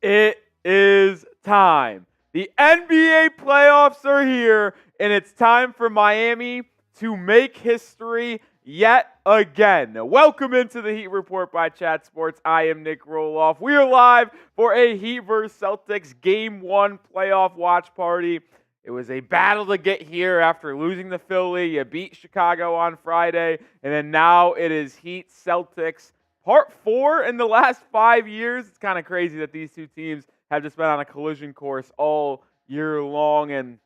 It is time. The NBA playoffs are here, and it's time for Miami to make history yet again. Welcome into the Heat Report by Chat Sports. I am Nic Rohloff. We are live for a Heat vs. Celtics Game 1 playoff watch party. It was a battle to get here after losing to Philly. You beat Chicago on Friday, and then now it is Heat-Celtics Part 4 in the last 5 years. It's kind of crazy that these two teams have just been on a collision course all year long, and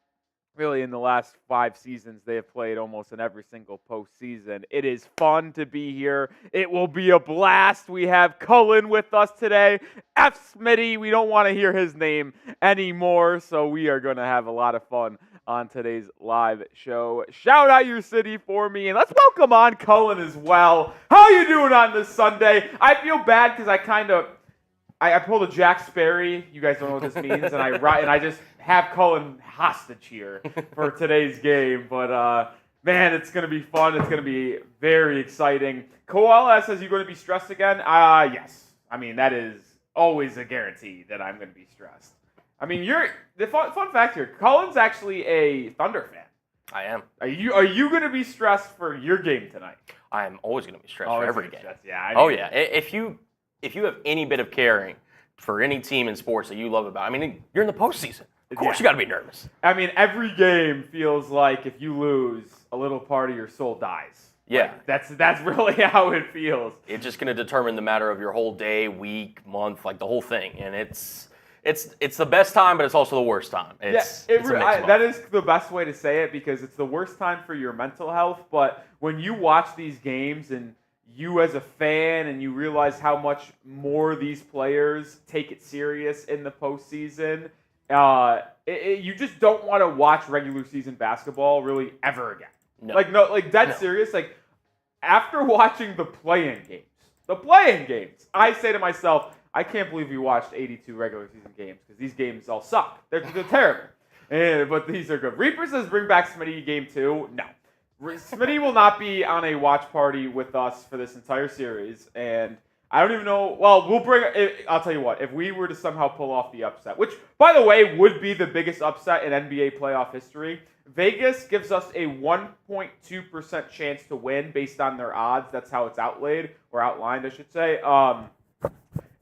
really in the last 5 seasons they have played almost in every single postseason. It is fun to be here. It will be a blast. We have Cullen with us today. F. Smitty, we don't want to hear his name anymore, so we are going to have a lot of fun on today's live show. Shout out your city for me, and let's welcome on Cullen as well. How you doing on this Sunday? I feel bad because I pulled a Jack Sperry. You guys don't know what this means, and I just have Cullen hostage here for today's game. But man, it's gonna be fun. It's gonna be very exciting. Koala says, "You going to be stressed again?" Yes. I mean, that is always a guarantee that I'm going to be stressed. I mean, the fun fact here. Cullen's actually a Thunder fan. I am. Are you going to be stressed for your game tonight? I am always going to be stressed for every game. Yeah. Yeah. If you have any bit of caring for any team in sports that you love about, I mean, you're in the postseason. Of course, you got to be nervous. I mean, every game feels like if you lose, a little part of your soul dies. Yeah. Like, that's really how it feels. It's just going to determine the matter of your whole day, week, month, like the whole thing, and it's the best time, but it's also the worst time. That is the best way to say it, because it's the worst time for your mental health. But when you watch these games and you as a fan and you realize how much more these players take it serious in the postseason, you just don't want to watch regular season basketball really ever again. No. Serious. Like, after watching the play-in games, I say to myself, I can't believe we watched 82 regular season games, because these games all suck. They're terrible. But these are good. Reaper says, bring back Smitty game 2. No. Smitty will not be on a watch party with us for this entire series. And I don't even know. Well, I'll tell you what. If we were to somehow pull off the upset, which, by the way, would be the biggest upset in NBA playoff history, Vegas gives us a 1.2% chance to win based on their odds. That's how it's outlined, I should say.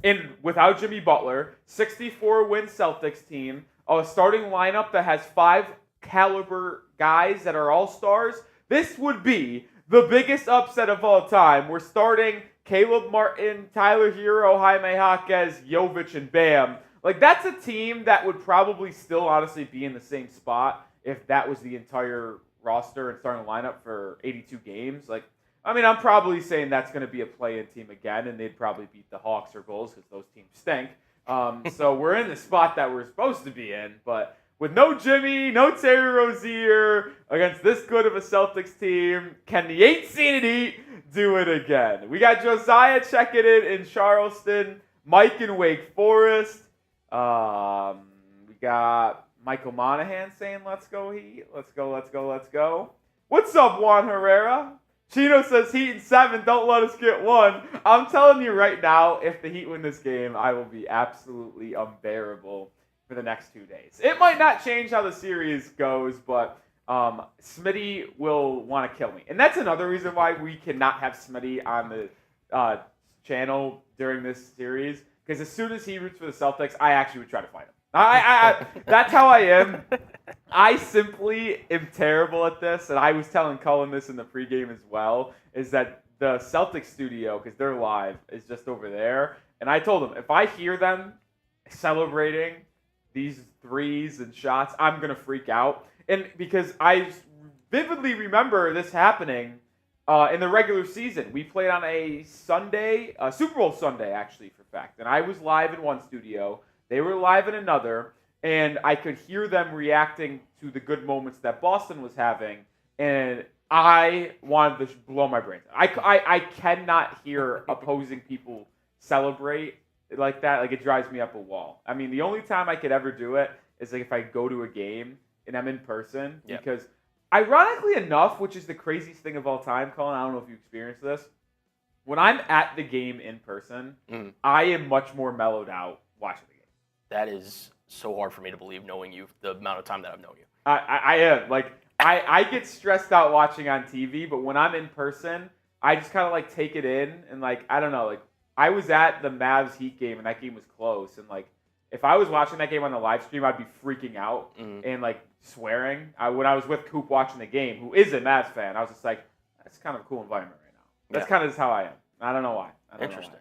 And without Jimmy Butler, 64-win Celtics team, a starting lineup that has 5 caliber guys that are all-stars, this would be the biggest upset of all time. We're starting Caleb Martin, Tyler Herro, Jaime, Jaquez, Jovic, and Bam. Like, that's a team that would probably still honestly be in the same spot if that was the entire roster and starting lineup for 82 games. Like, I mean, I'm probably saying that's going to be a play-in team again, and they'd probably beat the Hawks or Bulls because those teams stink. So we're in the spot that we're supposed to be in, but with no Jimmy, no Terry Rozier, against this good of a Celtics team, can the 8-seeded Heat do it again? We got Josiah checking in Charleston, Mike in Wake Forest. We got Michael Monahan saying, let's go Heat. Let's go. What's up, Juan Herrera? Chino says, Heat in 7, don't let us get 1. I'm telling you right now, if the Heat win this game, I will be absolutely unbearable for the next 2 days. It might not change how the series goes, but Smitty will want to kill me. And that's another reason why we cannot have Smitty on the channel during this series, because as soon as he roots for the Celtics, I actually would try to find him. That's how I am. I simply am terrible at this, and I was telling Cullen this in the pregame as well, is that the Celtics studio, because they're live, is just over there. And I told him, if I hear them celebrating these threes and shots, I'm going to freak out. And because I vividly remember this happening in the regular season. We played on a Sunday, Super Bowl Sunday, actually, for fact. And I was live in one studio. They were live in another, and I could hear them reacting to the good moments that Boston was having, and I wanted to blow my brains out. I cannot hear opposing people celebrate like that. Like, it drives me up a wall. I mean, the only time I could ever do it is like if I go to a game and I'm in person, because ironically enough, which is the craziest thing of all time, Colin, I don't know if you experienced this, when I'm at the game in person, I am much more mellowed out watching the game. That is so hard for me to believe, knowing you, the amount of time that I've known you. I am. Like, I get stressed out watching on TV, but when I'm in person, I just kind of, like, take it in. And, like, I don't know. Like, I was at the Mavs Heat game, and that game was close. And, like, if I was watching that game on the live stream, I'd be freaking out and, like, swearing. When I was with Coop watching the game, who is a Mavs fan, I was just like, that's kind of a cool environment right now. That's kind of just how I am. I don't know why. Interesting.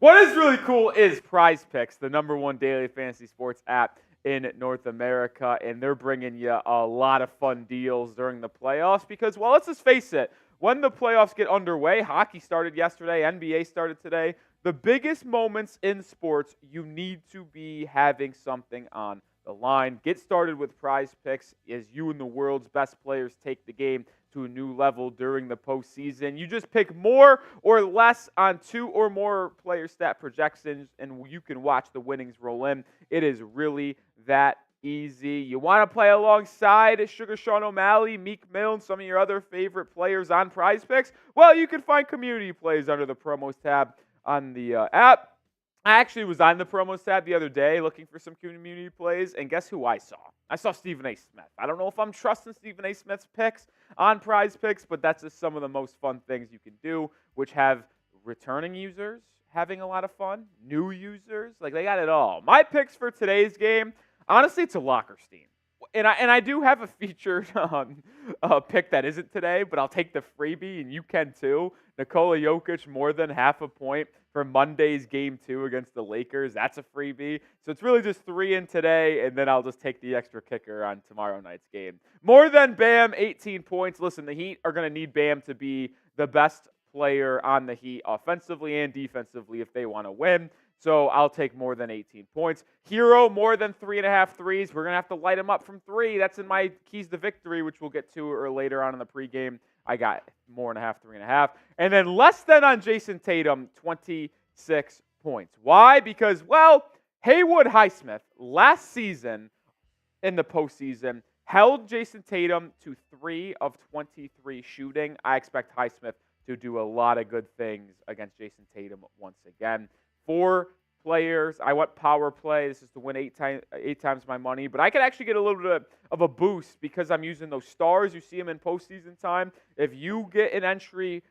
What is really cool is Prize Picks, the #1 daily fantasy sports app in North America, and they're bringing you a lot of fun deals during the playoffs because, well, let's just face it, when the playoffs get underway, hockey started yesterday, NBA started today, the biggest moments in sports, you need to be having something on the line. Get started with Prize Picks as you and the world's best players take the game to a new level during the postseason. You just pick more or less on 2 or more player stat projections, and you can watch the winnings roll in. It is really that easy. You want to play alongside Sugar Sean O'Malley, Meek Mill, and some of your other favorite players on Prize Picks? Well, you can find community plays under the promos tab on the app. I actually was on the promos tab the other day looking for some community plays, and guess who I saw? I saw Stephen A. Smith. I don't know if I'm trusting Stephen A. Smith's picks on Prize Picks, but that's just some of the most fun things you can do, which have returning users having a lot of fun, new users, like they got it all. My picks for today's game, honestly, it's a locker steam. And I do have a featured pick that isn't today, but I'll take the freebie, and you can too. Nikola Jovic more than half a point for Monday's Game 2 against the Lakers. That's a freebie. So it's really just 3 in today, and then I'll just take the extra kicker on tomorrow night's game. More than Bam, 18 points. Listen, the Heat are going to need Bam to be the best player on the Heat offensively and defensively if they want to win. So I'll take more than 18 points. Herro, more than 3.5 threes. We're going to have to light him up from 3. That's in my keys to victory, which we'll get to or later on in the pregame. I got 4.5, 3.5. And then less than on Jayson Tatum, 26 points. Why? Because, well, Haywood Highsmith last season in the postseason held Jayson Tatum to 3 of 23 shooting. I expect Highsmith to do a lot of good things against Jayson Tatum once again. 4 players. I want power play. This is to win 8 times my money. But I could actually get a little bit of a boost because I'm using those stars. You see them in postseason time. If you get an entry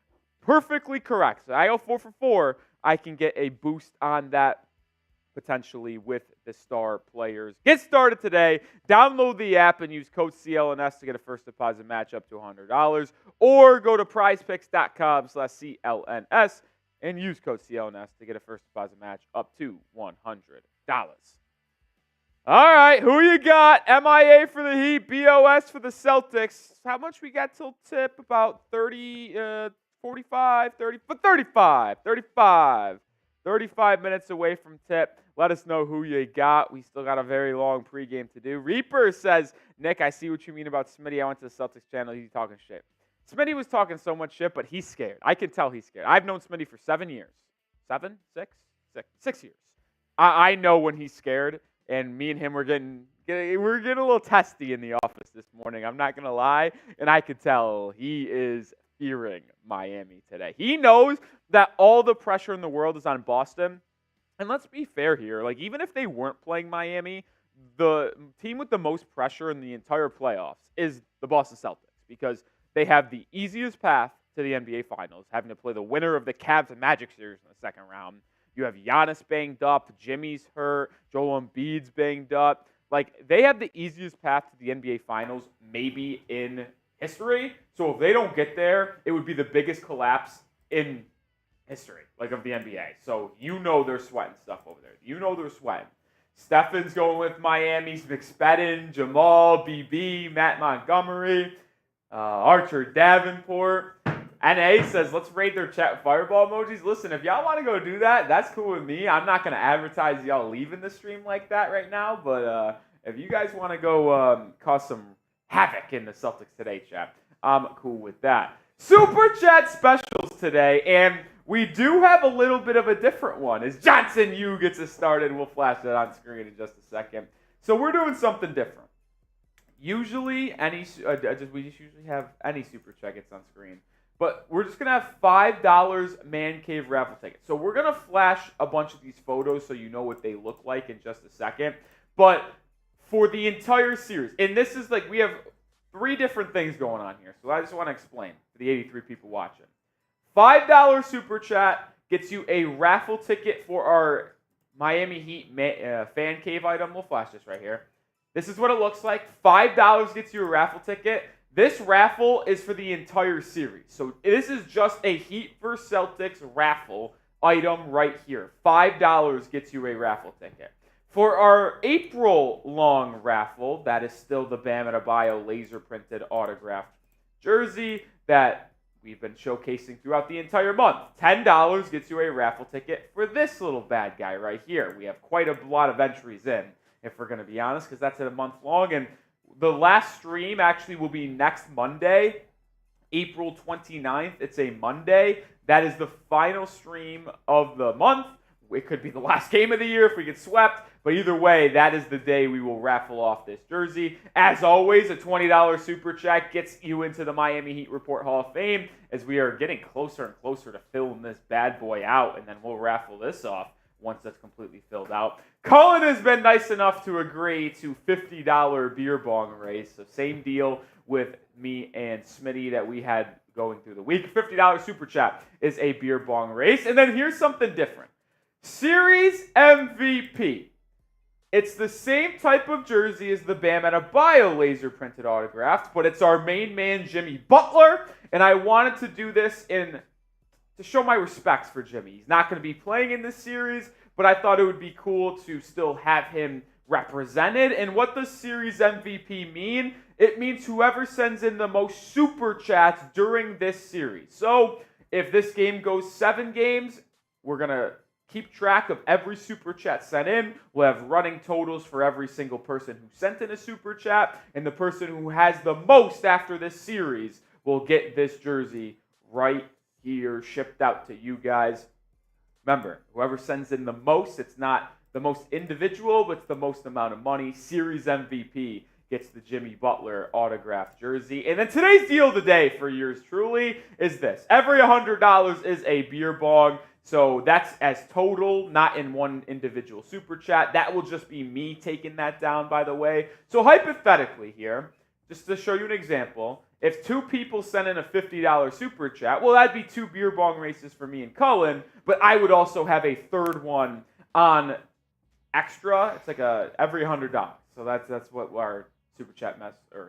perfectly correct, so I go 4 for 4, I can get a boost on that potentially with the star players. Get started today. Download the app and use code CLNS to get a first deposit match up to $100. Or go to prizepicks.com/CLNS and use code CLNS to get a first deposit match up to $100. All right, who you got? MIA for the Heat, BOS for the Celtics. How much we got till tip? About 30, 45, 30, but 35. 35 minutes away from tip. Let us know who you got. We still got a very long pregame to do. Reaper says, Nick, I see what you mean about Smitty. I went to the Celtics channel. He's talking shit. Smitty was talking so much shit, but he's scared. I can tell he's scared. I've known Smitty for 7 years. 7? 6? 6 years. I know when he's scared, and me and him were getting a little testy in the office this morning. I'm not going to lie, and I could tell he is fearing Miami today. He knows that all the pressure in the world is on Boston, and let's be fair here. Like, even if they weren't playing Miami, the team with the most pressure in the entire playoffs is the Boston Celtics because they have the easiest path to the NBA Finals, having to play the winner of the Cavs and Magic series in the second round. You have Giannis banged up, Jimmy's hurt, Joel Embiid's banged up. Like, they have the easiest path to the NBA Finals maybe in history. So if they don't get there, it would be the biggest collapse in history, like of the NBA. So you know they're sweating stuff over there. You know they're sweating. Stefan's going with Miami's McSpadden, Jamal, BB, Matt Montgomery, Archer Davenport. NA says, let's raid their chat with fireball emojis. Listen, if y'all want to go do that, that's cool with me. I'm not going to advertise y'all leaving the stream like that right now, but if you guys want to go cause some havoc in the Celtics Today chat, I'm cool with that. Super Chat specials today, and we do have a little bit of a different one. As Johnson Yu gets us started, we'll flash that on screen in just a second. So we're doing something different. Usually, we just usually have any Super Chat gets on screen. but we're just going to have $5 Man Cave raffle tickets. So we're going to flash a bunch of these photos so you know what they look like in just a second. But for the entire series, and this is like, we have 3 different things going on here. So I just want to explain for the 83 people watching. $5 Super Chat gets you a raffle ticket for our Miami Heat fan cave item. We'll flash this right here. This is what it looks like. $5 gets you a raffle ticket. This raffle is for the entire series. So this is just a Heat vs. Celtics raffle item right here. $5 gets you a raffle ticket. For our April-long raffle, that is still the Bam Adebayo laser-printed autographed jersey that we've been showcasing throughout the entire month. $10 gets you a raffle ticket for this little bad guy right here. We have quite a lot of entries in, if we're going to be honest, because that's a month long. And the last stream actually will be next Monday, April 29th. It's a Monday. That is the final stream of the month. It could be the last game of the year if we get swept. But either way, that is the day we will raffle off this jersey. As always, a $20 Super Chat gets you into the Miami Heat Report Hall of Fame as we are getting closer and closer to filling this bad boy out, and then we'll raffle this off once that's completely filled out. Cullen has been nice enough to agree to $50 beer bong race. So same deal with me and Smitty that we had going through the week. $50 Super Chat is a beer bong race. And then here's something different. Series MVP. It's the same type of jersey as the Bam Adebayo laser printed autographed, but it's our main man, Jimmy Butler. And I wanted to do this to show my respects for Jimmy. He's not going to be playing in this series, but I thought it would be cool to still have him represented. And what does Series MVP mean? It means whoever sends in the most Super Chats during this series. So if this game goes 7 games, we're going to keep track of every Super Chat sent in. We'll have running totals for every single person who sent in a Super Chat. And the person who has the most after this series will get this jersey right here shipped out to you guys. Remember, whoever sends in the most, it's not the most individual, but it's the most amount of money. Series MVP gets the Jimmy Butler autographed jersey. And then today's deal of the day for yours truly is this. Every $100 is a beer bong. So that's as total, not in one individual Super Chat. That will just be me taking that down, by the way. So hypothetically here, just to show you an example, if 2 people send in a $50 Super Chat, well, that'd be 2 beer bong races for me and Cullen, but I would also have a third one on extra. It's like every $100. So that's what our Super Chat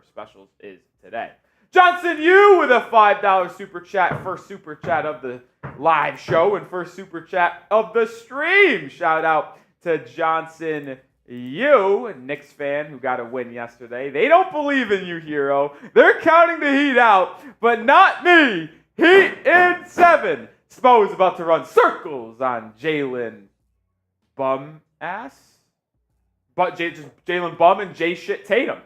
specials is today. Johnson, you with a $5 Super Chat, first Super Chat of the live show and first Super Chat of the stream. Shout out to Johnson, you, a Knicks fan who got a win yesterday. They don't believe in you, Herro. They're counting the Heat out, but not me. Heat in 7. Spo is about to run circles on Jaylen Bum ass. But Jaylen Bum and J shit Tatum.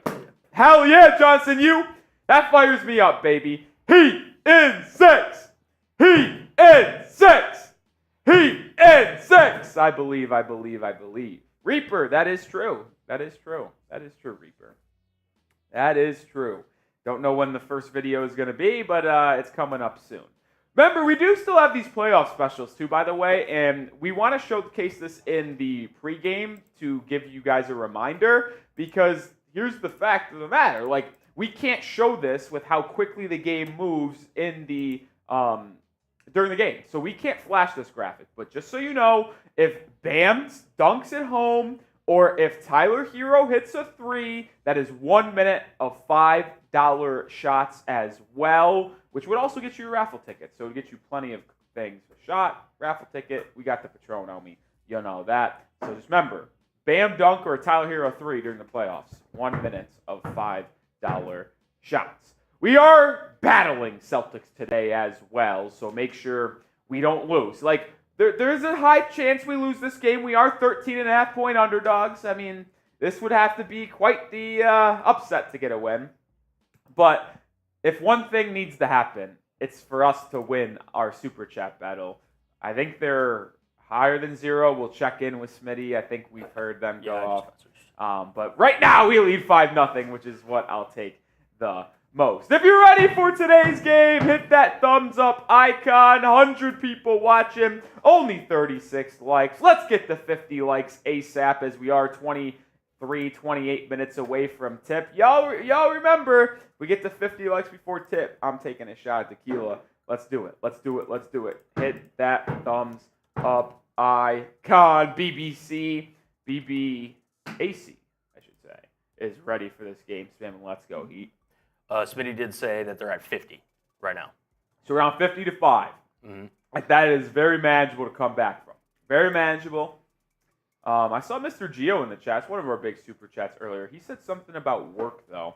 Hell yeah, Johnson, you. That fires me up, baby. Heat in 6. Heat in 6. Heat in 6. I believe. Reaper, that is true. That is true, Reaper. That is true. Don't know when the first video is going to be, but it's coming up soon. Remember, we do still have these playoff specials too, by the way, and we want to showcase this in the pregame to give you guys a reminder, because here's the fact of the matter. Like, we can't show this with how quickly the game moves in the during the game. So we can't flash this graphic. But just so you know, if Bam dunks at home or if Tyler Herro hits a 3, that is 1 minute of $5 shots as well, which would also get you a raffle ticket. So it would get you plenty of things. A shot, raffle ticket, we got the Patron, homie. You know that. So just remember, Bam dunk or a Tyler Herro 3 during the playoffs. 1 minute of $5 shots. We are battling Celtics today as well, so make sure we don't lose. Like, there's a high chance we lose this game. We are 13.5-point underdogs. I mean, this would have to be quite the upset to get a win. But if one thing needs to happen, it's for us to win our Super Chat battle. I think they're higher than 0. We'll check in with Smitty. I think we've heard them go off. But right now we lead 5-0, which is what I'll take the most. If you're ready for today's game, hit that thumbs up icon. 100 people watching, only 36 likes. Let's get to 50 likes ASAP as we are 28 minutes away from tip. Y'all remember, we get to 50 likes before tip. I'm taking a shot at tequila. Let's do it. Hit that thumbs up icon. BBAC, I should say, is ready for this game. Spamming, let's go, Heat. Smitty did say that they're at 50 right now. So around 50 to 5. Mm-hmm. That is very manageable to come back from. Very manageable. I saw Mr. Gio in the chat. It's one of our big super chats earlier. He said something about work, though,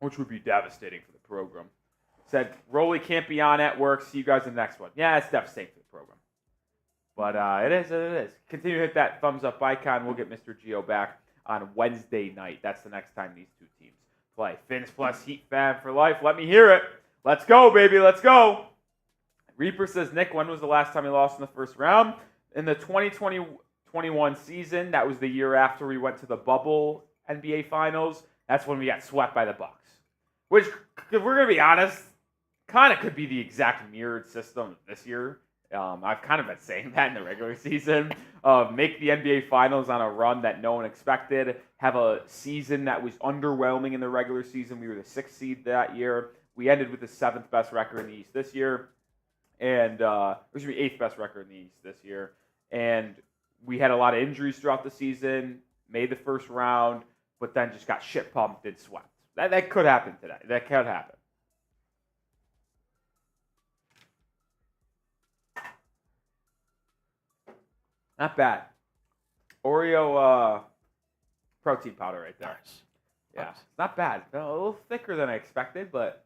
which would be devastating for the program. Said, Rolly can't be on at work. See you guys in the next one. Yeah, it's devastating for the program. But it is. Continue to hit that thumbs up icon. We'll get Mr. Gio back on Wednesday night. That's the next time these two teams play. Fins plus Heat fan for life. Let me hear it. Let's go, baby. Let's go. Reaper says, Nick, when was the last time he lost in the first round? In the 2020-21 season. That was the year after we went to the bubble NBA Finals. That's when we got swept by the Bucks. Which, if we're going to be honest, kind of could be the exact mirrored system this year. I've kind of been saying that in the regular season. Make the NBA Finals on a run that no one expected. Have a season that was underwhelming in the regular season. We were the 6th seed that year. We ended with the 7th best record in the East this year. And, which would be 8th best record in the East this year. And we had a lot of injuries throughout the season. Made the first round. But then just got shit pumped and swept. That could happen today. That could happen. Not bad. Oreo protein powder right there. Nice. Yeah, it's not bad. A little thicker than I expected, but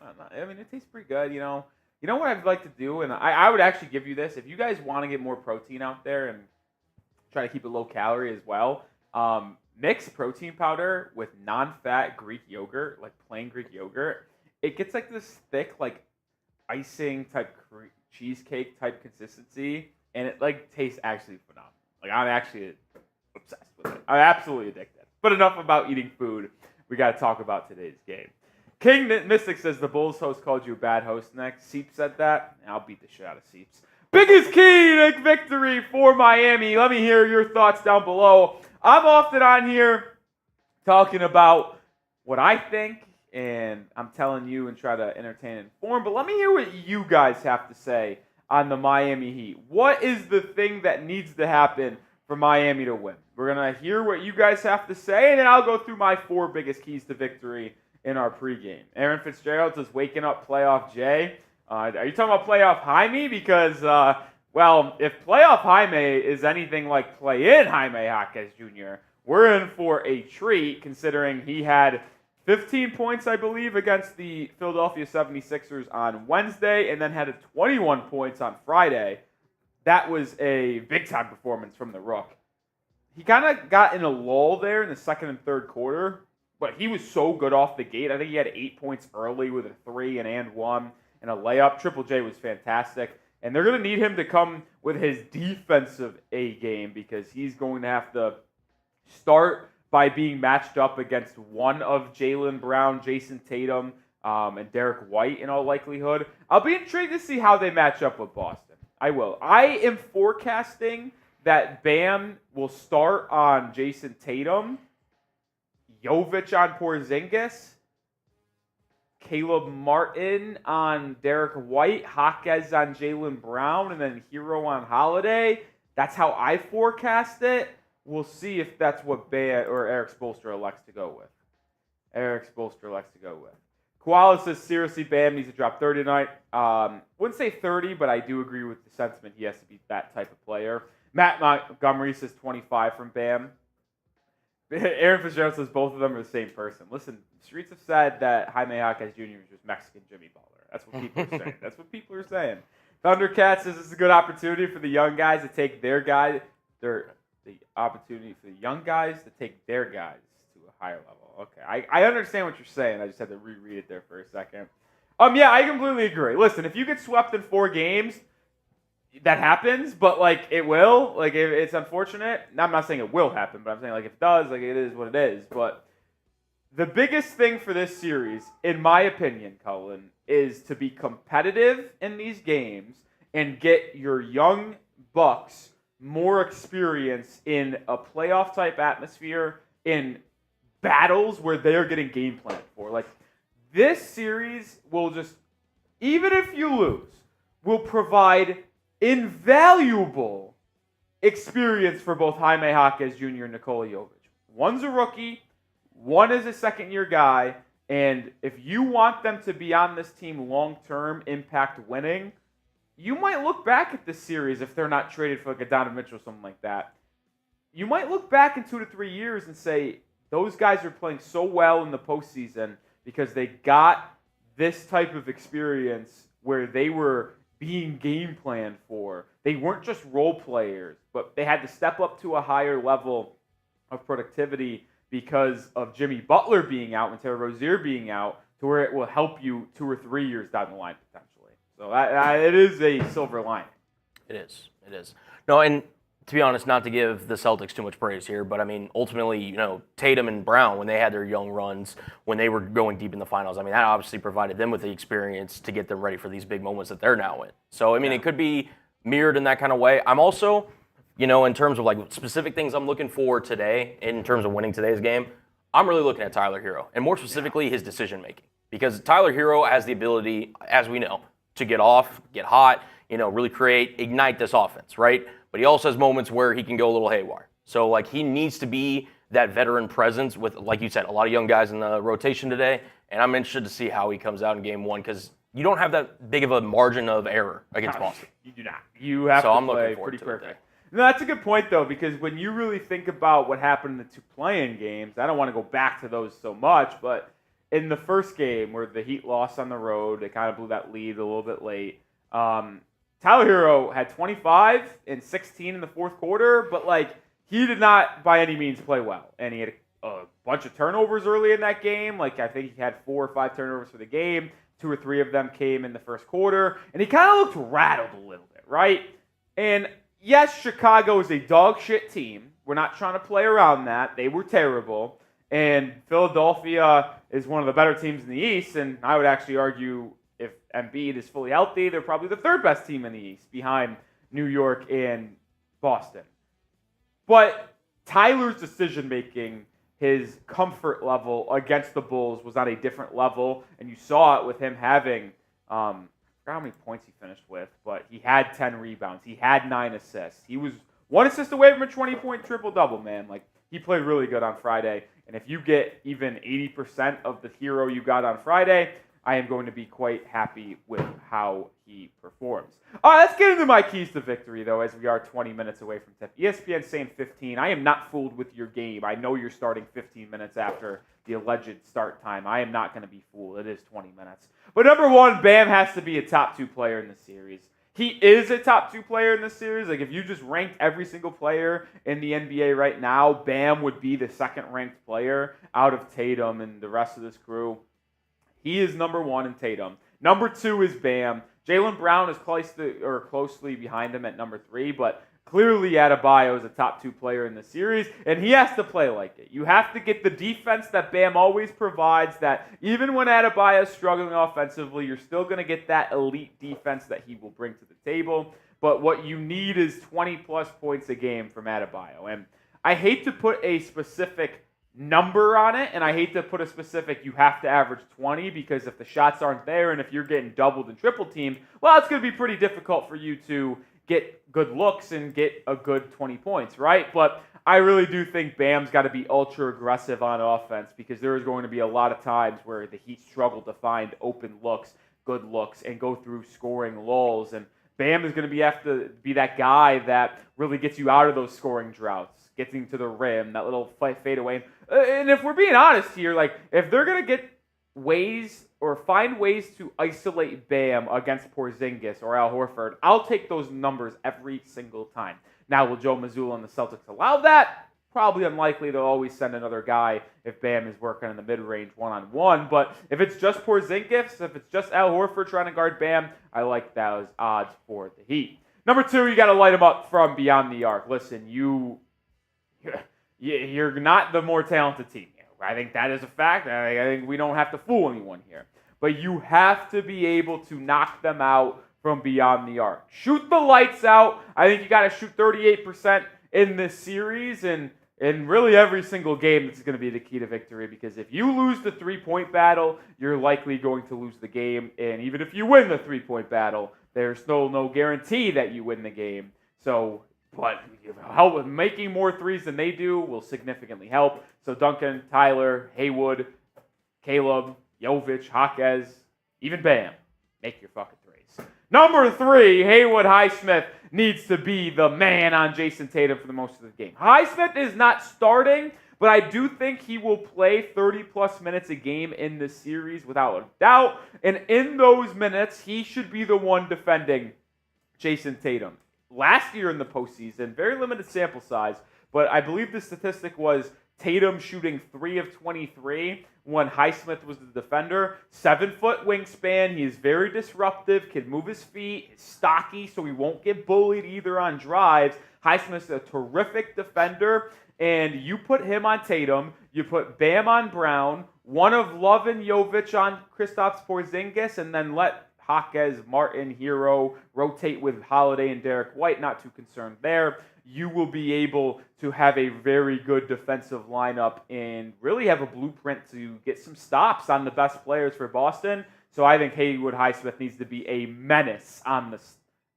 I mean, it tastes pretty good. You know what I'd like to do, and I would actually give you this if you guys want to get more protein out there and try to keep it low calorie as well. Mix protein powder with non-fat Greek yogurt, like plain Greek yogurt. It gets like this thick, like icing type cheesecake type consistency. And it like tastes actually phenomenal. Like I'm actually obsessed with it. I'm absolutely addicted. But enough about eating food. We got to talk about today's game. King Mystic says the Bulls host called you a bad host. Next, Seep said that. I'll beat the shit out of Seeps. Biggest key to victory for Miami. Let me hear your thoughts down below. I'm often on here talking about what I think, and I'm telling you and try to entertain and inform. But let me hear what you guys have to say on the Miami Heat. What is the thing that needs to happen for Miami to win? We're going to hear what you guys have to say, and then I'll go through my 4 biggest keys to victory in our pregame. Aaron Fitzgerald says, waking up playoff Jay. Are you talking about playoff Jaime? Because, well, if playoff Jaime is anything like play-in Jaime Jaquez Jr., we're in for a treat considering he had 15 points, I believe, against the Philadelphia 76ers on Wednesday, and then had 21 points on Friday. That was a big-time performance from the Rook. He kind of got in a lull there in the second and third quarter, but he was so good off the gate. I think he had 8 points early with a 3 and 1 and a layup. Triple J was fantastic, and they're going to need him to come with his defensive A game because he's going to have to start by being matched up against one of Jaylen Brown, Jayson Tatum, and Derrick White in all likelihood. I'll be intrigued to see how they match up with Boston. I will. I am forecasting that Bam will start on Jayson Tatum, Jovic on Porzingis, Caleb Martin on Derrick White, Jaquez on Jaylen Brown, and then Herro on Holiday. That's how I forecast it. We'll see if that's what Bam or Eric Spoelstra elects to go with. Koala says, seriously, Bam needs to drop 30 tonight. Wouldn't say 30, but I do agree with the sentiment. He has to be that type of player. Matt Montgomery says 25 from Bam. Aaron Fitzgerald says both of them are the same person. Listen, streets have said that Jaime Jaquez Jr. is just Mexican Jimmy Butler. That's what people are saying. Thundercat says this is a good opportunity for the young guys to take their guys. The opportunity for the young guys to take their guys to a higher level. Okay, I understand what you're saying. I just had to reread it there for a second. Yeah, I completely agree. Listen, if you get swept in 4 games, that happens, but like it will. Like it's unfortunate. I'm not saying it will happen, but I'm saying like if it does, like it is what it is. But The biggest thing for this series, in my opinion, Cullen, is to be competitive in these games and get your young Bucks more experience in a playoff-type atmosphere, in battles where they're getting game planned for. Like, this series will just, even if you lose, will provide invaluable experience for both Jaime Jaquez Jr. and Nikola Jovic. One's a rookie, one is a second-year guy, and if you want them to be on this team long-term, impact winning, you might look back at this series if they're not traded for like a Donovan Mitchell or something like that. You might look back in 2 to 3 years and say, those guys are playing so well in the postseason because they got this type of experience where they were being game planned for. They weren't just role players, but they had to step up to a higher level of productivity because of Jimmy Butler being out and Terry Rozier being out, to where it will help you 2 or 3 years down the line potentially. So it is a silver lining. It is. It is. No, and to be honest, not to give the Celtics too much praise here, but I mean, ultimately, you know, Tatum and Brown, when they had their young runs, when they were going deep in the finals, I mean, that obviously provided them with the experience to get them ready for these big moments that they're now in. So, I mean, It could be mirrored in that kind of way. I'm also, you know, in terms of like specific things I'm looking for today, in terms of winning today's game, I'm really looking at Tyler Herro, and more specifically his decision making. Because Tyler Herro has the ability, as we know, to get off, get hot, you know, really ignite this offense, right? But he also has moments where he can go a little haywire. So, like, he needs to be that veteran presence with, like you said, a lot of young guys in the rotation today. And I'm interested to see how he comes out in game one, because you don't have that big of a margin of error against Boston. You do not. You have to play pretty perfect. No, that's a good point, though, because when you really think about what happened in the 2 play-in games, I don't want to go back to those so much, but in the first game where the Heat lost on the road, they kind of blew that lead a little bit late. Tyler Herro had 25 and 16 in the fourth quarter, but like he did not by any means play well. And he had a bunch of turnovers early in that game. Like I think he had 4 or 5 turnovers for the game. 2 or 3 of them came in the first quarter. And he kind of looked rattled a little bit, right? And yes, Chicago is a dog shit team. We're not trying to play around that. They were terrible. And Philadelphia is one of the better teams in the East. And I would actually argue if Embiid is fully healthy, they're probably the 3rd best team in the East behind New York and Boston. But Tyler's decision-making, his comfort level against the Bulls was on a different level, and you saw it with him having, I forgot how many points he finished with, but he had 10 rebounds. He had 9 assists. He was 1 assist away from a 20-point triple-double, man. Like, he played really good on Friday, and if you get even 80% of the Herro you got on Friday, I am going to be quite happy with how he performs. All right, let's get into my keys to victory, though, as we are 20 minutes away from tip. ESPN saying 15. I am not fooled with your game. I know you're starting 15 minutes after the alleged start time. I am not going to be fooled. It is 20 minutes. But number 1, Bam has to be a top 2 player in the series. He is a top 2 player in this series. Like, if you just ranked every single player in the NBA right now, Bam would be the 2nd-ranked player out of Tatum and the rest of this crew. He is number 1 in Tatum. Number 2 is Bam. Jaylen Brown is closely behind him at number 3, but clearly Adebayo is a top 2 player in the series, and he has to play like it. You have to get the defense that Bam always provides, that even when Adebayo is struggling offensively, you're still going to get that elite defense that he will bring to the table. But what you need is 20-plus points a game from Adebayo. And I hate to put a specific number on it, and I hate to put a specific you have to average 20, because if the shots aren't there and if you're getting doubled and triple teamed, well, it's going to be pretty difficult for you to get good looks and get a good 20 points, right? But I really do think Bam's got to be ultra aggressive on offense, because there is going to be a lot of times where the Heat struggle to find open looks, good looks, and go through scoring lulls, and Bam is going to have to be that guy that really gets you out of those scoring droughts, getting to the rim, that little fade away. And if we're being honest here, like, if they're going to get ways or find ways to isolate Bam against Porzingis or Al Horford, I'll take those numbers every single time. Now, will Joe Mazzulla and the Celtics allow that? Probably unlikely. They'll always send another guy if Bam is working in the mid-range one-on-one. But if it's just Porzingis, if it's just Al Horford trying to guard Bam, I like those odds for the Heat. Number 2, you got to light him up from beyond the arc. Listen, you're not the more talented team here, I think that is a fact. I think we don't have to fool anyone here. But you have to be able to knock them out from beyond the arc. Shoot the lights out. I think you got to shoot 38% in this series, and in really every single game, this is going to be the key to victory, because if you lose the three-point battle, you're likely going to lose the game. And even if you win the three-point battle, there's still no guarantee that you win the game. So, but help with making more threes than they do will significantly help. So Duncan, Tyler, Haywood, Caleb, Jovic, Jaquez, even Bam, make your fucking threes. Number 3, Haywood Highsmith needs to be the man on Jayson Tatum for the most of the game. Highsmith is not starting, but I do think he will play 30-plus minutes a game in this series without a doubt. And in those minutes, he should be the one defending Jayson Tatum. Last year in the postseason, very limited sample size, but I believe the statistic was Tatum shooting 3 of 23 when Highsmith was the defender. 7-foot wingspan. He is very disruptive, can move his feet, is stocky, so he won't get bullied either on drives. Highsmith's a terrific defender, and you put him on Tatum, you put Bam on Brown, one of Love and Jovic on Kristaps Porzingis, and then let Jaquez, Martin, Herro rotate with Holiday and Derrick White. Not too concerned there. You will be able to have a very good defensive lineup and really have a blueprint to get some stops on the best players for Boston. So I think Haywood Highsmith needs to be a menace on the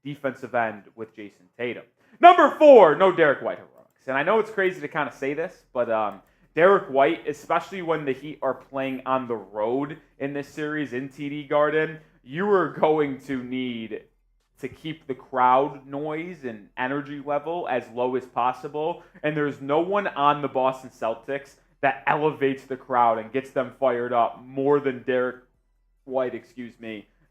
defensive end with Jayson Tatum. Number 4, no Derrick White heroics. And I know it's crazy to kind of say this, but Derrick White, especially when the Heat are playing on the road in this series in TD Garden, you are going to need to keep the crowd noise and energy level as low as possible. And there's no one on the Boston Celtics that elevates the crowd and gets them fired up more than Derrick White,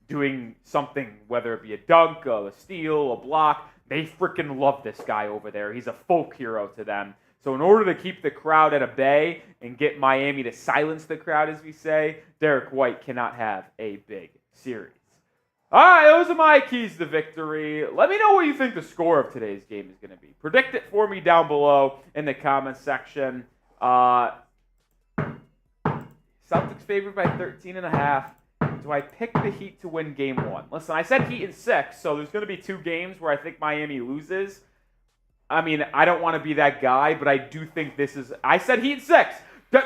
doing something, whether it be a dunk, a steal, a block. They freaking love this guy over there. He's a folk hero to them. So in order to keep the crowd at a bay and get Miami to silence the crowd, as we say, Derrick White cannot have a big series. All right, those are my keys to victory. Let me know what you think the score of today's game is going to be. Predict it for me down below in the comments section. Celtics favored by 13.5. Do I pick the Heat to win game 1? Listen, I said Heat in 6, so there's going to be 2 games where I think Miami loses. I mean, I don't want to be that guy, but I do think this is... I said Heat in 6.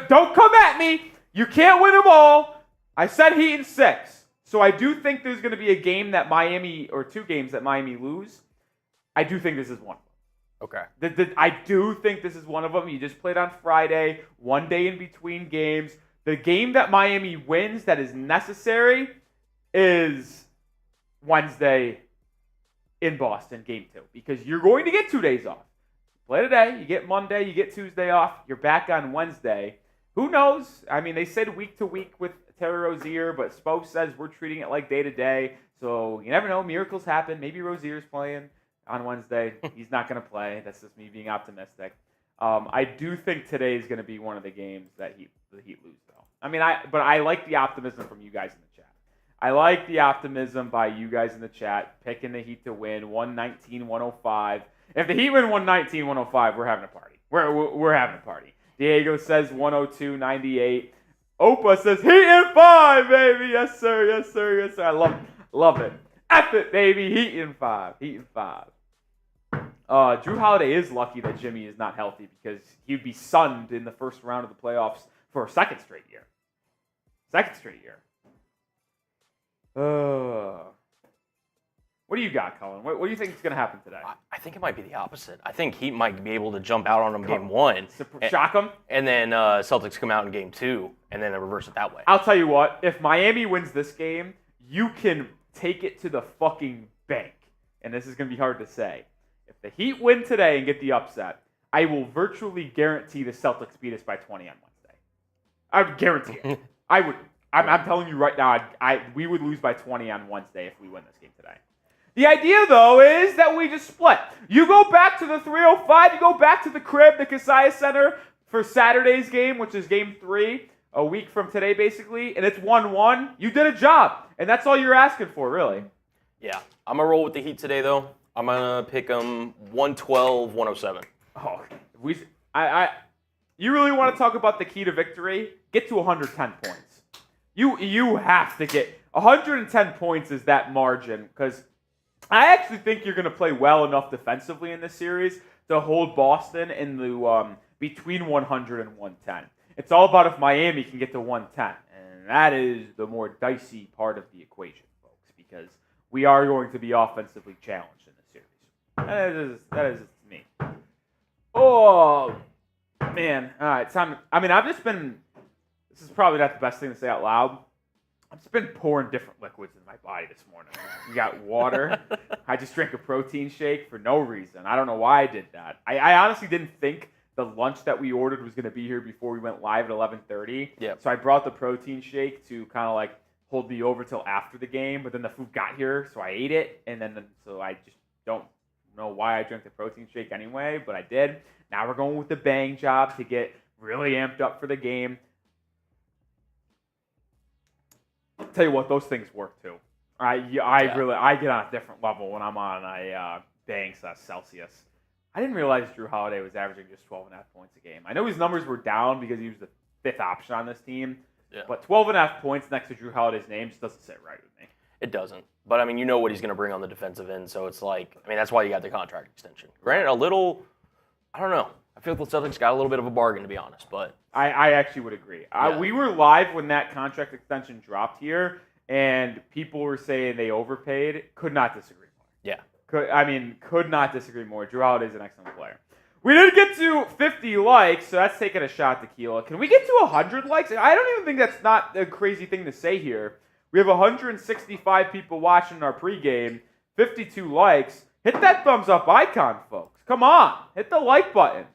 Don't come at me. You can't win them all. I said Heat in 6. So I do think there's going to be a game that Miami, or 2 games that Miami lose. I do think this is one of them. Okay. I do think this is one of them. You just played on Friday, 1 day in between games. The game that Miami wins that is necessary is Wednesday in Boston, game 2. Because you're going to get 2 days off. Play today, you get Monday, you get Tuesday off. You're back on Wednesday. Who knows? I mean, they said week to week with Terry Rozier, but Spo says we're treating it like day to day. So you never know. Miracles happen. Maybe Rozier's playing on Wednesday. He's not going to play. That's just me being optimistic. I do think today is going to be one of the games that the Heat lose, though. I mean, but I like the optimism from you guys in the chat. I like the optimism by you guys in the chat picking the Heat to win 119-105. If the Heat win 119-105, we're having a party. We're having a party. Diego says 102-98. Opa says, Heat in 5, baby. Yes, sir. Yes, sir. Yes, sir. I love it. F it, baby. Heat in 5. Heat in 5. Jrue Holiday is lucky that Jimmy is not healthy because he'd be sunned in the first round of the playoffs for a second straight year. What do you got, Colin? What do you think is going to happen today? I think it might be the opposite. I think Heat might be able to jump out on them game 1. Shock them? And then Celtics come out in game 2, and then they reverse it that way. I'll tell you what. If Miami wins this game, you can take it to the fucking bank. And this is going to be hard to say. If the Heat win today and get the upset, I will virtually guarantee the Celtics beat us by 20 on Wednesday. I would guarantee it. I would. I'm telling you right now, we would lose by 20 on Wednesday if we win this game today. The idea, though, is that we just split. You go back to the 305, you go back to the crib, the Kaseya Center, for Saturday's game, which is game 3, a week from today, basically, and it's 1-1. You did a job, and that's all you're asking for, really. Yeah. I'm going to roll with the Heat today, though. I'm going to pick them 112-107. Oh, you really want to talk about the key to victory? Get to 110 points. You have to get 110 points is that margin, because I actually think you're going to play well enough defensively in this series to hold Boston in the between 100 and 110. It's all about if Miami can get to 110, and that is the more dicey part of the equation, folks, because we are going to be offensively challenged in this series. That is me. Oh, man. All right, time. I've just been. This is probably not the best thing to say out loud. I've just been pouring different liquids in my body this morning. We got water. I just drank a protein shake for no reason. I don't know why I did that. I honestly didn't think the lunch that we ordered was going to be here before we went live at 11:30. Yep. So I brought the protein shake to kind of like hold me over till after the game. But then the food got here, so I ate it, and so I just don't know why I drank the protein shake anyway, but I did. Now we're going with the bang job to get really amped up for the game. I'll tell you what, those things work too. I get on a different level when I'm on a bang/Celsius. I didn't realize Jrue Holiday was averaging just 12.5 points a game. I know his numbers were down because he was the fifth option on this team, but 12.5 points next to Jrue Holiday's name just doesn't sit right with me. It doesn't. But, I mean, you know what he's going to bring on the defensive end, so it's like, I mean, that's why you got the contract extension. Granted, I don't know. I feel like the Celtics got a little bit of a bargain, to be honest, but I actually would agree. We were live when that contract extension dropped here, and people were saying they overpaid. Could not disagree more. Yeah. Could not disagree more. Jrue Holiday's an excellent player. We did get to 50 likes, so that's taking a shot, Tequila. Can we get to 100 likes? I don't even think that's not a crazy thing to say here. We have 165 people watching our pregame, 52 likes. Hit that thumbs up icon, folks. Come on. Hit the like button.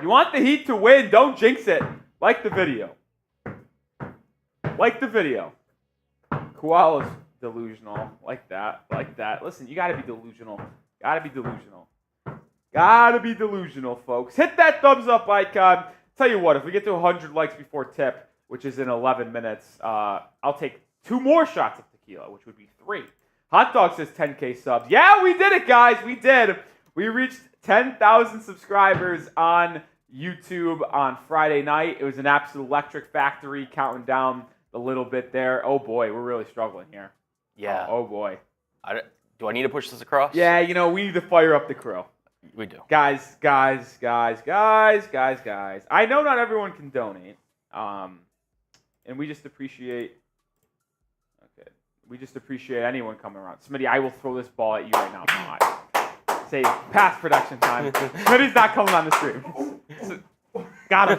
You want the Heat to win, don't jinx it. Like the video. Like the video. Koala's delusional. Like that. Listen, you got to be delusional. Got to be delusional, folks. Hit that thumbs up icon. Tell you what, if we get to 100 likes before tip, which is in 11 minutes, I'll take 2 more shots of tequila, which would be 3. Hot Dog says 10K subs. Yeah, we did it, guys. We did. We reached 10,000 subscribers on YouTube on Friday night. It was an absolute electric factory, counting down a little bit there. Oh, boy, we're really struggling here. yeah. Oh boy. Do I need to push this across? Yeah, we need to fire up the crew. We do. Guys. I know not everyone can donate, and we just appreciate anyone coming around. Smitty, I will throw this ball at you right now. Say pass production time. Smitty's not coming on the stream. Got him.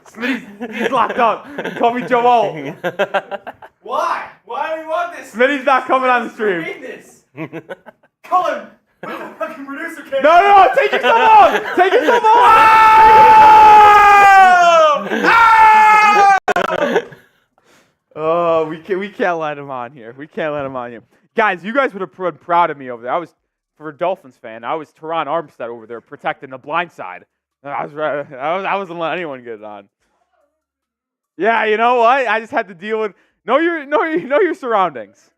Smitty's locked up. Call me Joel. Why? Why do you want this? Smitty's not coming on the stream. Read this. Colin, the fucking producer came. No, take yourself out! Take yourself out! Oh, we can't let him on here. Guys, you guys would have been proud of me over there. For a Dolphins fan, I was Teron Armstead over there protecting the blind side. I wasn't letting anyone get it on. Yeah, you know what? I just had to deal with know your surroundings.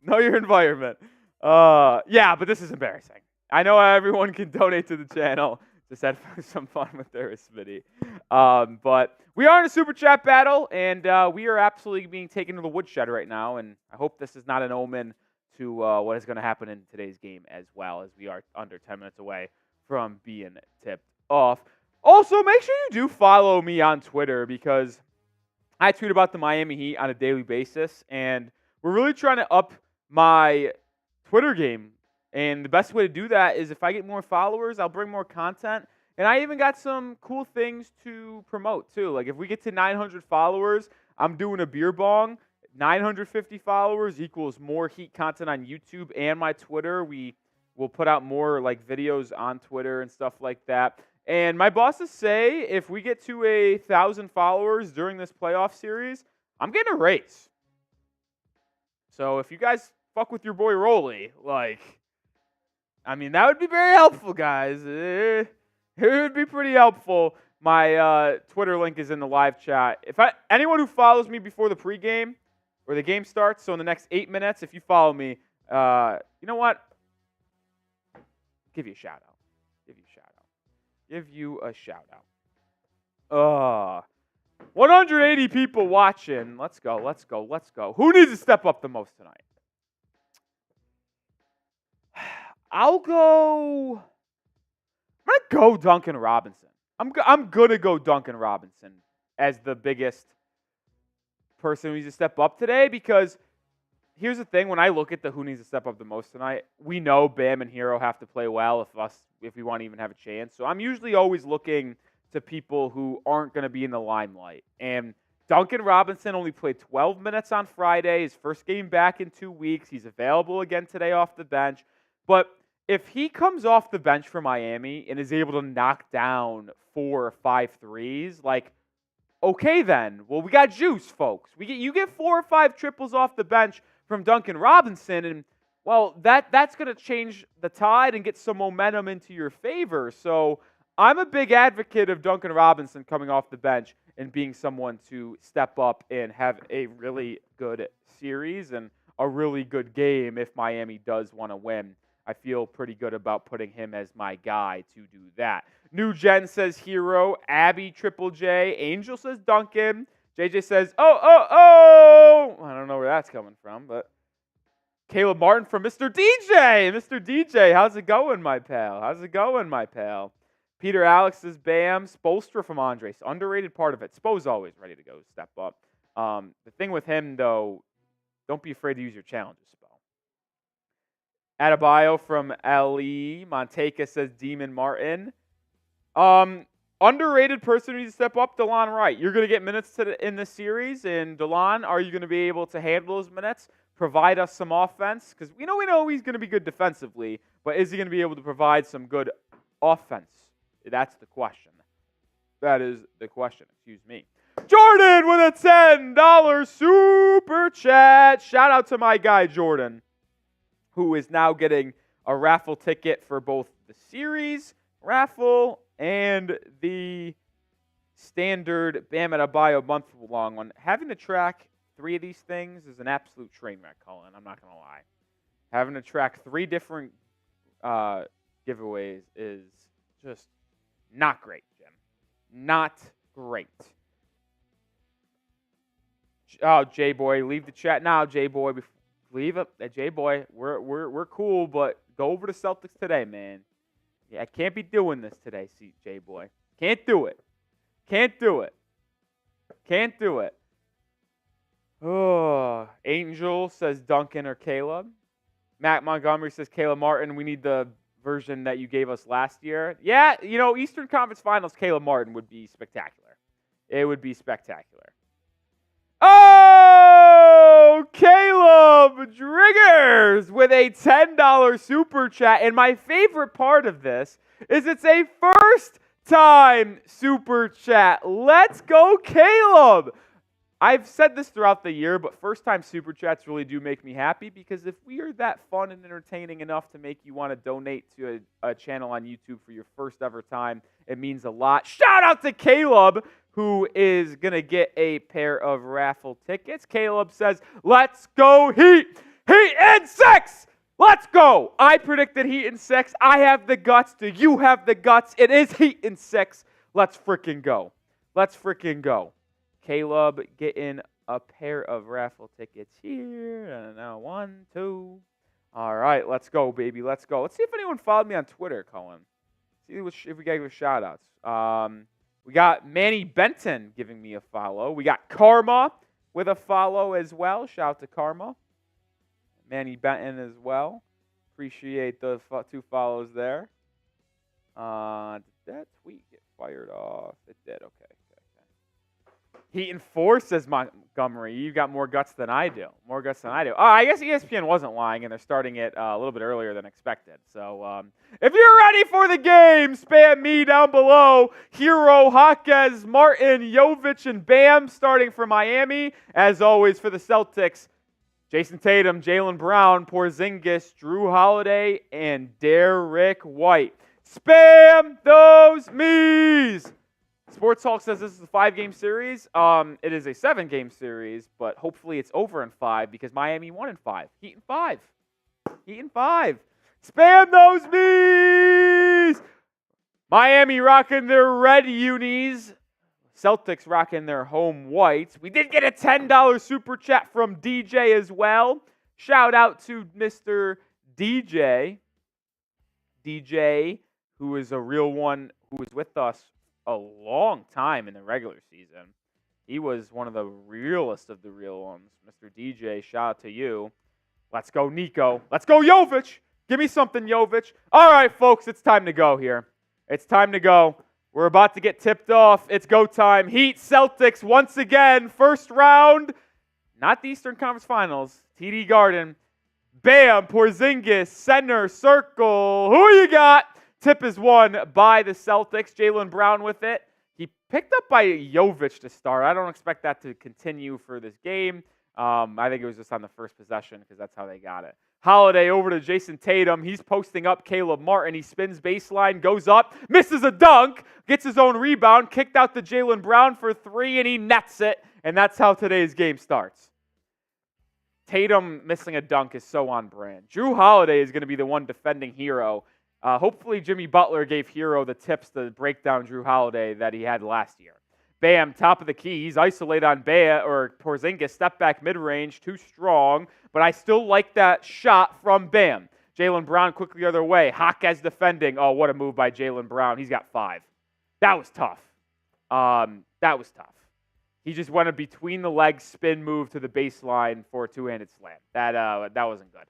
Know your environment. Yeah, but this is embarrassing. I know everyone can donate to the channel. Just had some fun with their Smitty. But we are in a super chat battle, and we are absolutely being taken to the woodshed right now. And I hope this is not an omen to what is going to happen in today's game as well, as we are under 10 minutes away from being tipped off. Also, make sure you do follow me on Twitter, because I tweet about the Miami Heat on a daily basis, and we're really trying to up my Twitter game. And the best way to do that is if I get more followers, I'll bring more content. And I even got some cool things to promote, too. Like, if we get to 900 followers, I'm doing a beer bong. 950 followers equals more Heat content on YouTube and my Twitter. We will put out more like videos on Twitter and stuff like that. And my bosses say if we get to 1,000 followers during this playoff series, I'm getting a raise. So if you guys fuck with your boy Rolly, that would be very helpful, guys. It would be pretty helpful. My Twitter link is in the live chat. Anyone who follows me before the pregame or the game starts, so in the next 8 minutes, if you follow me, you know what? Give you a shout out. give you a shout out. 180 people watching. Let's go. Who needs to step up the most tonight? I'm going to go Duncan Robinson. I'm going to go Duncan Robinson as the biggest person who needs to step up today, because here's the thing. When I look at the who needs to step up the most tonight, we know Bam and Herro have to play well if we want to even have a chance. So I'm usually always looking to people who aren't going to be in the limelight. And Duncan Robinson only played 12 minutes on Friday, his first game back in 2 weeks. He's available again today off the bench. But if he comes off the bench for Miami and is able to knock down 4 or 5 threes, like, okay then. Well, we got juice, folks. You get 4 or 5 triples off the bench from Duncan Robinson, and, well, that's going to change the tide and get some momentum into your favor. So I'm a big advocate of Duncan Robinson coming off the bench and being someone to step up and have a really good series and a really good game if Miami does want to win. I feel pretty good about putting him as my guy to do that. New Gen says Herro. Abby Triple J. Angel says Duncan. JJ says, oh. I don't know where that's coming from, but Caleb Martin from Mr. DJ. Mr. DJ, how's it going, my pal? Peter Alex says Bam. Spolstra from Andres. Underrated part of it. Spo's always ready to go step up. The thing with him, though, don't be afraid to use your challenges, Spo. Adebayo from LE. Monteca says Demon Martin. Underrated person who needs to step up, DeLon Wright. You're going to get minutes in this series, and DeLon, are you going to be able to handle those minutes, provide us some offense? Because we know he's going to be good defensively, but is he going to be able to provide some good offense? That's the question. That is the question. Excuse me. Jordan with a $10 super chat. Shout out to my guy, Jordan, who is now getting a raffle ticket for both the series raffle and the standard Bam Adebayo month-long one. Having to track 3 of these things is an absolute train wreck, Colin. I'm not going to lie. Having to track 3 different giveaways is just not great, Jim. Not great. Oh, J-Boy, leave the chat now, J-Boy. Leave it. J-Boy, we're cool, but go over to Celtics today, man. Yeah, I can't be doing this today, J-Boy. Can't do it. Oh, Angel says Duncan or Caleb. Matt Montgomery says Caleb Martin. We need the version that you gave us last year. Yeah, Eastern Conference Finals, Caleb Martin would be spectacular. It would be spectacular. Oh, Caleb Driggers with a $10 super chat. And my favorite part of this is it's a first-time super chat. Let's go, Caleb. I've said this throughout the year, but first-time super chats really do make me happy, because if we are that fun and entertaining enough to make you want to donate to a channel on YouTube for your first ever time, it means a lot. Shout out to Caleb, who is going to get a pair of raffle tickets. Caleb says, let's go Heat! Heat and 6! Let's go! I predicted Heat and 6. I have the guts. Do you have the guts? It is Heat and 6. Let's freaking go. Caleb getting a pair of raffle tickets here. And now 1, 2. All right, let's go, baby. Let's go. Let's see if anyone followed me on Twitter, Colin. See if we gave shout-outs. We got Manny Benton giving me a follow. We got Karma with a follow as well. Shout out to Karma. Manny Benton as well. Appreciate the 2 follows there. Did that tweet get fired off? It did. Okay. Heat and 4 says Montgomery. You got more guts than I do. Oh, I guess ESPN wasn't lying, and they're starting it a little bit earlier than expected. So if you're ready for the game, spam me down below. Herro, Jaquez, Martin, Jovic, and Bam starting for Miami. As always for the Celtics, Jayson Tatum, Jaylen Brown, Porzingis, Jrue Holiday, and Derrick White. Spam those me's! Sports Talk says this is a 5-game series. It is a 7-game series, but hopefully it's over in 5 because Miami won in 5. Heat in 5. Spam those me's! Miami rocking their red unis. Celtics rocking their home whites. We did get a $10 super chat from DJ as well. Shout out to Mr. DJ. DJ, who is a real one, who was with us a long time in the regular season. He was one of the realest of the real ones. Mr. DJ, shout out to you. Let's go, Nico. Let's go, Jovic. Give me something, Jovic. All right, folks, it's time to go here. It's time to go. We're about to get tipped off. It's go time. Heat-Celtics once again. First round. Not the Eastern Conference Finals. TD Garden. Bam. Porzingis. Center. Circle. Who you got? Tip is won by the Celtics. Jaylen Brown with it. He picked up by Jovic to start. I don't expect that to continue for this game. I think it was just on the first possession because that's how they got it. Holiday over to Jayson Tatum. He's posting up Caleb Martin. He spins baseline, goes up, misses a dunk, gets his own rebound, kicked out to Jaylen Brown for three, and he nets it. And that's how today's game starts. Tatum missing a dunk is so on brand. Jrue Holiday is going to be the one defending Herro. Hopefully Jimmy Butler gave Herro the tips to break down Jrue Holiday that he had last year. Bam, top of the key. He's isolated on Porzingis. Step back mid-range, too strong. But I still like that shot from Bam. Jaylen Brown quickly the other way. Jaquez defending. Oh, what a move by Jaylen Brown. He's got 5. That was tough. He just went a between the legs spin move to the baseline for a two-handed slam. That wasn't good.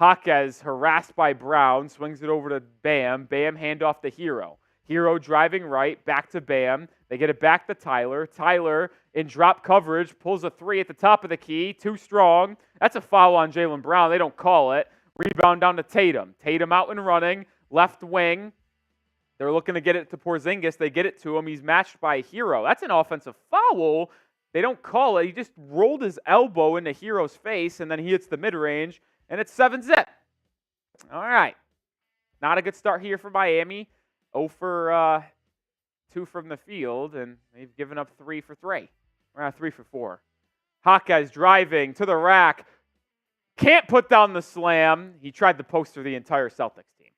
Jaquez harassed by Brown, swings it over to Bam. Bam handoff to Herro. Herro driving right, back to Bam. They get it back to Tyler. Tyler, in drop coverage, pulls a 3 at the top of the key. Too strong. That's a foul on Jaylen Brown. They don't call it. Rebound down to Tatum. Tatum out and running. Left wing. They're looking to get it to Porzingis. They get it to him. He's matched by Herro. That's an offensive foul. They don't call it. He just rolled his elbow into Herro's face, and then he hits the mid-range, and it's 7-zip. All right. Not a good start here for Miami. 0 for 2 from the field, and they've given up 3 for 3. 3 for 4. Jaquez driving to the rack. Can't put down the slam. He tried to poster the entire Celtics team.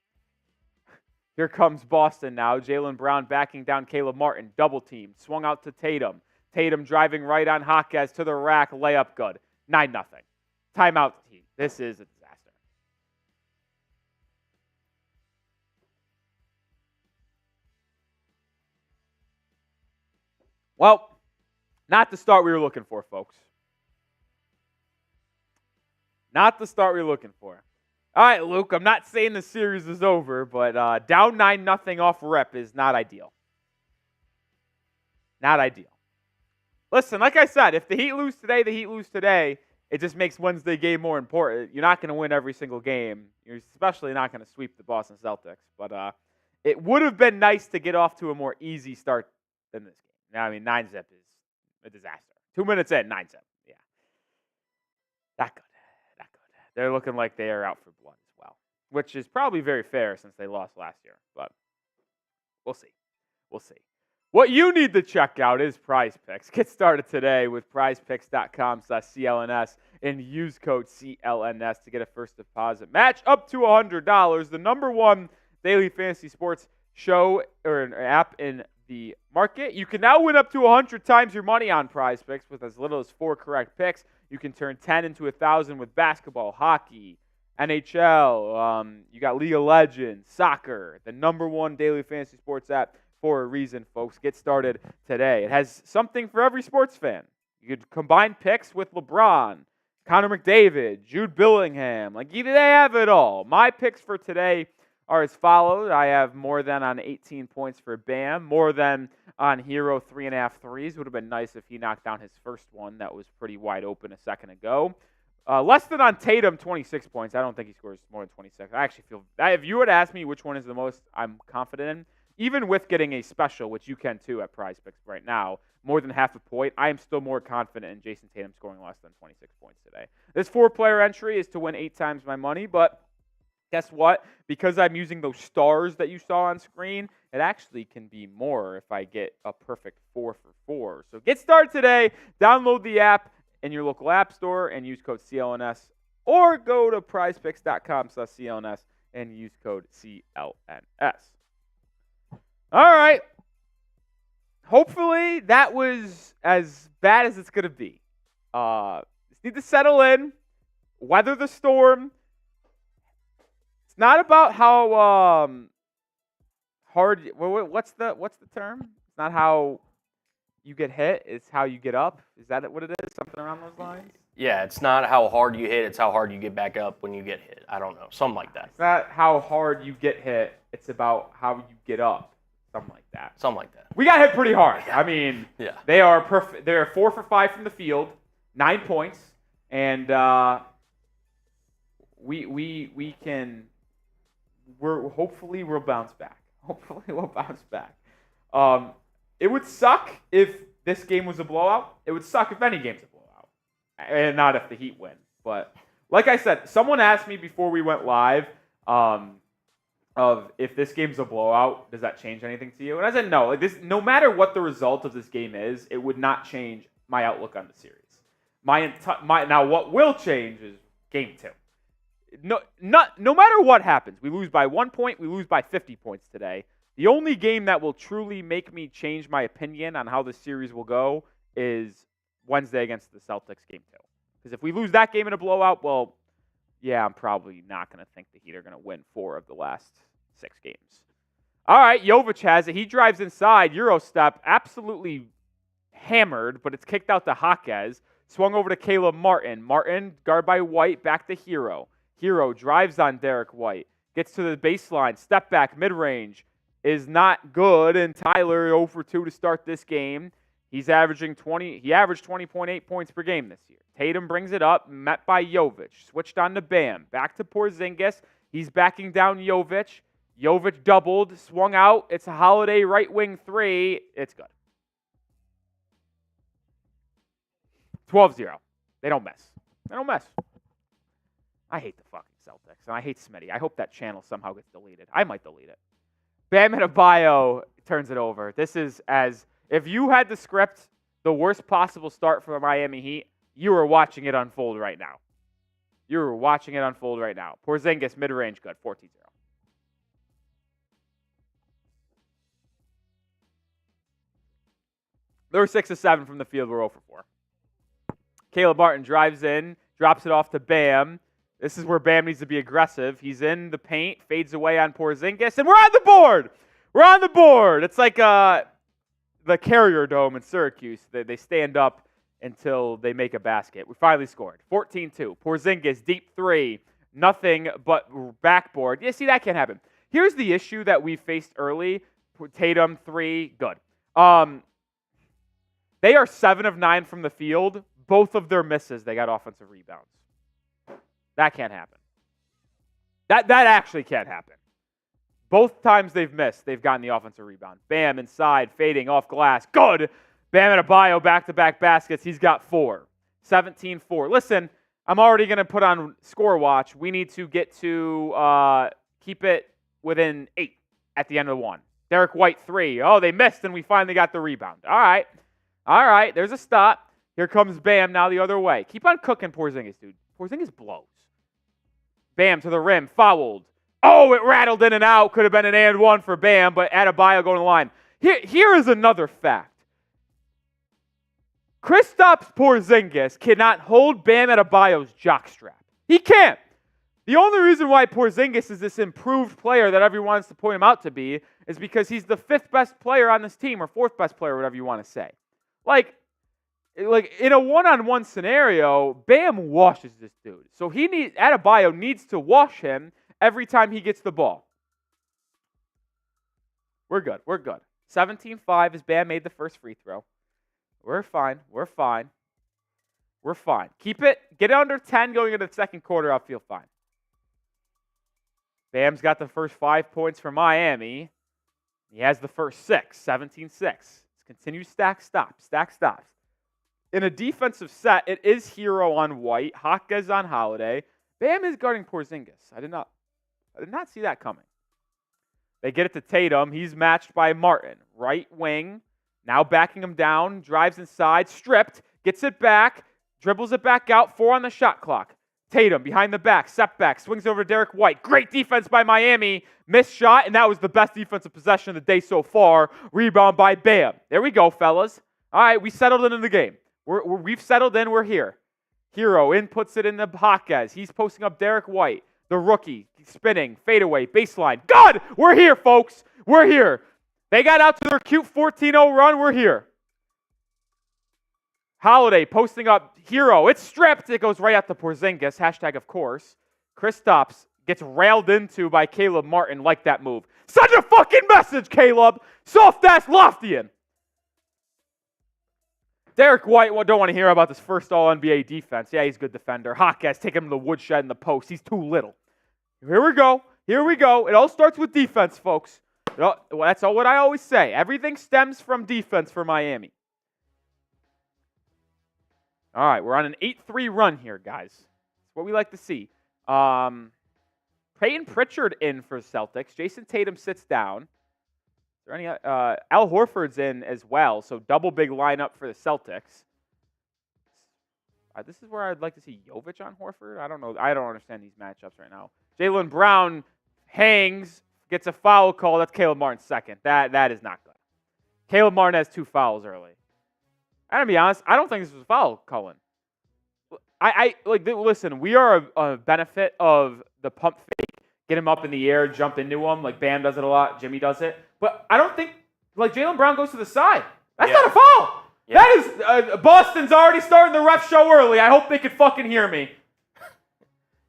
Here comes Boston now. Jaylen Brown backing down Caleb Martin. Double team. Swung out to Tatum. Tatum driving right on Jaquez to the rack. Layup good. 9-0. Timeout team. This is a disaster. Well, not the start we were looking for, folks. Not the start we were looking for. All right, Luke, I'm not saying the series is over, but down 9-0 off rep is not ideal. Not ideal. Listen, like I said, if the Heat lose today, the Heat lose today. It just makes Wednesday game more important. You're not going to win every single game. You're especially not going to sweep the Boston Celtics. But it would have been nice to get off to a more easy start than this game. Now, I mean, 9-zip is a disaster. 2 minutes in, 9-zip. Yeah. Not good. Not good. They're looking like they are out for blood as well, which is probably very fair since they lost last year. But we'll see. We'll see. What you need to check out is Prize Picks. Get started today with prizepicks.com/CLNS and use code CLNS to get a first deposit match up to $100. The number one daily fantasy sports show or an app in the market. You can now win up to 100 times your money on Prize Picks with as little as 4 correct picks. You can turn 10 into 1,000 with basketball, hockey, NHL. You got League of Legends, soccer, the number one daily fantasy sports app for a reason, folks. Get started today. It has something for every sports fan. You could combine picks with LeBron, Connor McDavid, Jude Bellingham. Like, they have it all. My picks for today are as follows. I have more than on 18 points for Bam, more than on Herro 3.5 threes. Would have been nice if he knocked down his first one that was pretty wide open a second ago. Less than on Tatum, 26 points. I don't think he scores more than 26. I actually feel, if you would ask me which one is the most I'm confident in, even with getting a special, which you can too at Prize Picks right now, more than half a point, I am still more confident in Jayson Tatum scoring less than 26 points today. This 4-player entry is to win 8 times my money, but guess what? Because I'm using those stars that you saw on screen, it actually can be more if I get a perfect 4 for 4. So get started today. Download the app in your local app store and use code CLNS, or go to prizepicks.com/CLNS and use code CLNS. All right. Hopefully that was as bad as it's going to be. Just need to settle in, weather the storm. It's not about how hard. What's the term? It's not how you get hit. It's how you get up. Is that what it is? Something around those lines? Yeah, it's not how hard you hit, it's how hard you get back up when you get hit. I don't know. Something like that. It's not how hard you get hit. It's about how you get up. Something like that. Something like that. We got hit pretty hard. I mean, Yeah. they are perfect. They're 4 for 5 from the field, 9 points, and we can. Hopefully we'll bounce back. Hopefully we'll bounce back. It would suck if this game was a blowout. It would suck if any game's a blowout, and not if the Heat win. But like I said, someone asked me before we went live. Of if this game's a blowout, does that change anything to you? And I said no. Like this, no matter what the result of this game is, it would not change my outlook on the series. Now what will change is game 2. No matter what happens, we lose by 1 point, we lose by 50 points today. The only game that will truly make me change my opinion on how the series will go is Wednesday against the Celtics game 2. Because if we lose that game in a blowout, well, yeah, I'm probably not going to think the Heat are going to win 4 of the last 6 games. All right, Jovic has it. He drives inside. Euro step, absolutely hammered, but it's kicked out to Jaquez. Swung over to Caleb Martin. Martin, guard by White, back to Herro. Herro drives on Derrick White. Gets to the baseline. Step back, mid-range. Is not good, and Tyler 0 for 2 to start this game. He's averaging 20. He averaged 20.8 points per game this year. Tatum brings it up, met by Jovic. Switched on to Bam. Back to Porzingis. He's backing down Jovic. Jovic doubled, swung out. It's a Holiday right wing 3. It's good. 12-0. They don't mess. They don't mess. I hate the fucking Celtics, and I hate Smitty. I hope that channel somehow gets deleted. I might delete it. Bam Adebayo turns it over. This is as if you had to script the worst possible start for the Miami Heat, you are watching it unfold right now. You are watching it unfold right now. Porzingis, mid-range, good, 14-0. They were 6 of 7 from the field. We're 0 for 4. Caleb Martin drives in, drops it off to Bam. This is where Bam needs to be aggressive. He's in the paint, fades away on Porzingis, and we're on the board! We're on the board! It's like the Carrier Dome in Syracuse. They stand up until they make a basket. We finally scored. 14-2. Porzingis, deep 3. Nothing but backboard. Yeah, see, that can't happen. Here's the issue that we faced early. Tatum, 3. Good. They are 7 of 9 from the field. Both of their misses, they got offensive rebounds. That can't happen. That actually can't happen. Both times they've missed, they've gotten the offensive rebound. Bam, inside, fading, off glass. Good. Bam Adebayo, back-to-back baskets. He's got 4. 17-4. Listen, I'm already going to put on score watch. We need to get to keep it within 8 at the end of 1. Derrick White, 3. Oh, they missed, and we finally got the rebound. All right. There's a stop. Here comes Bam now the other way. Keep on cooking Porzingis, dude. Porzingis blows. Bam to the rim, fouled. Oh, it rattled in and out. Could have been an and 1 for Bam, but Adebayo going to the line. Here is another fact. Kristaps Porzingis cannot hold Bam Adebayo's jockstrap. He can't. The only reason why Porzingis is this improved player that everyone wants to point him out to be is because he's the 5th best player on this team, or 4th best player, whatever you want to say. Like in a one-on-one scenario, Bam washes this dude. So Adebayo needs to wash him every time he gets the ball. We're good. 17-5 as Bam made the first free throw. We're fine. Keep it. Get it under 10 going into the second quarter. I'll feel fine. Bam's got the first 5 points for Miami. He has the first 6. 17-6. Let's continue stack stops. In a defensive set, it is Herro on White, Jaquez on Holiday. Bam is guarding Porzingis. I did not see that coming. They get it to Tatum. He's matched by Martin. Right wing. Now backing him down. Drives inside. Stripped. Gets it back. Dribbles it back out. 4 on the shot clock. Tatum behind the back, step back, swings over to Derrick White. Great defense by Miami. Missed shot, and that was the best defensive possession of the day so far. Rebound by Bam. There we go, fellas. All right, we settled into the game. We've settled in. We're here. Herro inputs it in the Jaquez. He's posting up Derrick White, the rookie, spinning, fadeaway, baseline. Good! We're here, folks. We're here. They got out to their cute 14-0 run. We're here. Holiday posting up Herro. It's stripped. It goes right out to Porzingis. Hashtag, of course. Kristaps gets railed into by Caleb Martin. Like that move. Such a fucking message, Caleb. Soft-ass Loftian. Derrick White, don't want to hear about this first All-NBA defense. Yeah, he's a good defender. Jaquez, take him to the woodshed in the post. He's too little. Here we go. Here we go. It all starts with defense, folks. That's all what I always say. Everything stems from defense for Miami. All right, we're on an 8-3 run here, guys. That's what we like to see. Peyton Pritchard in for Celtics. Jayson Tatum sits down. Is there any? Al Horford's in as well, so double big lineup for the Celtics. This is where I'd like to see Jovic on Horford. I don't know. I don't understand these matchups right now. Jaylen Brown hangs, gets a foul call. That's Caleb Martin's second. That is not good. Caleb Martin has 2 fouls early. I'm going to be honest, I don't think this was a foul, Cullen. Listen, we are a benefit of the pump fake, get him up in the air, jump into him, like Bam does it a lot, Jimmy does it. But I don't think, Jaylen Brown goes to the side. That's not a foul. Yeah. That is, Boston's already starting the ref show early. I hope they can fucking hear me.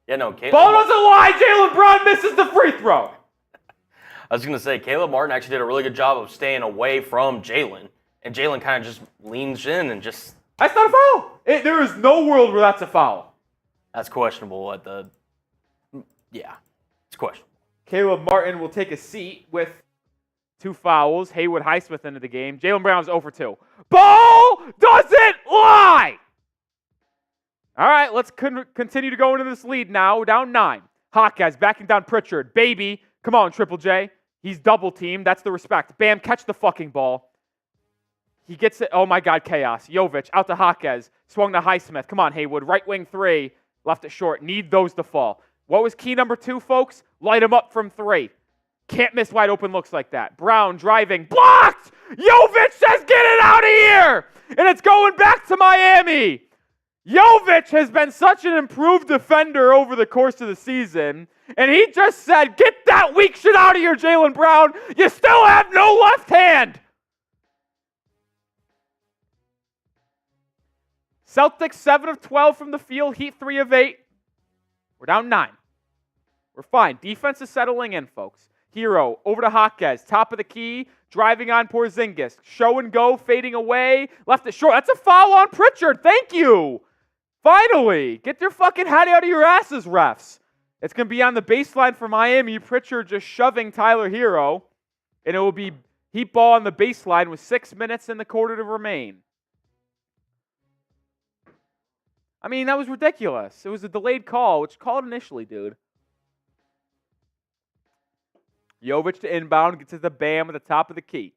Yeah, no, Ball doesn't lie, Jaylen Brown misses the free throw. I was going to say, Caleb Martin actually did a really good job of staying away from Jaylen. And Jaylen kind of just leans in and just... That's not a foul. There is no world where that's a foul. That's questionable at the... Yeah, it's questionable. Caleb Martin will take a seat with 2 fouls. Haywood Highsmith into the game. Jaylen Brown's 0 for 2. Ball doesn't lie! All right, let's continue to go into this lead now. We're down 9. Jaquez backing down Pritchard. Baby, come on, Triple J. He's double teamed. That's the respect. Bam, catch the fucking ball. He gets it. Oh, my God, chaos. Jovic out to Jaquez. Swung to Highsmith. Come on, Haywood. Right wing 3. Left it short. Need those to fall. What was key number 2, folks? Light him up from 3. Can't miss wide open looks like that. Brown driving. Blocked! Jovic says, get it out of here! And it's going back to Miami. Jovic has been such an improved defender over the course of the season. And he just said, get that weak shit out of here, Jaylen Brown. You still have no left hand. Celtics 7 of 12 from the field. Heat 3 of 8. We're down 9. We're fine. Defense is settling in, folks. Herro over to Jaquez. Top of the key. Driving on Porzingis. Show and go. Fading away. Left it short. That's a foul on Pritchard. Thank you. Finally. Get your fucking head out of your asses, refs. It's going to be on the baseline for Miami. Pritchard just shoving Tyler Herro. And it will be Heat ball on the baseline with 6 minutes in the quarter to remain. I mean, that was ridiculous. It was a delayed call, which called initially, dude. Jovic to inbound, gets to the Bam at the top of the key.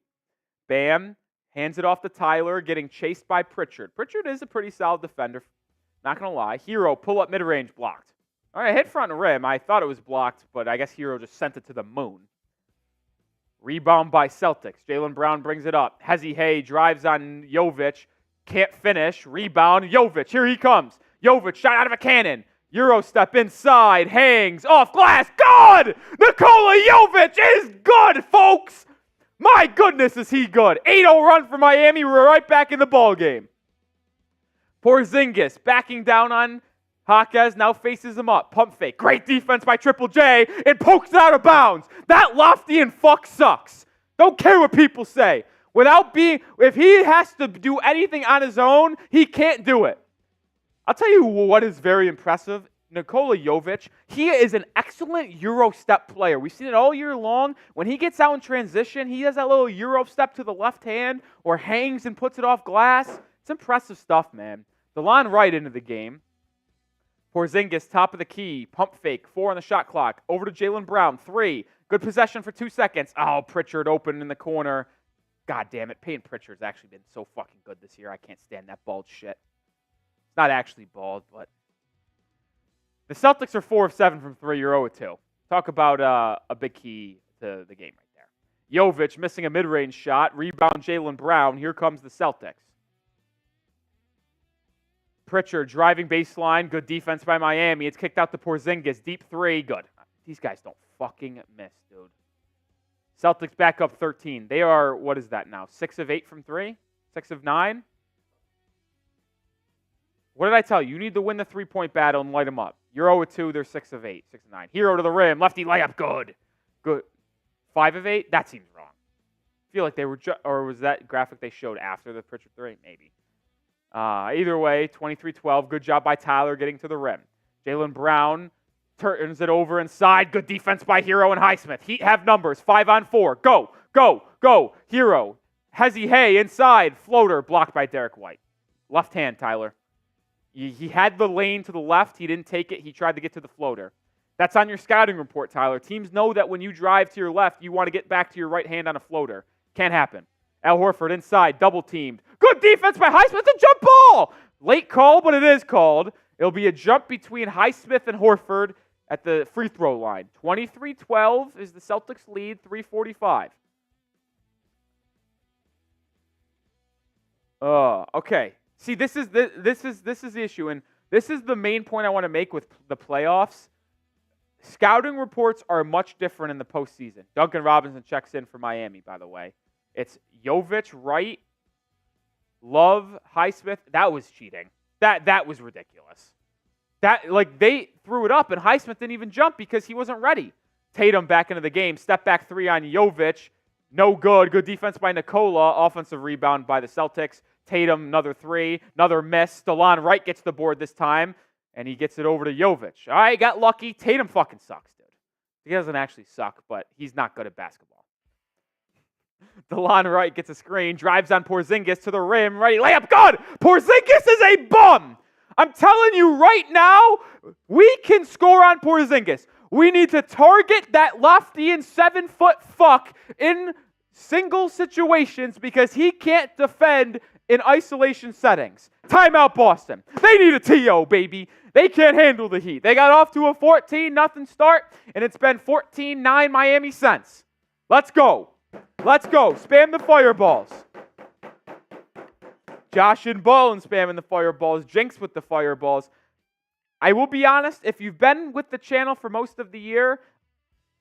Bam hands it off to Tyler, getting chased by Pritchard. Pritchard is a pretty solid defender, not going to lie. Herro, pull up mid-range, blocked. All right, hit front rim. I thought it was blocked, but I guess Herro just sent it to the moon. Rebound by Celtics. Jaylen Brown brings it up. Hezzy Hay drives on Jovic. Can't finish. Rebound. Jovic. Here he comes. Jovic shot out of a cannon. Euro step inside. Hangs off glass. Good! Nikola Jovic is good, folks! My goodness, is he good. 8-0 run for Miami. We're right back in the ball game. Porzingis backing down on Jaquez. Now faces him up. Pump fake. Great defense by Triple J. And pokes it out of bounds. That Loftian fuck sucks. Don't care what people say. If he has to do anything on his own, he can't do it. I'll tell you what is very impressive. Nikola Jovic, he is an excellent Euro step player. We've seen it all year long. When he gets out in transition, he does that little Euro step to the left hand or hangs and puts it off glass. It's impressive stuff, man. DeLon Wright into the game. Porzingis, top of the key. Pump fake. 4 on the shot clock. Over to Jaylen Brown. 3. Good possession for 2 seconds. Oh, Pritchard open in the corner. God damn it. Peyton Pritchard's actually been so fucking good this year. I can't stand that bald shit. It's not actually bald, but The Celtics are 4 of 7 from 3. You're 0 of 2. Talk about a big key to the game right there. Jovic missing a mid-range shot. Rebound Jaylen Brown. Here comes the Celtics. Pritchard driving baseline. Good defense by Miami. It's kicked out to Porzingis. Deep three. Good. These guys don't fucking miss, dude. Celtics back up 13. They are, what is that now? 6 of 8 from 3? 6 of 9? What did I tell you? You need to win the three-point battle and light them up. You're 0 of 2. They're 6 of 8. 6 of 9. Herro to the rim. Lefty layup. Good. Good. 5 of 8? That seems wrong. I feel like they were, or was that graphic they showed after the Pritchard 3? Maybe. Either way, 23-12. Good job by Tyler getting to the rim. Jaylen Brown turns it over inside. Good defense by Herro and Highsmith. Heat have numbers. 5 on 4. Go, go, go. Herro. Hezzy Hay inside. Floater blocked by Derrick White. Left hand, Tyler. He had the lane to the left. He didn't take it. He tried to get to the floater. That's on your scouting report, Tyler. Teams know that when you drive to your left, you want to get back to your right hand on a floater. Can't happen. Al Horford inside, double teamed. Good defense by Highsmith. A jump ball. Late call, but it is called. It'll be a jump between Highsmith and Horford at the free throw line. 23-12 is the Celtics lead. 3:45. Okay. See, this is the issue, and this is the main point I want to make with the playoffs. Scouting reports are much different in the postseason. Duncan Robinson checks in for Miami, by the way. It's Jovic, Wright, Love, Highsmith. That was cheating. That was ridiculous. They threw it up, and Highsmith didn't even jump because he wasn't ready. Tatum back into the game. Step back 3 on Jovic. No good. Good defense by Nikola. Offensive rebound by the Celtics. Tatum, another 3. Another miss. Delon Wright gets the board this time, and he gets it over to Jovic. All right, got lucky. Tatum fucking sucks, dude. He doesn't actually suck, but he's not good at basketball. Delon Wright gets a screen, drives on Porzingis to the rim, ready, layup, good! Porzingis is a bum! I'm telling you right now, we can score on Porzingis. We need to target that lefty and 7-foot fuck in single situations because he can't defend in isolation settings. Timeout, Boston. They need a TO, baby. They can't handle the Heat. They got off to a 14-0 start, and it's been 14-9 Miami since. Let's go. Let's go. Spam the fireballs. Josh and Bone spamming the fireballs. Jinx with the fireballs. I will be honest, if you've been with the channel for most of the year,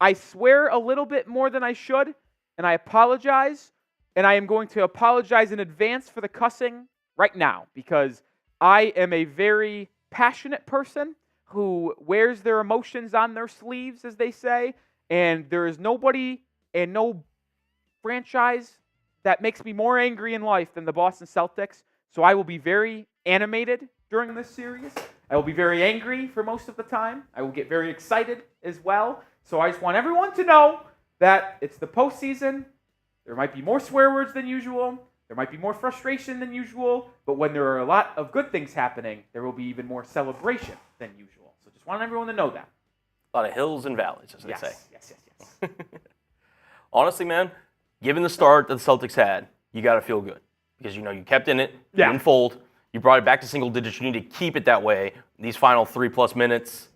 I swear a little bit more than I should, and I apologize. And I am going to apologize in advance for the cussing right now because I am a very passionate person who wears their emotions on their sleeves, as they say, and there is nobody and no franchise that makes me more angry in life than the Boston Celtics. So I will be very animated during this series. I will be very angry for most of the time. I will get very excited as well. So I just want everyone to know that it's the postseason. There might be more swear words than usual. There might be more frustration than usual. But when there are a lot of good things happening, there will be even more celebration than usual. So just want everyone to know that. A lot of hills and valleys, as they say. Yes. Honestly, man, given the start that the Celtics had, you got to feel good. Because, you kept in it. You didn't fold. You brought it back to single digits. You need to keep it that way. These final 3+ minutes,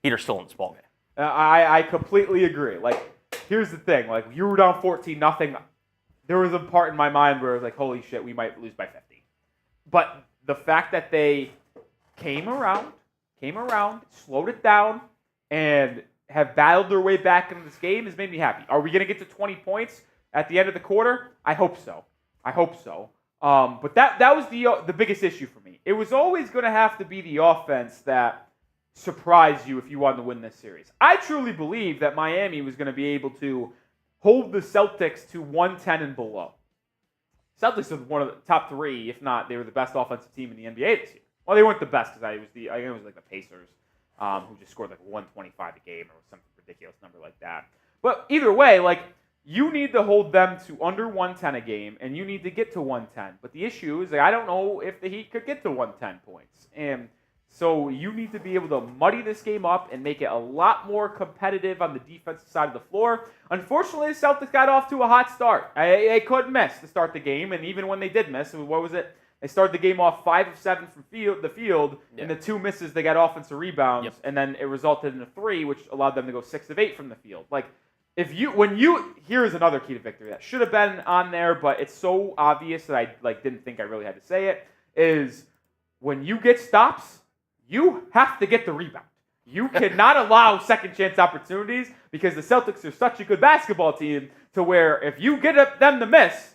Heat are still in this ballgame. I completely agree. Here's the thing. You were down 14-0. There was a part in my mind where I was like, holy shit, we might lose by 50. But the fact that they came around, slowed it down, and have battled their way back into this game has made me happy. Are we going to get to 20 points at the end of the quarter? I hope so. But that was the biggest issue for me. It was always going to have to be the offense that surprised you if you wanted to win this series. I truly believe that Miami was going to be able to hold the Celtics to 110 and below. Celtics were one of the top 3, if not, they were the best offensive team in the NBA this year. Well, they weren't the best because it was like the Pacers, who just scored 125 a game or some ridiculous number like that. But either way, you need to hold them to under 110 a game, and you need to get to 110. But the issue is I don't know if the Heat could get to 110 points. And so you need to be able to muddy this game up and make it a lot more competitive on the defensive side of the floor. Unfortunately, the Celtics got off to a hot start. They couldn't miss to start the game, and even when they did miss, what was it? They started the game off 5 of 7 from the field, and the 2 misses, they got offensive rebounds, and then it resulted in a 3, which allowed them to go 6 of 8 from the field. Like, here's another key to victory that should have been on there, but it's so obvious that I didn't think I really had to say it, is when you get stops, you have to get the rebound. You cannot allow second chance opportunities because the Celtics are such a good basketball team to where if you get them to miss,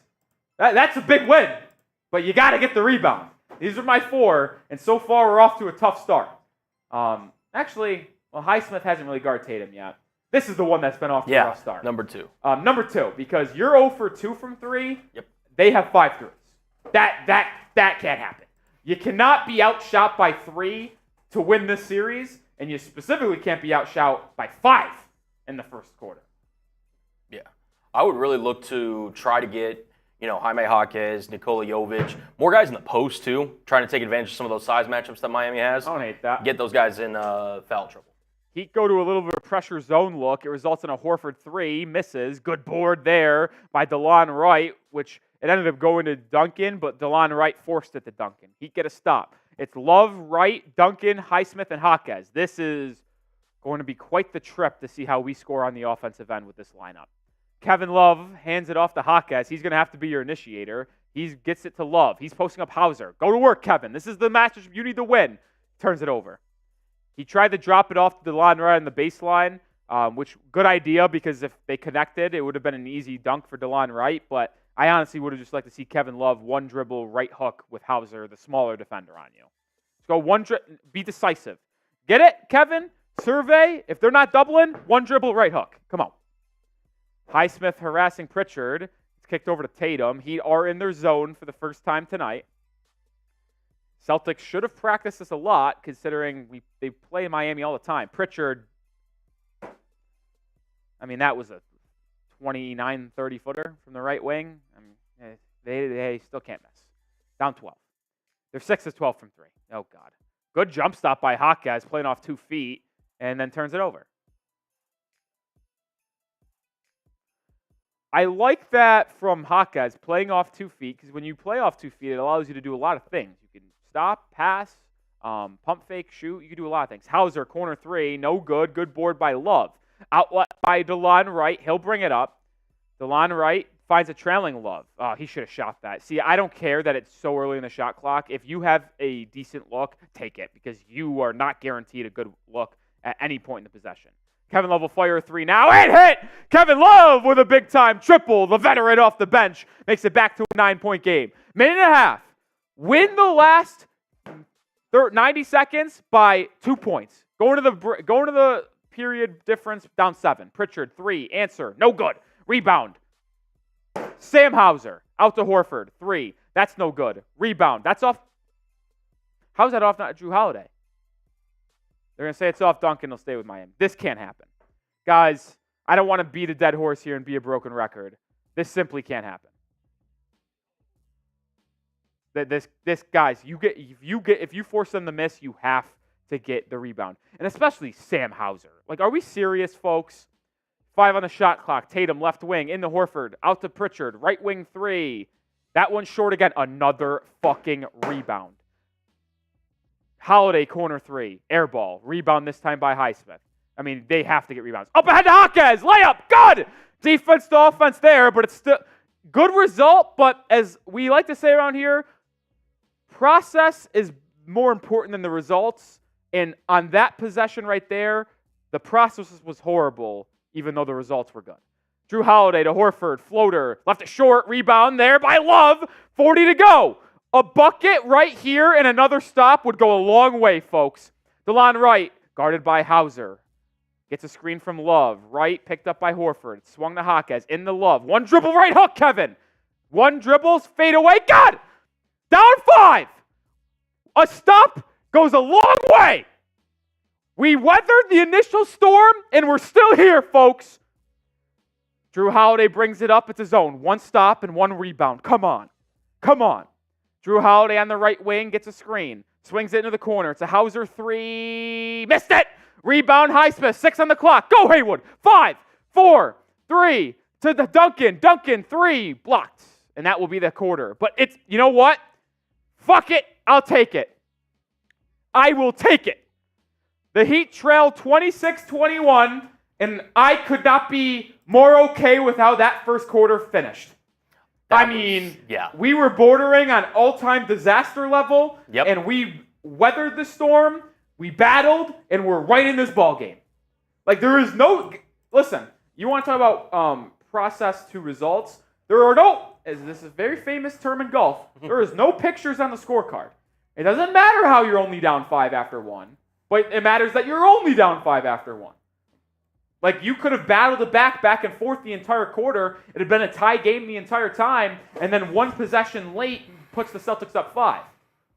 that's a big win. But you got to get the rebound. These are my 4, and so far we're off to a tough start. Highsmith hasn't really guarded Tatum yet. This is the one that's been off to a rough start. Number 2. Number 2, because you're 0 for 2 from 3. Yep. They have 5 threes. That can't happen. You cannot be outshot by 3 to win this series, and you specifically can't be outshot by 5 in the first quarter. Yeah. I would really look to try to get, Jaime Jaquez, Nikola Jovic, more guys in the post too, trying to take advantage of some of those size matchups that Miami has. I don't hate that. Get those guys in foul trouble. Heat go to a little bit of pressure zone look. It results in a Horford 3, misses. Good board there by DeLon Wright, which it ended up going to Duncan, but DeLon Wright forced it to Duncan. Heat get a stop. It's Love, Wright, Duncan, Highsmith, and Jaquez. This is going to be quite the trip to see how we score on the offensive end with this lineup. Kevin Love hands it off to Jaquez. He's going to have to be your initiator. He gets it to Love. He's posting up Hauser. Go to work, Kevin. This is the match you need to win. Turns it over. He tried to drop it off to DeLon Wright on the baseline, which good idea because if they connected, it would have been an easy dunk for DeLon Wright, but I honestly would have just liked to see Kevin Love one dribble right hook with Hauser, the smaller defender, on you. Let's go one be decisive. Get it, Kevin? Survey. If they're not doubling, one dribble right hook. Come on. Highsmith harassing Pritchard. It's kicked over to Tatum. Heat are in their zone for the first time tonight. Celtics should have practiced this a lot considering they play in Miami all the time. Pritchard, that was a 29, 30-footer from the right wing. They still can't miss. Down 12. They're 6 of 12 from 3. Oh, God. Good jump stop by Jaquez, playing off 2 feet, and then turns it over. I like that from Jaquez, playing off 2 feet, because when you play off 2 feet, it allows you to do a lot of things. You can stop, pass, pump fake, shoot. You can do a lot of things. Hauser, corner 3, no good. Good board by Love. Outlet by DeLon Wright. He'll bring it up. DeLon Wright finds a trailing Love. Oh, he should have shot that. See, I don't care that it's so early in the shot clock. If you have a decent look, take it, because you are not guaranteed a good look at any point in the possession. Kevin Love will fire a 3 now. It hit! Kevin Love with a big-time triple. The veteran off the bench makes it back to a 9-point game. Minute and a half. Win the last 90 seconds by 2 points. Going to the period difference, down 7. Pritchard, 3. Answer, no good. Rebound. Sam Hauser, out to Horford, 3. That's no good. Rebound. That's off. How's that off not Jrue Holiday? They're going to say it's off Duncan. They'll stay with Miami. This can't happen. Guys, I don't want to beat a dead horse here and be a broken record. This simply can't happen. This guys, if you force them to miss, you have to get the rebound. And especially Sam Hauser. Like, are we serious, folks? 5 on the shot clock. Tatum, left wing, into Horford, out to Pritchard, right wing 3. That one's short again. Another fucking rebound. Holiday, corner 3, air ball. Rebound this time by Highsmith. They have to get rebounds. Up ahead to Jaquez, layup, good! Defense to offense there, but it's still good result, but as we like to say around here, process is more important than the results, and on that possession right there, the process was horrible, even though the results were good. Jrue Holiday to Horford, floater, left it short, rebound there by Love, 40 to go. A bucket right here and another stop would go a long way, folks. DeLon Wright, guarded by Hauser. Gets a screen from Love. Wright picked up by Horford. Swung to Jaquez. In the Love. One dribble right hook, Kevin. One dribbles, fade away. God! Down 5. A stop goes a long way. We weathered the initial storm, and we're still here, folks. Jrue Holiday brings it up. It's his own. One stop and one rebound. Come on. Come on. Jrue Holiday on the right wing gets a screen. Swings it into the corner. It's a Hauser 3. Missed it! Rebound, Highsmith. 6 on the clock. Go, Haywood. 5, 4, 3. To the Duncan. Duncan, 3. Blocked. And that will be the quarter. But it's, you know what? Fuck it. I'll take it. I will take it. The Heat trailed 26-21, and I could not be more okay with how that first quarter finished. We were bordering on all-time disaster level, and we weathered the storm, we battled, and we're right in this ball game. Like, there is no... Listen, you want to talk about process to results? There are no... This is a very famous term in golf. There is no pictures on the scorecard. It doesn't matter how you're only down 5 after 1, but it matters that you're only down 5 after 1. Like, you could have battled it back and forth the entire quarter. It had been a tie game the entire time, and then one possession late puts the Celtics up 5.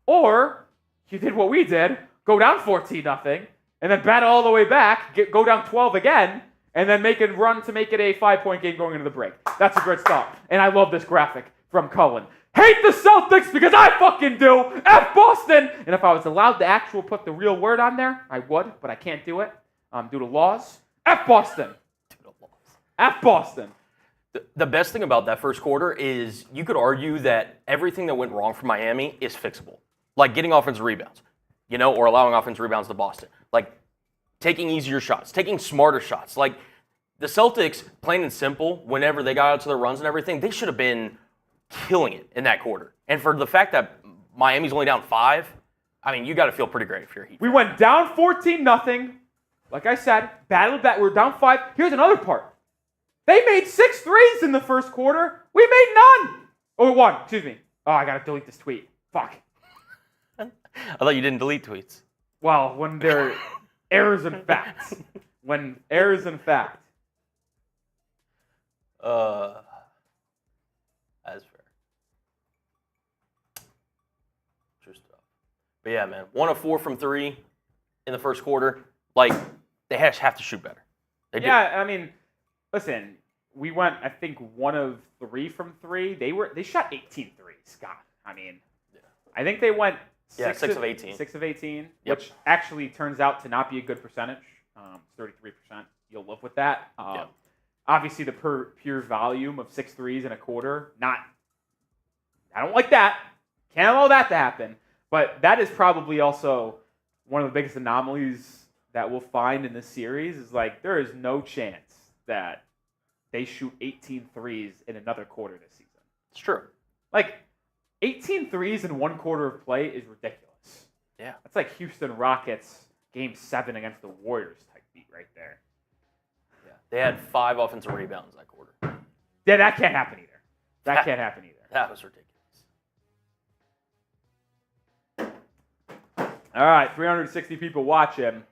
Or you did what we did, go down 14-0, and then battle all the way back, go down 12 again, and then make a run to make it a 5-point game going into the break. That's a great start. And I love this graphic from Cullen. Hate the Celtics because I fucking do. F Boston. And if I was allowed to put the real word on there, I would, but I can't do it due to laws. F Boston. F Boston. The best thing about that first quarter is you could argue that everything that went wrong for Miami is fixable. Like getting offensive rebounds, or allowing offensive rebounds to Boston. Like taking easier shots, taking smarter shots. Like the Celtics, plain and simple, whenever they got out to their runs and everything, they should have been killing it in that quarter. And for the fact that Miami's only down 5, you got to feel pretty great if you're a Heat. We went down 14-0. Like I said, battled back. We're down 5. Here's another part. They made 6 threes in the first quarter. We made none. Oh, 1. Excuse me. Oh, I got to delete this tweet. Fuck. I thought you didn't delete tweets. Well, when they're errors and facts. When errors and fact. That's fair. True stuff. But yeah, man. 1 of 4 from 3 in the first quarter. Like, they have to shoot better. They do. Yeah, listen, we went, I think, 1 of 3 from 3. They shot 18 threes. God, I think they went 6 of 18. 6 of 18, which actually turns out to not be a good percentage. 33%. You'll live with that. Obviously, the pure volume of 6 threes in a quarter, I don't like that. Can't allow that to happen. But that is probably also one of the biggest anomalies that we'll find in this series is there is no chance that they shoot 18 threes in another quarter this season. It's true. 18 threes in 1 quarter of play is ridiculous. Yeah. That's like Houston Rockets Game 7 against the Warriors type beat right there. Yeah. They had 5 offensive rebounds that quarter. Yeah, that can't happen either. That can't happen either. That was ridiculous. All right, 360 people watching.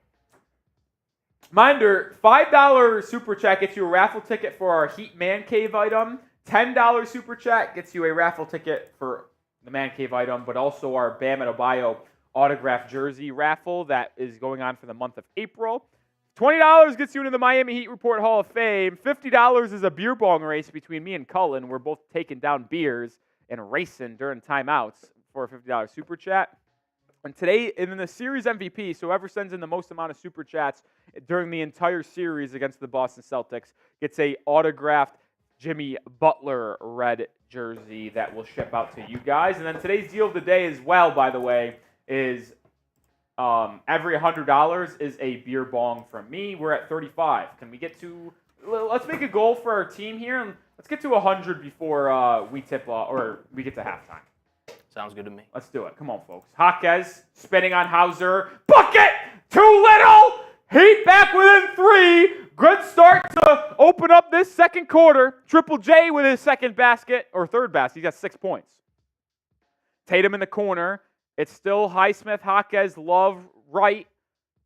Reminder, $5 Super Chat gets you a raffle ticket for our Heat Man Cave item. $10 Super Chat gets you a raffle ticket for the Man Cave item, but also our Bam Adebayo autographed jersey raffle that is going on for the month of April. $20 gets you into the Miami Heat Report Hall of Fame. $50 is a beer bong race between me and Cullen. We're both taking down beers and racing during timeouts for a $50 Super Chat. And today, in the series MVP, so whoever sends in the most amount of Super Chats during the entire series against the Boston Celtics gets a autographed Jimmy Butler red jersey that will ship out to you guys. And then today's deal of the day as well, by the way, is every $100 is a beer bong from me. We're at 35. Can we get to... Let's make a goal for our team here, and let's get to 100 before we tip or we get to halftime. Sounds good to me. Let's do it. Come on, folks. Jaquez spinning on Hauser. Bucket! Too little! Heat back within 3. Good start to open up this second quarter. Triple J with his second basket, or third basket. He got 6 points. Tatum in the corner. It's still Highsmith, Jaquez, Love, Wright.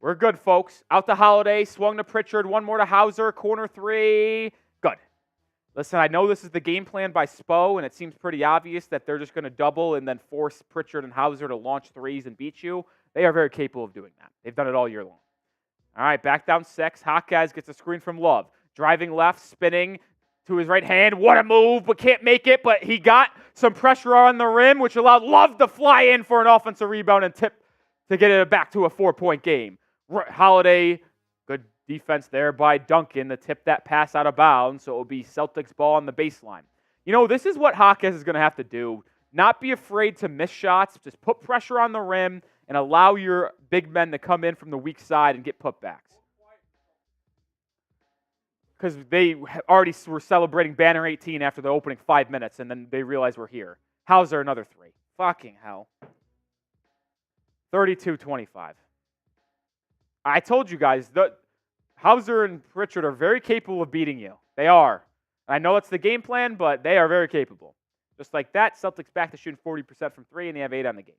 We're good, folks. Out to Holiday. Swung to Pritchard. 1 more to Hauser. Corner 3. Good. Listen, I know this is the game plan by Spo, and it seems pretty obvious that they're just going to double and then force Pritchard and Hauser to launch threes and beat you. They are very capable of doing that. They've done it all year long. All right, back down 6. Jaquez gets a screen from Love. Driving left, spinning to his right hand. What a move, but can't make it. But he got some pressure on the rim, which allowed Love to fly in for an offensive rebound and tip to get it back to a 4-point game. Holiday, good defense there by Duncan to tip that pass out of bounds, so it will be Celtics ball on the baseline. This is what Jaquez is going to have to do. Not be afraid to miss shots. Just put pressure on the rim and allow your big men to come in from the weak side and get putbacks. Because they already were celebrating banner 18 after the opening 5 minutes, and then they realized we're here. Hauser, another 3. Fucking hell. 32-25. I told you guys, Hauser and Pritchard are very capable of beating you. They are. I know it's the game plan, but they are very capable. Just like that, Celtics back to shooting 40% from 3, and they have 8 on the game.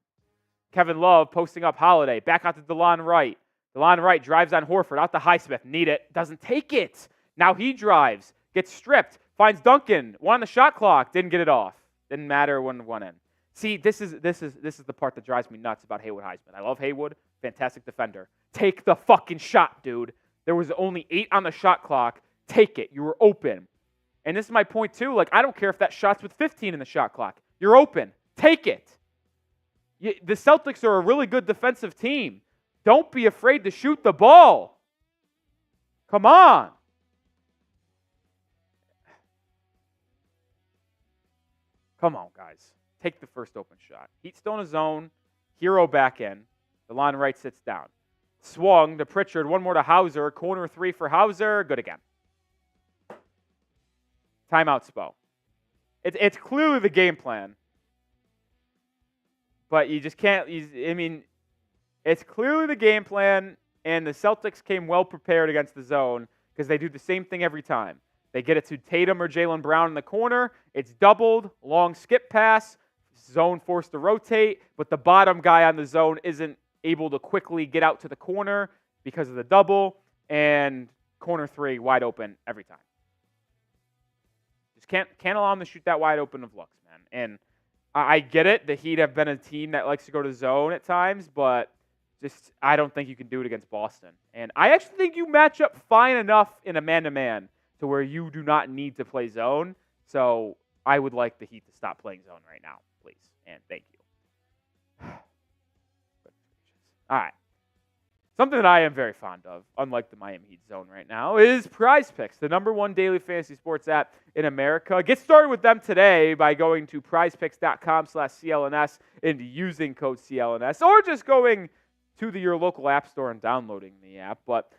Kevin Love posting up Holiday. Back out to DeLon Wright. DeLon Wright drives on Horford. Out to Highsmith. Need it. Doesn't take it. Now he drives. Gets stripped. Finds Duncan. 1 on the shot clock. Didn't get it off. Didn't matter when 1 in. See, this is the part that drives me nuts about Haywood Highsmith. I love Haywood. Fantastic defender. Take the fucking shot, dude. There was only 8 on the shot clock. Take it. You were open. And this is my point, too. Like, I don't care if that shot's with 15 in the shot clock. You're open. Take it. The Celtics are a really good defensive team. Don't be afraid to shoot the ball. Come on. Come on, guys. Take the first open shot. Heat still in a zone. Herro back in. DeLon Wright sits down. Swung to Pritchard. 1 more to Hauser. Corner 3 for Hauser. Good again. Timeout, Spo. It's clearly the game plan. But you just can't, it's clearly the game plan, and the Celtics came well prepared against the zone because they do the same thing every time. They get it to Tatum or Jaylen Brown in the corner. It's doubled, long skip pass, zone forced to rotate, but the bottom guy on the zone isn't able to quickly get out to the corner because of the double, and corner 3 wide open every time. Just can't allow them to shoot that wide open of looks, man. And I get it. The Heat have been a team that likes to go to zone at times, but just I don't think you can do it against Boston. And I actually think you match up fine enough in a man-to-man to where you do not need to play zone. So I would like the Heat to stop playing zone right now, please. And thank you. All right. Something that I am very fond of, unlike the Miami Heat zone right now, is Prize Picks, the #1 daily fantasy sports app in America. Get started with them today by going to prizepicks.com/CLNS and using code CLNS, or just going to your local app store and downloading the app. But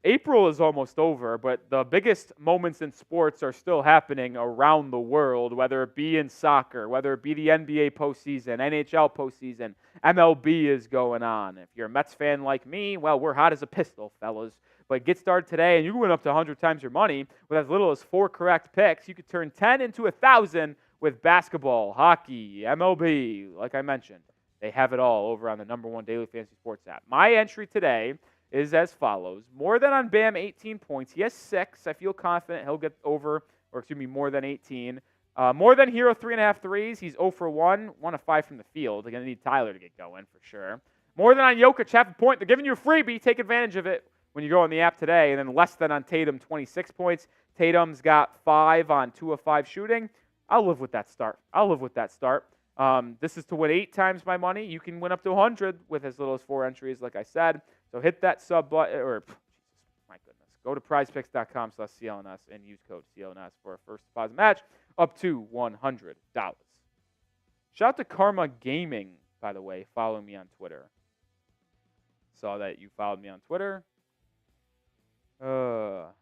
April is almost over, but the biggest moments in sports are still happening around the world, whether it be in soccer, whether it be the NBA postseason, NHL postseason, MLB is going on. If you're a Mets fan like me, well, we're hot as a pistol, fellas. But get started today, and you can win up to 100 times your money with as little as 4 correct picks. You could turn 10 into 1,000 with basketball, hockey, MLB, like I mentioned. They have it all over on the #1 daily fantasy sports app. My entry today is as follows. More than on Bam, 18 points. He has 6. I feel confident he'll get more than 18. More than Herro, 3.5 threes. He's 0 for 1. 1 of 5 from the field. They're going to need Tyler to get going for sure. More than on Jokic, half a point. They're giving you a freebie. Take advantage of it when you go on the app today. And then less than on Tatum, 26 points. Tatum's got 5 on 2 of 5 shooting. I'll live with that start. This is to win 8 times my money. You can win up to 100 with as little as 4 entries, like I said. So hit that sub button, my goodness. Go to prizepicks.com/CLNS and use code CLNS for a first deposit match up to $100. Shout out to Karma Gaming, by the way. Follow me on Twitter. Saw that you followed me on Twitter. All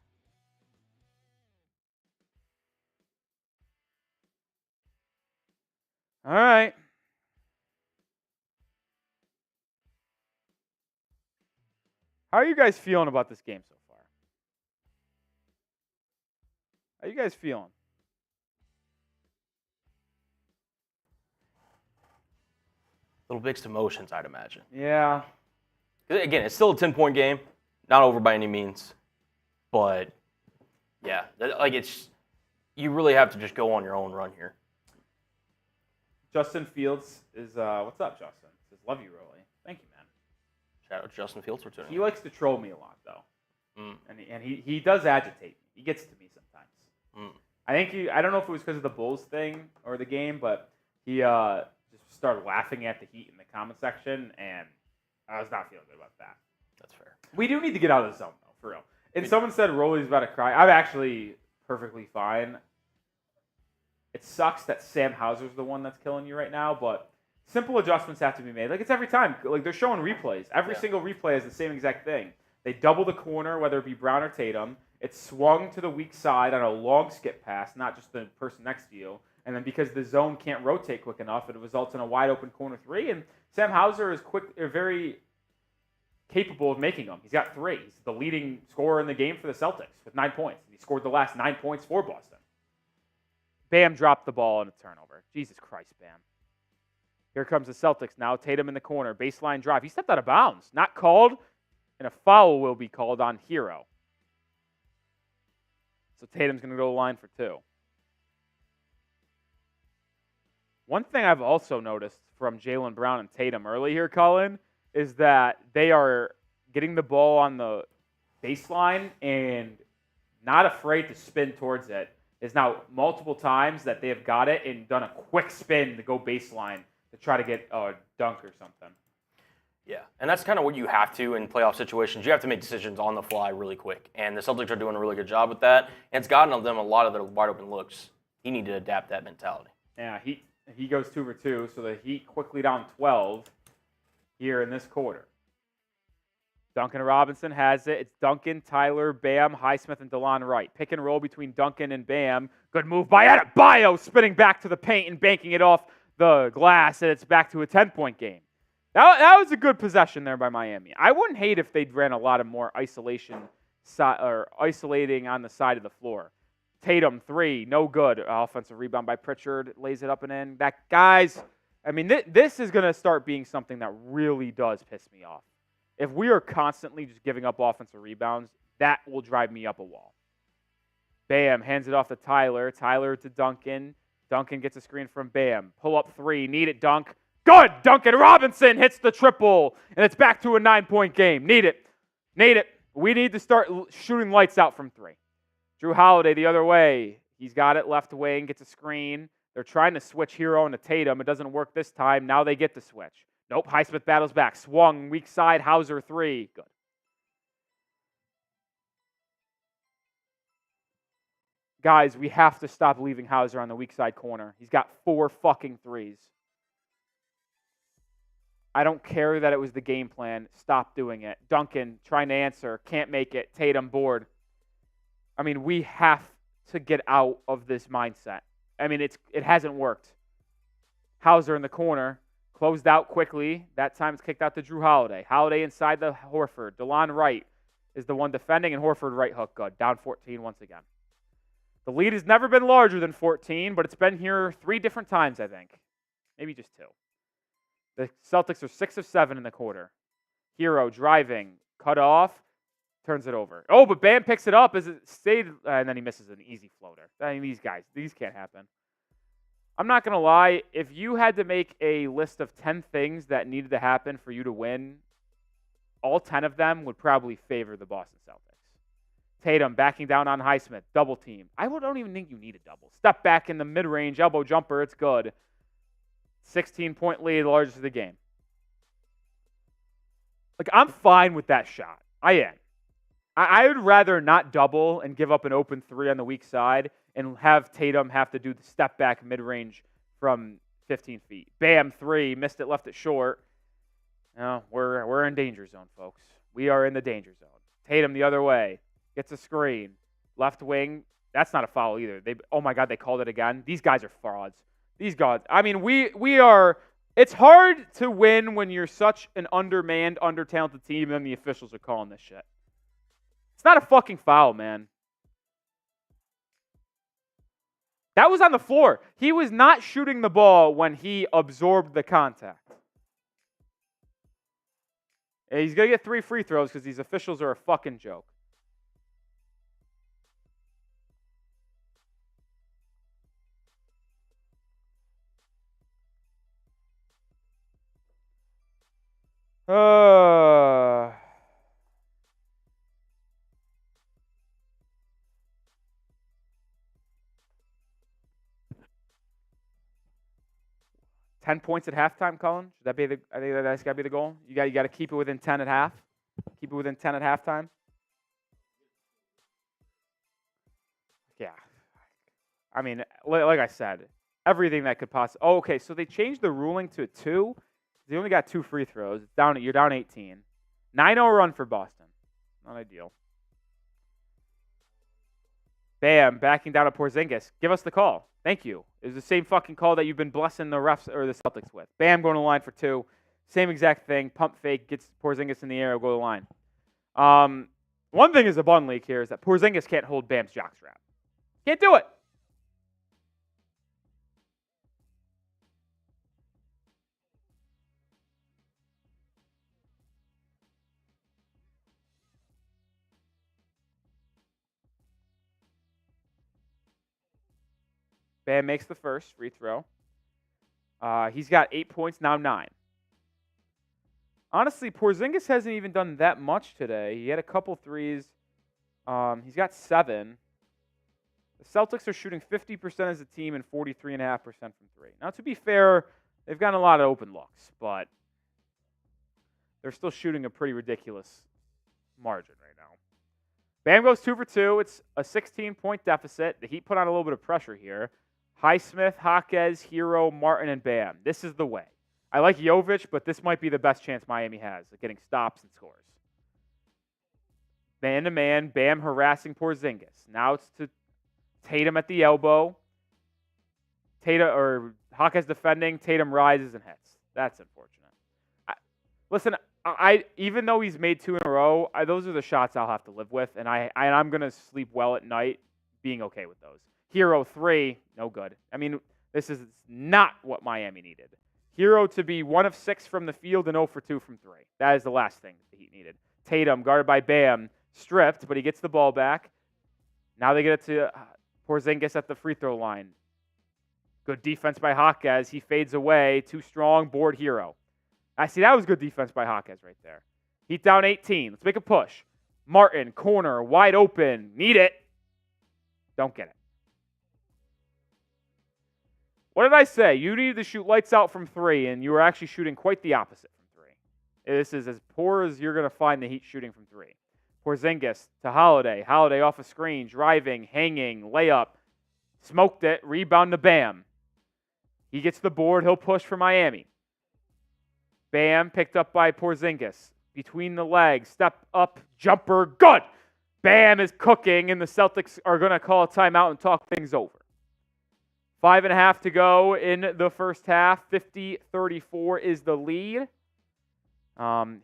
right. How are you guys feeling about this game so far? How are you guys feeling? Little mixed emotions, I'd imagine. Yeah. Again, it's still a 10-point game. Not over by any means. But, yeah, you really have to just go on your own run here. Justin Fields is, what's up, Justin? Says, love you, Rolly. Thank you, man. Shout out to Justin Fields for tuning in. He likes to troll me a lot, though. And he does agitate me. He gets to me sometimes. I don't know if it was because of the Bulls thing or the game, but he just started laughing at the Heat in the comment section, and I was not feeling good about that. That's fair. We do need to get out of the zone, though, for real. And someone said Rolly's about to cry. I'm actually perfectly fine. It sucks that Sam Hauser's the one that's killing you right now, but simple adjustments have to be made. Like, it's every time. Like, they're showing replays. Every single replay is the same exact thing. They double the corner, whether it be Brown or Tatum. It's swung to the weak side on a long skip pass, not just the person next to you. And then because the zone can't rotate quick enough, it results in a wide open corner three. And Sam Hauser is very capable of making them. He's got 3. He's the leading scorer in the game for the Celtics with 9 points. He scored the last 9 points for Boston. Bam dropped the ball in a turnover. Jesus Christ, Bam. Here comes the Celtics now. Tatum in the corner. Baseline drive. He stepped out of bounds. Not called, and a foul will be called on Herro. So Tatum's going to go to the line for 2. One thing I've also noticed from Jaylen Brown and Tatum early here, Colin, is that they are getting the ball on the baseline and not afraid to spin towards it. There's now multiple times that they have got it and done a quick spin to go baseline to try to get a dunk or something. Yeah, and that's kind of what you have to in playoff situations. You have to make decisions on the fly really quick, and the Celtics are doing a really good job with that, and it's gotten them a lot of their wide open looks. He needed to adapt that mentality. Yeah, he goes 2 for 2, so the Heat quickly down 12 here in this quarter. Duncan Robinson has it. It's Duncan, Tyler, Bam, Highsmith, and DeLon Wright. Pick and roll between Duncan and Bam. Good move by Adebayo, spinning back to the paint and banking it off the glass, and it's back to a 10-point game. That was a good possession there by Miami. I wouldn't hate if they'd ran a lot of more isolating on the side of the floor. Tatum, 3, no good. Offensive rebound by Pritchard, lays it up and in. This is going to start being something that really does piss me off. If we are constantly just giving up offensive rebounds, that will drive me up a wall. Bam hands it off to Tyler. Tyler to Duncan. Duncan gets a screen from Bam. Pull up 3, need it, dunk. Good! Duncan Robinson hits the triple, and it's back to a 9-point game. Need it. We need to start shooting lights out from 3. Jrue Holiday the other way. He's got it left wing, gets a screen. They're trying to switch Herro into Tatum. It doesn't work this time. Now they get the switch. Nope, Highsmith battles back. Swung, weak side, Hauser 3. Good. Guys, we have to stop leaving Hauser on the weak side corner. He's got 4 fucking threes. I don't care that it was the game plan. Stop doing it. Duncan trying to answer. Can't make it. Tatum board. We have to get out of this mindset. It hasn't worked. Hauser in the corner. Closed out quickly. That time it's kicked out to Jrue Holiday. Holiday inside the Horford. DeLon Wright is the one defending, and Horford right hook good. Down 14 once again. The lead has never been larger than 14, but it's been here 3 different times, I think. Maybe just 2. The Celtics are 6 of 7 in the quarter. Herro driving. Cut off. Turns it over. Oh, but Bam picks it up as it stayed, and then he misses an easy floater. These can't happen. I'm not going to lie. If you had to make a list of 10 things that needed to happen for you to win, all 10 of them would probably favor the Boston Celtics. Tatum backing down on Highsmith. Double team. I don't even think you need a double. Step back in the mid-range. Elbow jumper. It's good. 16-point lead, largest of the game. I'm fine with that shot. I am. I would rather not double and give up an open 3 on the weak side and have Tatum have to do the step back mid-range from 15 feet. Bam, 3, missed it, left it short. No, we're in danger zone, folks. We are in the danger zone. Tatum the other way, gets a screen. Left wing, that's not a foul either. Oh my God, they called it again. These guys are frauds. These guys, we are, it's hard to win when you're such an undermanned, under-talented team and the officials are calling this shit. It's not a fucking foul, man. That was on the floor. He was not shooting the ball when he absorbed the contact. And he's going to get 3 free throws because these officials are a fucking joke. Uh... 10 points at halftime, Colin? Should that be I think that's got to be the goal. You got to keep it within 10 at half. Keep it within 10 at halftime. Yeah. like I said, everything that could possibly. Oh, okay, so they changed the ruling to 2. They only got 2 free throws. You're down 18. 9-0 run for Boston. Not ideal. Bam, backing down to Porzingis. Give us the call. Thank you. It was the same fucking call that you've been blessing the refs or the Celtics with. Bam, going to the line for 2. Same exact thing. Pump fake, gets Porzingis in the air, go to the line. One thing is a bun leak here is that Porzingis can't hold Bam's jockstrap. Can't do it. Bam makes the first free throw. He's got 8 points, now 9. Honestly, Porzingis hasn't even done that much today. He had a couple threes. He's got 7. The Celtics are shooting 50% as a team and 43.5% from 3. Now, to be fair, they've gotten a lot of open looks, but they're still shooting a pretty ridiculous margin right now. Bam goes 2 for 2. It's a 16-point deficit. The Heat put on a little bit of pressure here. Highsmith, Jaquez, Herro, Martin, and Bam. This is the way. I like Jovic, but this might be the best chance Miami has of getting stops and scores. Man-to-man, Bam harassing Porzingis. Now it's to Tatum at the elbow. Jaquez defending. Tatum rises and hits. That's unfortunate. Listen, even though he's made 2 in a row, those are the shots I'll have to live with, and I'm going to sleep well at night being okay with those. Herro 3, no good. I mean, this is not what Miami needed. Herro to be 1 of 6 from the field and 0 for 2 from 3. That is the last thing the Heat needed. Tatum, guarded by Bam, stripped, but he gets the ball back. Now they get it to Porzingis at the free throw line. Good defense by Jaquez. He fades away. Too strong. Board Herro. I see that was good defense by Jaquez right there. Heat down 18. Let's make a push. Martin, corner, wide open. Need it. Don't get it. What did I say? You needed to shoot lights out from 3, and you were actually shooting quite the opposite from 3. This is as poor as you're going to find the Heat shooting from 3. Porzingis to Holiday. Holiday off a screen, driving, hanging, layup. Smoked it. Rebound to Bam. He gets the board. He'll push for Miami. Bam picked up by Porzingis. Between the legs. Step up. Jumper. Good. Bam is cooking, and the Celtics are going to call a timeout and talk things over. 5.5 to go in the first half. 50-34 is the lead.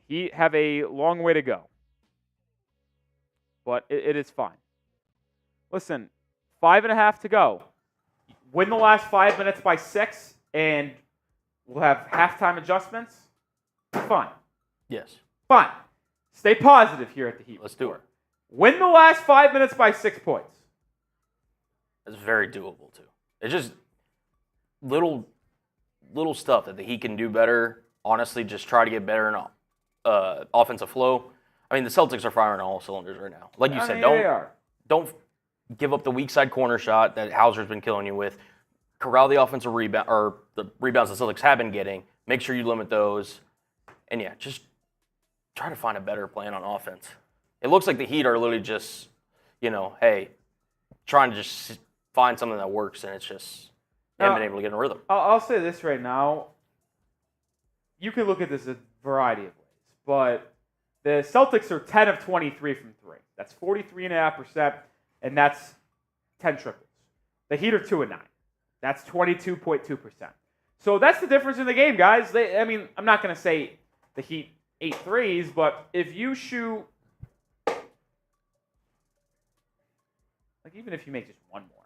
He have a long way to go. But it is fine. Listen, 5.5 to go. Win the last 5 minutes by 6, and we'll have halftime adjustments. Fine. Yes. Fine. Stay positive here at the Heat. Let's do it. Win the last 5 minutes by 6 points. It's very doable, too. It's just little stuff that the Heat can do better. Honestly, just try to get better in offensive flow. I mean, the Celtics are firing on all cylinders right now. Like you said, don't give up the weak side corner shot that Hauser's been killing you with. Corral the offensive rebound or the rebounds the Celtics have been getting. Make sure you limit those. And yeah, just try to find a better plan on offense. It looks like the Heat are literally just, trying to just find something that works, and it's just they haven't been able to get in a rhythm. I'll say this right now. You can look at this a variety of ways, but the Celtics are 10 of 23 from 3. That's 43.5%, and that's 10 triples. The Heat are 2 of 9. That's 22.2%. So that's the difference in the game, guys. I'm not going to say the Heat 8 threes, but if you shoot, even if you make just one more,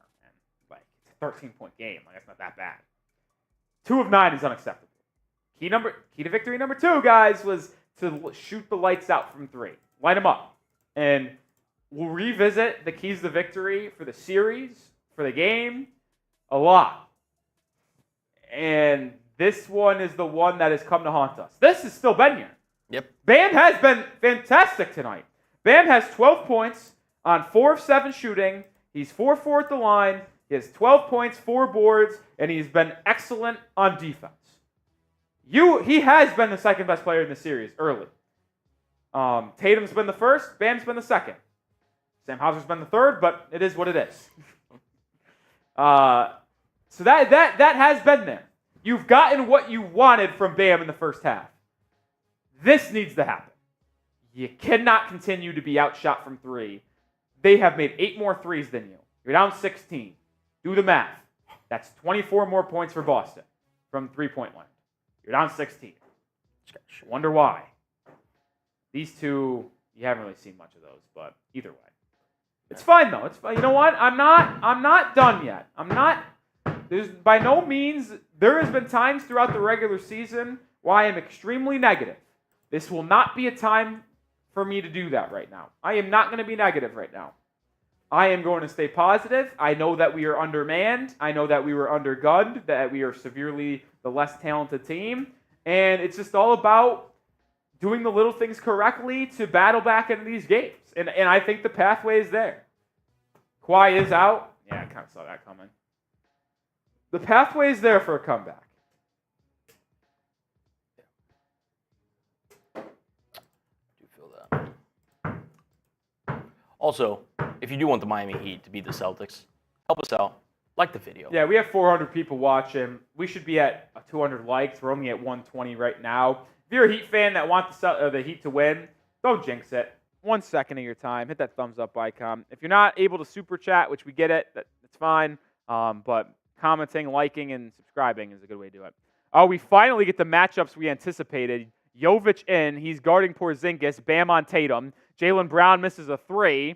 it's a 13-point game. That's not that bad. 2 of 9 is unacceptable. Key to victory number 2, guys, was to shoot the lights out from 3. Light them up. And we'll revisit the keys to victory for the series, for the game, a lot. And this one is the one that has come to haunt us. This has still been here. Yep. Bam has been fantastic tonight. Bam has 12 points on 4 of 7 shooting. He's 4-4 at the line. He has 12 points, 4 boards, and he's been excellent on defense. He has been the second best player in the series early. Tatum's been the first. Bam's been the second. Sam Hauser's been the third, but it is what it is. So that has been there. You've gotten what you wanted from Bam in the first half. This needs to happen. You cannot continue to be outshot from three. They have made 8 more threes than you. You're down 16. Do the math. That's 24 more points for Boston from three-point land. You're down 16. Wonder why. These two, you haven't really seen much of those, but either way. It's fine though. It's fine. You know what? I'm not done yet. There's by no means, there has been times throughout the regular season where I am extremely negative. This will not be a time for me to do that right now. I am not going to be negative right now. I am going to stay positive. I know that we are undermanned. I know that we were undergunned, that we are severely the less talented team. And it's just all about doing the little things correctly to battle back into these games. And I think the pathway is there. Kawhi is out. Yeah, I kind of saw that coming. The pathway is there for a comeback. I do feel that. Also, if you do want the Miami Heat to beat the Celtics, help us out. Like the video. Yeah, we have 400 people watching. We should be at 200 likes. We're only at 120 right now. If you're a Heat fan that wants the Heat to win, don't jinx it. 1 second of your time. Hit that thumbs up icon. If you're not able to super chat, which we get it, that's fine. But commenting, liking, and subscribing is a good way to do it. We finally get the matchups we anticipated. Jovic in. He's guarding Porzingis. Bam on Tatum. Jaylen Brown misses a 3.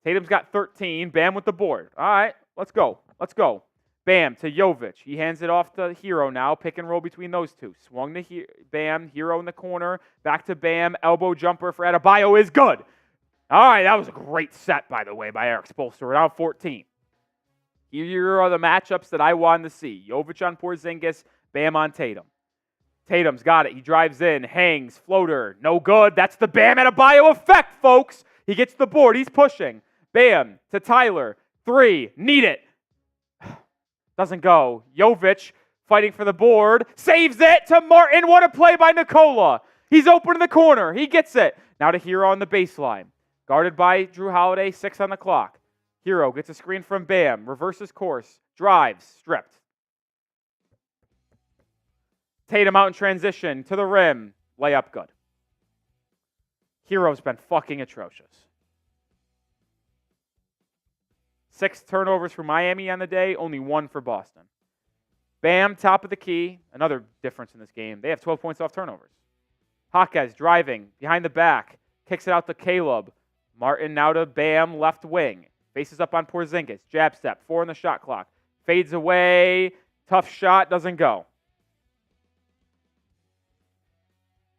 Tatum's got 13. Bam with the board. All right, let's go. Let's go. Bam to Jovic. He hands it off to Herro now. Pick and roll between those two. Swung to Bam. Herro in the corner. Back to Bam. Elbow jumper for Adebayo is good. All right, that was a great set, by the way, by Eric Spoelstra. We're now 14. Here are the matchups that I wanted to see. Jovic on Porzingis. Bam on Tatum. Tatum's got it. He drives in. Hangs. Floater. No good. That's the Bam Adebayo effect, folks. He gets the board. He's pushing. Bam to Tyler. 3. Need it. Doesn't go. Jovic fighting for the board. Saves it to Martin. What a play by Nikola. He's open in the corner. He gets it. Now to Herro on the baseline. Guarded by Jrue Holiday. 6 on the clock. Herro gets a screen from Bam. Reverses course. Drives. Stripped. Tatum out in transition. To the rim. Layup good. Herro's been fucking atrocious. 6 turnovers for Miami on the day, only 1 for Boston. Bam, top of the key. Another difference in this game. They have 12 points off turnovers. Jaquez driving, behind the back. Kicks it out to Caleb. Martin now to Bam, left wing. Faces up on Porzingis. Jab step, 4 on the shot clock. Fades away. Tough shot, doesn't go.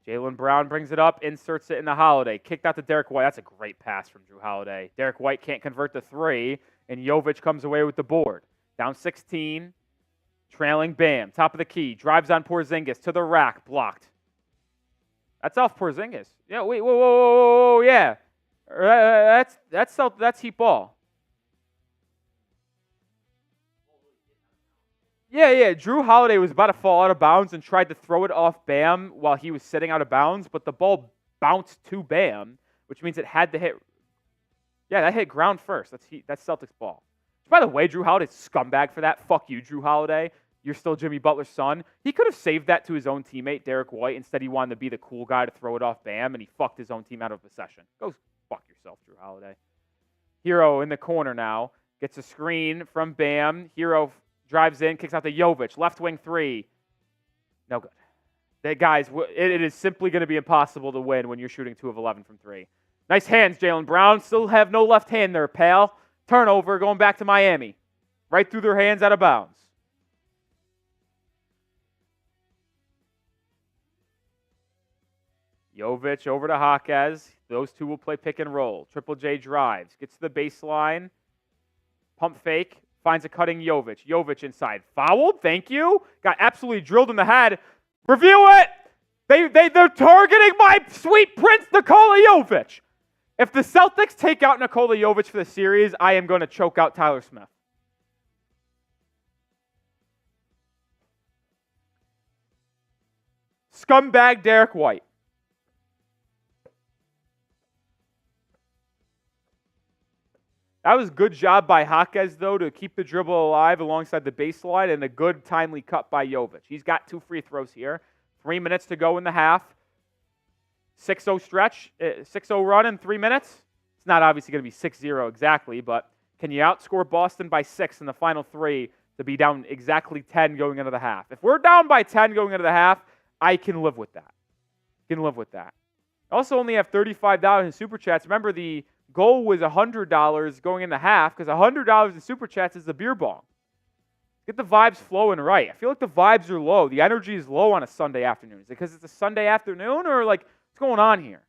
Jaylen Brown brings it up, inserts it in the Holiday. Kicked out to Derrick White. That's a great pass from Jrue Holiday. Derrick White can't convert the 3, and Jovic comes away with the board. Down 16, trailing Bam. Top of the key, drives on Porzingis to the rack, blocked. That's off Porzingis. Yeah, wait, whoa, yeah. That's Heat ball. Yeah. Jrue Holiday was about to fall out of bounds and tried to throw it off Bam while he was sitting out of bounds, but the ball bounced to Bam, which means it had to hit. Yeah, that hit ground first. That's Celtics ball. By the way, Jrue Holiday's scumbag for that. Fuck you, Jrue Holiday. You're still Jimmy Butler's son. He could have saved that to his own teammate, Derrick White. Instead, he wanted to be the cool guy to throw it off Bam, and he fucked his own team out of possession. Go fuck yourself, Jrue Holiday. Herro in the corner now. Gets a screen from Bam. Herro drives in, kicks out to Jovic. Left wing 3. No good. Guys, it is simply going to be impossible to win when you're shooting 2 of 11 from 3. Nice hands, Jaylen Brown. Still have no left hand there, pal. Turnover going back to Miami. Right through their hands, out of bounds. Jovic over to Jaquez. Those two will play pick and roll. Triple J drives. Gets to the baseline. Pump fake. Finds a cutting Jovic. Jovic inside. Fouled. Thank you. Got absolutely drilled in the head. Review it. They're targeting my sweet prince, Nikola Jovic. If the Celtics take out Nikola Jovic for the series, I am going to choke out Tyler Smith. Scumbag Derrick White. That was a good job by Jaquez, though, to keep the dribble alive alongside the baseline, and a good timely cut by Jovic. He's got 2 free throws here. 3 minutes to go in the half. 6-0 stretch, 6-0 run in 3 minutes. It's not obviously going to be 6-0 exactly, but can you outscore Boston by 6 in the final 3 to be down exactly 10 going into the half? If we're down by 10 going into the half, I can live with that. I also only have $35 in Super Chats. Remember, the goal was $100 going in the half because $100 in Super Chats is the beer bong. Get the vibes flowing right. I feel like the vibes are low. The energy is low on a Sunday afternoon. Is it because it's a Sunday afternoon or like what's going on here?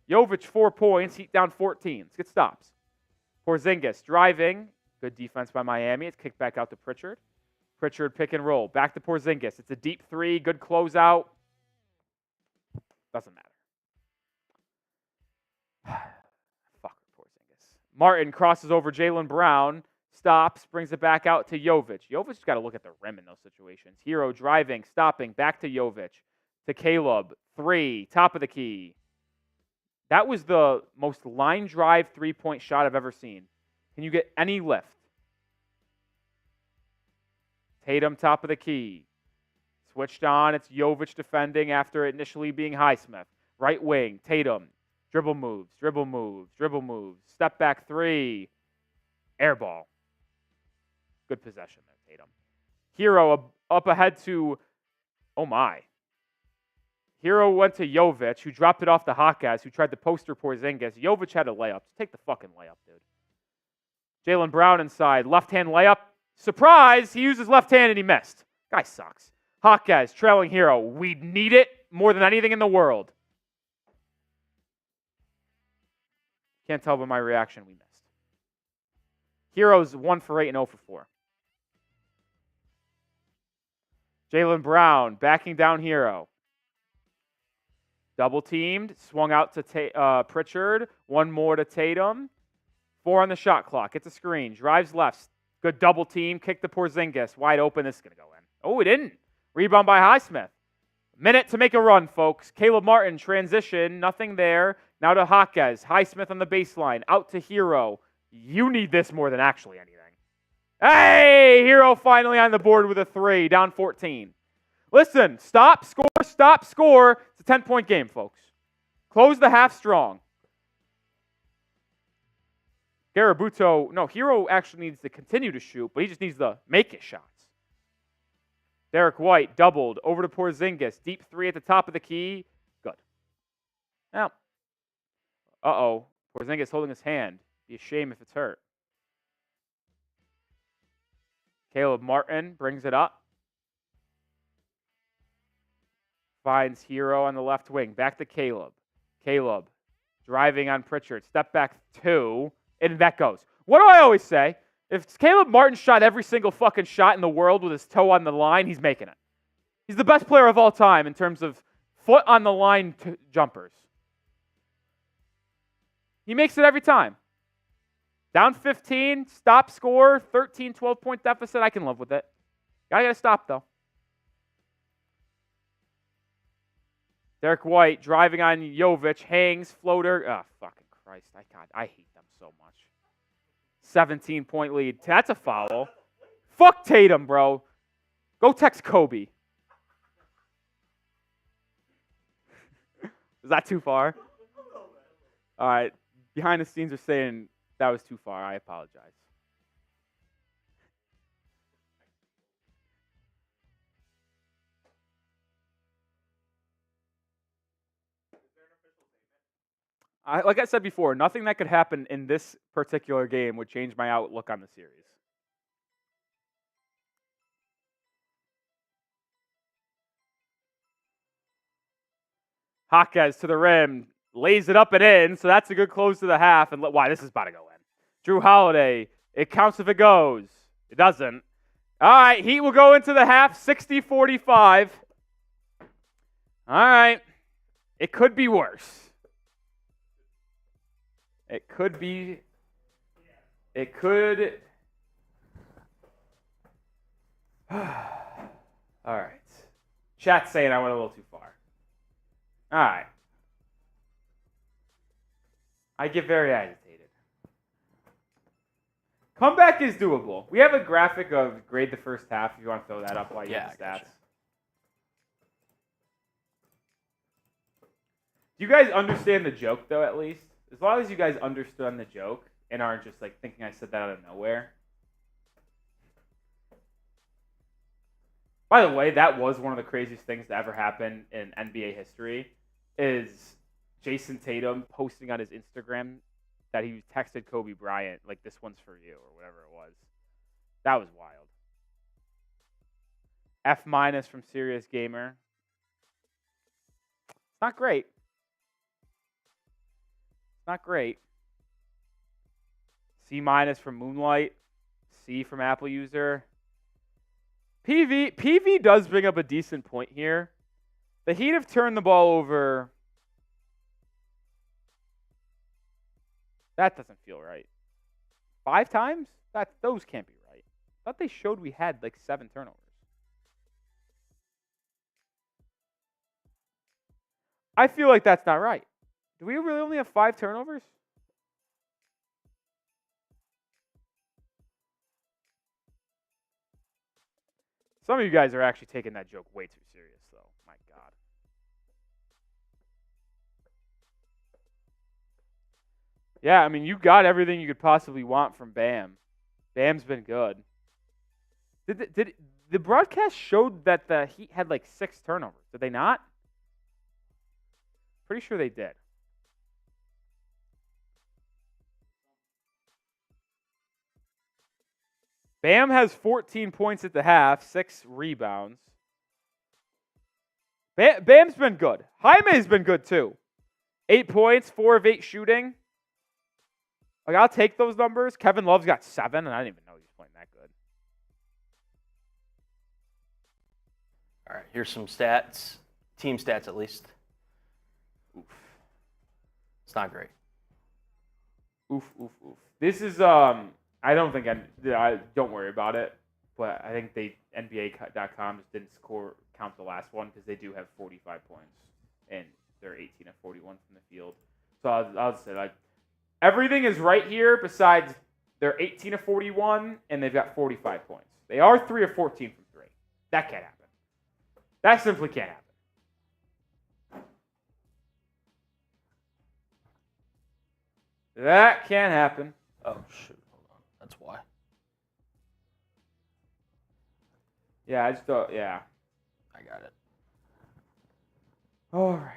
Jovic, 4 points. Heat down 14. Let's get stops. Porzingis driving. Good defense by Miami. It's kicked back out to Pritchard. Pritchard pick and roll. Back to Porzingis. It's a deep 3. Good closeout. Doesn't matter. Fuck Porzingis. Martin crosses over Jaylen Brown. Stops. Brings it back out to Jovic. Jovic's got to look at the rim in those situations. Herro driving. Stopping. Back to Jovic. To Caleb. 3. Top of the key. That was the most line drive 3-point shot I've ever seen. Can you get any lift? Tatum, top of the key. Switched on. It's Jovic defending after initially being Highsmith. Right wing. Tatum. Dribble moves. Step back 3. Air ball. Good possession there, Tatum. Herro up ahead to, oh my. Herro went to Jovic, who dropped it off to Jaquez, who tried to poster Porzingis. Jovic had a layup. Just take the fucking layup, dude. Jaylen Brown inside. Left-hand layup. Surprise! He used his left hand and he missed. Guy sucks. Jaquez trailing Herro. We need it more than anything in the world. Can't tell by my reaction we missed. Herro's 1 for 8 and 0 for 4. Jaylen Brown backing down Herro. Double teamed, swung out to Pritchard. 1 more to Tatum. 4 on the shot clock. Gets a screen. Drives left. Good double team. Kick to Porzingis. Wide open. This is going to go in. Oh, it didn't. Rebound by Highsmith. Minute to make a run, folks. Caleb Martin, transition. Nothing there. Now to Jaquez. Highsmith on the baseline. Out to Herro. You need this more than actually anything. Hey! Herro finally on the board with a 3. Down 14. Listen, stop, score. It's a 10-point game, folks. Close the half strong. Herro actually needs to continue to shoot, but he just needs to make his shots. Derrick White doubled over to Porzingis. Deep 3 at the top of the key. Good. Now, Porzingis holding his hand. Be a shame if it's hurt. Caleb Martin brings it up. Finds Herro on the left wing. Back to Caleb. Caleb driving on Pritchard. Step back 2. And that goes. What do I always say? If Caleb Martin shot every single fucking shot in the world with his toe on the line, he's making it. He's the best player of all time in terms of foot on the line jumpers. He makes it every time. Down 15, stop, score, 13, 12-point deficit. I can live with it. Gotta stop, though. Derrick White driving on Jovic, hangs, floater. Oh, fucking Christ. I hate them so much. 17-point lead. That's a foul. Fuck Tatum, bro. Go text Kobe. Is that too far? All right. Behind the scenes are saying that was too far. I apologize. Like I said before, nothing that could happen in this particular game would change my outlook on the series. Jaquez to the rim, lays it up and in, so that's a good close to the half. And why, this is about to go in. Jrue Holiday, it counts if it goes. It doesn't. All right, Heat will go into the half, 60-45. All right, it could be worse. It could. All right. Chat's saying I went a little too far. All right. I get very agitated. Comeback is doable. We have a graphic of grade the first half if you want to throw that up while you have the stats. Gotcha. Do you guys understand the joke, though, at least? As long as you guys understand the joke and aren't just like thinking I said that out of nowhere. By the way, that was one of the craziest things to ever happen in NBA history is Jayson Tatum posting on his Instagram that he texted Kobe Bryant, like, this one's for you, or whatever it was. That was wild. F- from Serious Gamer. It's not great. It's not great. C- from Moonlight. C from Apple User. PV does bring up a decent point here. The Heat have turned the ball over. That doesn't feel right. 5 times? Those can't be right. I thought they showed we had like 7 turnovers. I feel like that's not right. Do we really only have 5 turnovers? Some of you guys are actually taking that joke way too serious, though. My God. Yeah, I mean, you got everything you could possibly want from Bam. Bam's been good. Did the broadcast showed that the Heat had like 6 turnovers? Did they not? Pretty sure they did. Bam has 14 points at the half, 6 rebounds. Bam's been good. Jaime's been good too. 8 points, 4 of 8 shooting. Like, I'll take those numbers. Kevin Love's got 7, and I didn't even know he was playing that good. All right, here's some stats. Team stats, at least. Oof. It's not great. Oof. This is I don't think I don't worry about it, but I think NBA.com just didn't count the last one because they do have 45 points and they're 18 of 41 from the field. So I'll say like everything is right here besides they're 18 of 41 and they've got 45 points. They are 3 of 14 from 3. That can't happen. That simply can't happen. That can't happen. Oh, shoot. Hold on. That's why. Yeah, I just thought, yeah. I got it. All right.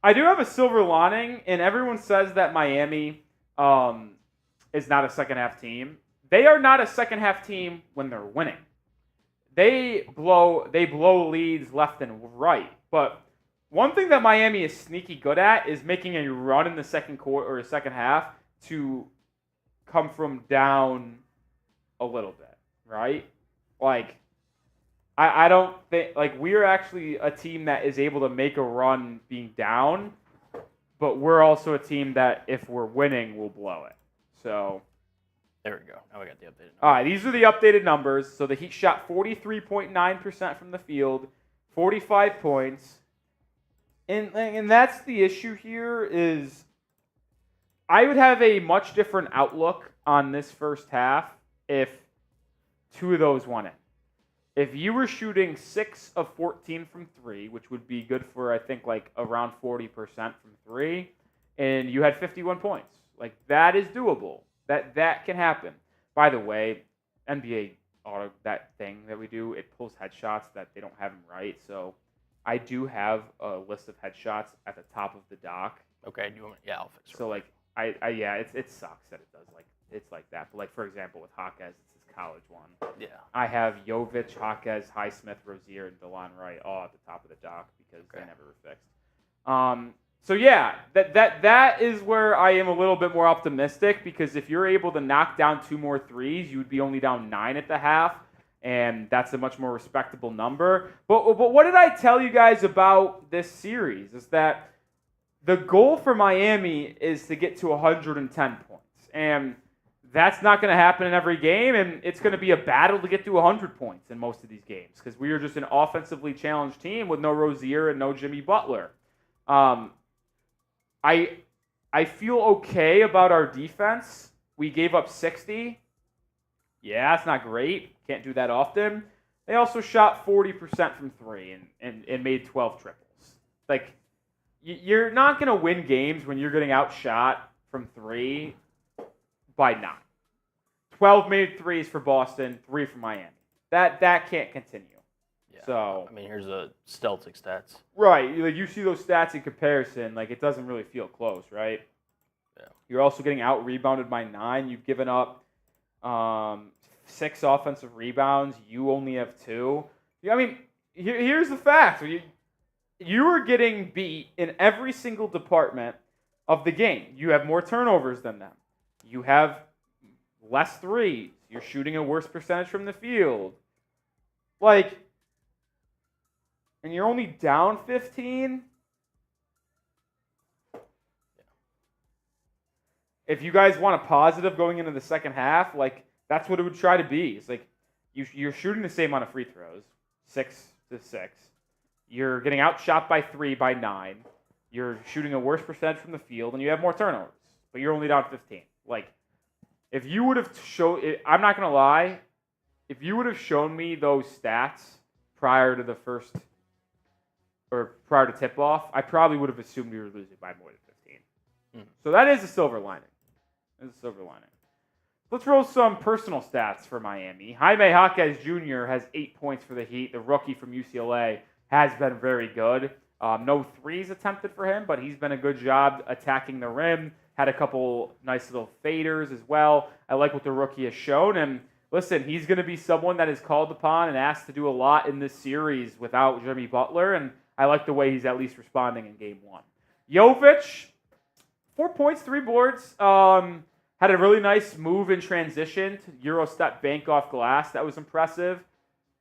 I do have a silver lining, and everyone says that Miami is not a second-half team. They are not a second-half team when they're winning. They blow leads left and right. But one thing that Miami is sneaky good at is making a run in the second quarter or second half to come from down a little bit, right? Like, I don't think, like, we're actually a team that is able to make a run being down, but we're also a team that, if we're winning, will blow it. So, there we go. Now we got the updated numbers. All right, these are the updated numbers. So the Heat shot 43.9% from the field, 45 points. And that's the issue here is I would have a much different outlook on this first half if 2 of those won it. If you were shooting 6 of 14 from 3, which would be good for, I think, like around 40% from 3, and you had 51 points, like that is doable. That can happen. By the way, NBA auto, that thing that we do, it pulls headshots that they don't have them right. So I do have a list of headshots at the top of the doc. Okay, do you want me? Yeah, I'll fix it. So like it sucks that it does it's like that. But like for example with Jaquez, it's his college one. Yeah. I have Jovic, Jaquez, Highsmith, Rozier, and DeLon Wright all at the top of the dock because they never were fixed. So yeah, that is where I am a little bit more optimistic because if you're able to knock down 2 more threes, you would be only down 9 at the half, and that's a much more respectable number. But what did I tell you guys about this series? Is that the goal for Miami is to get to 110 points. And that's not going to happen in every game, and it's going to be a battle to get to 100 points in most of these games because we are just an offensively challenged team with no Rozier and no Jimmy Butler. I feel okay about our defense. We gave up 60. Yeah, it's not great. Can't do that often. They also shot 40% from three and made 12 triples. Like, you're not going to win games when you're getting outshot from three by 9. 12 made threes for Boston, 3 for Miami. That can't continue. Yeah. So I mean, here's the Celtics stats. Right. Like, you see those stats in comparison, like, it doesn't really feel close, right? Yeah. You're also getting out-rebounded by 9. You've given up 6 offensive rebounds. You only have 2. I mean, here's the fact. You are getting beat in every single department of the game. You have more turnovers than them. You have less threes. You're shooting a worse percentage from the field. Like, and you're only down 15? If you guys want a positive going into the second half, like, that's what it would try to be. It's like you're shooting the same amount of free throws, 6 to 6. You're getting outshot by 3 by 9. You're shooting a worse percentage from the field, and you have more turnovers. But you're only down 15. Like, if you would have I'm not going to lie, if you would have shown me those stats prior to the first, or prior to tip-off, I probably would have assumed we were losing by more than 15. Mm-hmm. So that is a silver lining. Let's roll some personal stats for Miami. Jaime Jaquez Jr. has 8 points for the Heat. The rookie from UCLA has been very good. No threes attempted for him, but he's been a good job attacking the rim. Had a couple nice little faders as well. I like what the rookie has shown. And listen, he's going to be someone that is called upon and asked to do a lot in this series without Jimmy Butler. And I like the way he's at least responding in game 1. Jovic, 4 points, 3 boards. Had a really nice move in transition to Euro step bank off glass. That was impressive.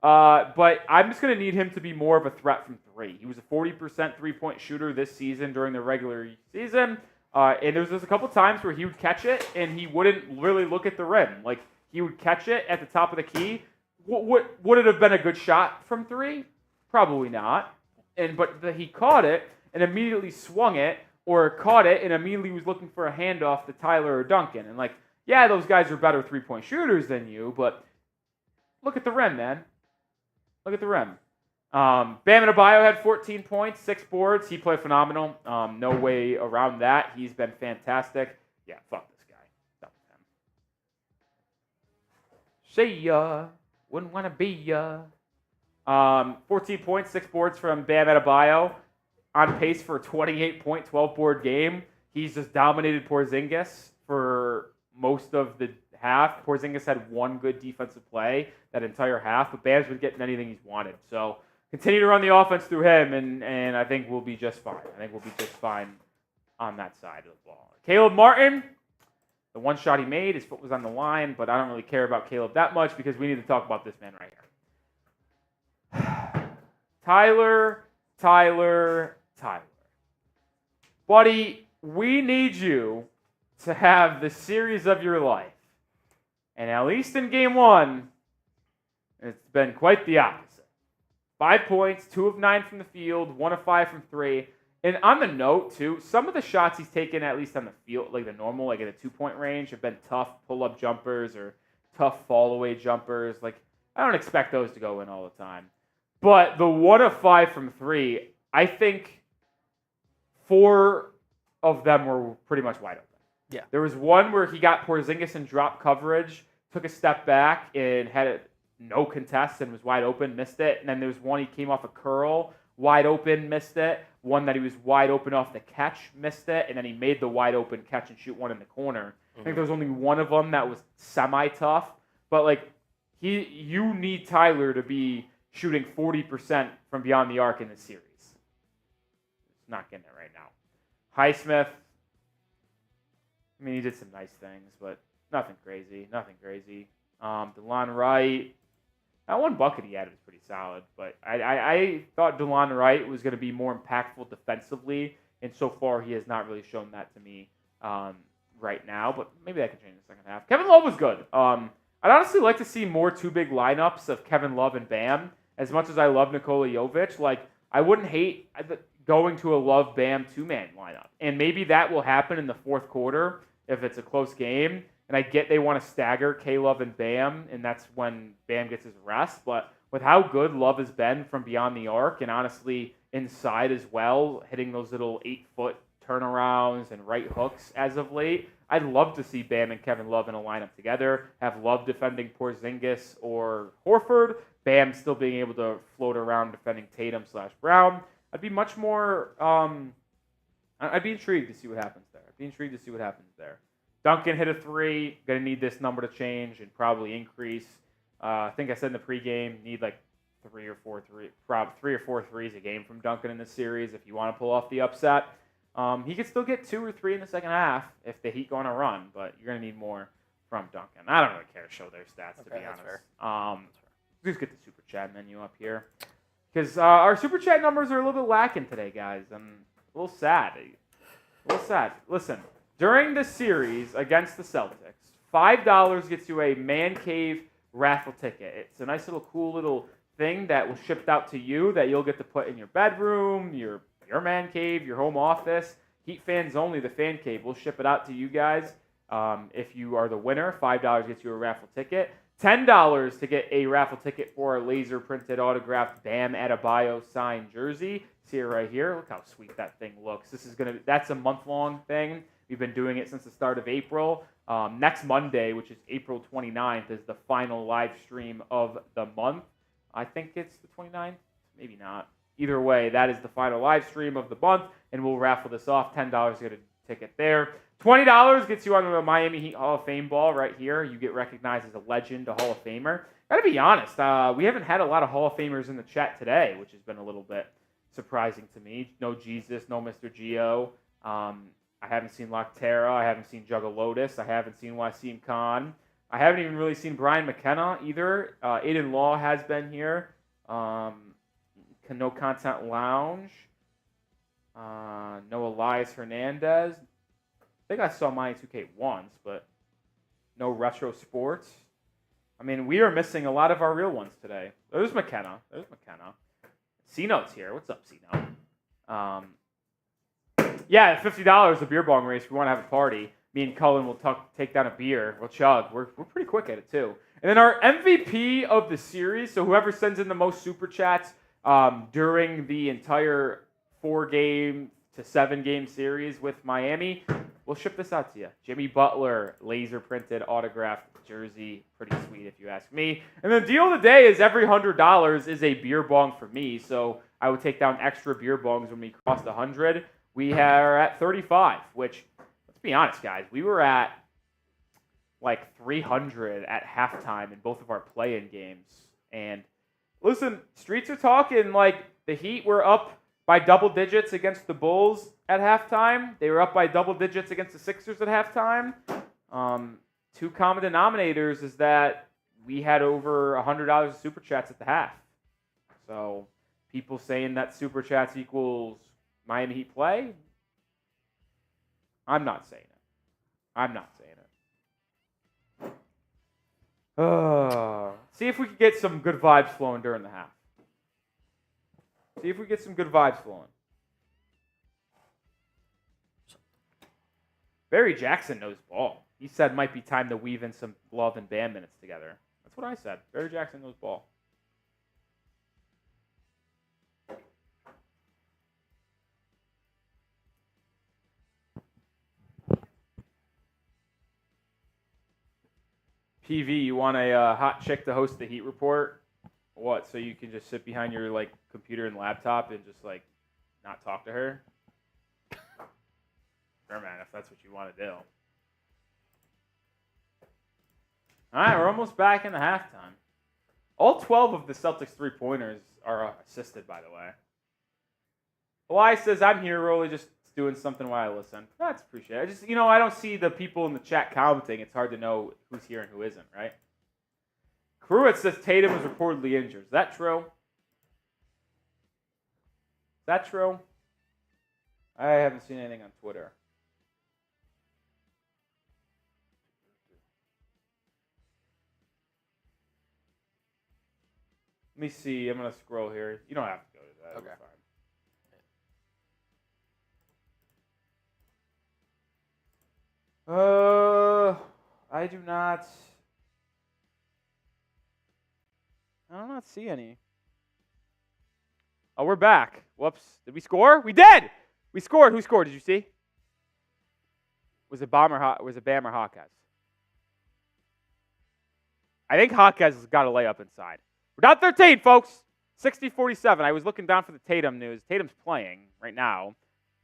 But I'm just going to need him to be more of a threat from 3. He was a 40% three-point shooter this season during the regular season. And there was just a couple times where he would catch it and he wouldn't really look at the rim. Like, he would catch it at the top of the key. Would it have been a good shot from 3? Probably not. But he caught it and immediately swung it, or caught it and immediately was looking for a handoff to Tyler or Duncan. And, like, yeah, those guys are better three-point shooters than you, but look at the rim, man. Look at the rim. Bam Adebayo had 14 points, 6 boards. He played phenomenal. No way around that. He's been fantastic. Yeah, fuck this guy. Done with him. See ya. Wouldn't want to be ya. 14 points, 6 boards from Bam Adebayo. On pace for a 28-point, 12-board game. He's just dominated Porzingis for most of the half. Porzingis had 1 good defensive play that entire half, but Bam's been getting anything he's wanted. So continue to run the offense through him, and I think we'll be just fine. I think we'll be just fine on that side of the ball. Caleb Martin, the one shot he made, his foot was on the line, but I don't really care about Caleb that much because we need to talk about this man right here. Tyler. Buddy, we need you to have the series of your life. And at least in game 1, it's been quite the opposite. 5 points, 2 of 9 from the field, 1 of 5 from 3. And on the note, too, some of the shots he's taken, at least on the field, like the normal, like at a 2-point range, have been tough pull-up jumpers or tough fall-away jumpers. Like, I don't expect those to go in all the time. But the 1 of 5 from 3, I think 4 of them were pretty much wide open. Yeah. There was one where he got Porzingis in drop coverage, took a step back, and had no contest and was wide open, missed it. And then there was one he came off a curl, wide open, missed it. One that he was wide open off the catch, missed it. And then he made the wide open catch and shoot one in the corner. I think there was only one of them that was semi-tough. But, like, you need Tyler to be shooting 40% from beyond the arc in this series. It's not getting it right now. Highsmith, I mean, he did some nice things, but nothing crazy. DeLon Wright, That one bucket he had was pretty solid, but I thought DeLon Wright was going to be more impactful defensively, and so far he has not really shown that to me right now, but maybe that can change in the second half. Kevin Love was good. I'd honestly like to see more two big lineups of Kevin Love and Bam. As much as I love Nikola Jovic, like I wouldn't hate going to a Love Bam two-man lineup, and maybe that will happen in the fourth quarter if it's a close game. And I get they want to stagger K-Love and Bam, and that's when Bam gets his rest. But with how good Love has been from beyond the arc, and honestly inside as well, hitting those little 8-foot turnarounds and right hooks as of late, I'd love to see Bam and Kevin Love in a lineup together, have Love defending Porzingis or Horford, Bam still being able to float around defending Tatum/Brown. I'd be much more, I'd be intrigued to see what happens there. Duncan hit a 3. Going to need this number to change and probably increase. I think I said in the pregame, need like 3 or 4 threes a game from Duncan in this series if you want to pull off the upset. He could still get 2 or 3 in the second half if the Heat go on a run, but you're going to need more from Duncan. I don't really care to show their stats, to be honest. Let's get the Super Chat menu up here. Because our Super Chat numbers are a little bit lacking today, guys. I'm a little sad. Listen. During the series against the Celtics, $5 gets you a Man Cave raffle ticket. It's a nice little cool little thing that will ship out to you that you'll get to put in your bedroom, your man cave, your home office. Heat fans only, the fan cave. We'll ship it out to you guys. If you are the winner, $5 gets you a raffle ticket. $10 to get a raffle ticket for a laser printed autographed Bam Adebayo signed jersey. See it right here. Look how sweet that thing looks. That's a month-long thing. We've been doing it since the start of April. Next Monday, which is April 29th, is the final live stream of the month. I think it's the 29th. Maybe not. Either way, that is the final live stream of the month, and we'll raffle this off. $10 to get a ticket there. $20 gets you on the Miami Heat Hall of Fame ball right here. You get recognized as a legend, a Hall of Famer. Gotta be honest, we haven't had a lot of Hall of Famers in the chat today, which has been a little bit surprising to me. No Jesus, no Mr. Gio. I haven't seen Loctera. I haven't seen Juggalotus. I haven't seen Wasim Khan. I haven't even really seen Brian McKenna either. Aiden Law has been here. No Content Lounge. No Elias Hernandez. I think I saw Miami 2K once, but no Retro Sports. I mean, we are missing a lot of our real ones today. There's McKenna. C-Note's here. What's up, C-Note? Yeah, $50, a beer bong race. If we want to have a party, me and Cullen will take down a beer. We'll chug. We're pretty quick at it, too. And then our MVP of the series, so whoever sends in the most Super Chats during the entire 4-game to 7-game series with Miami, we'll ship this out to you. Jimmy Butler, laser-printed autographed jersey. Pretty sweet, if you ask me. And the deal of the day is every $100 is a beer bong for me, so I would take down extra beer bongs when we cross 100. We are at 35, which, let's be honest, guys, we were at like 300 at halftime in both of our play-in games. And listen, streets are talking like the Heat were up by double digits against the Bulls at halftime. They were up by double digits against the Sixers at halftime. Two common denominators is that we had over $100 of Super Chats at the half. So people saying that Super Chats equals Miami Heat play? I'm not saying it. See if we can get some good vibes flowing during the half. Barry Jackson knows ball. He said might be time to weave in some Love and Bam minutes together. That's what I said. Barry Jackson knows ball. PV, you want a hot chick to host the Heat Report? What? So you can just sit behind your like computer and laptop and just like not talk to her? Sure, man, if that's what you want to do. All right, we're almost back in the halftime. All 12 of the Celtics three-pointers are assisted, by the way. Elias says, I'm here, Rolly, just doing something while I listen. That's appreciated. I don't see the people in the chat commenting. It's hard to know who's here and who isn't, right? Pruitt says Tatum was reportedly injured. Is that true? Is that true? I haven't seen anything on Twitter. Let me see. I'm going to scroll here. You don't have to go to that. Okay. I do not. I do not see any. Oh, we're back. Whoops. Did we score? We did! We scored. Who scored? Did you see? Was it Bam or Jaquez? I think Jaquez has got a layup inside. We're down 13, folks. 60-47. I was looking down for the Tatum news. Tatum's playing right now.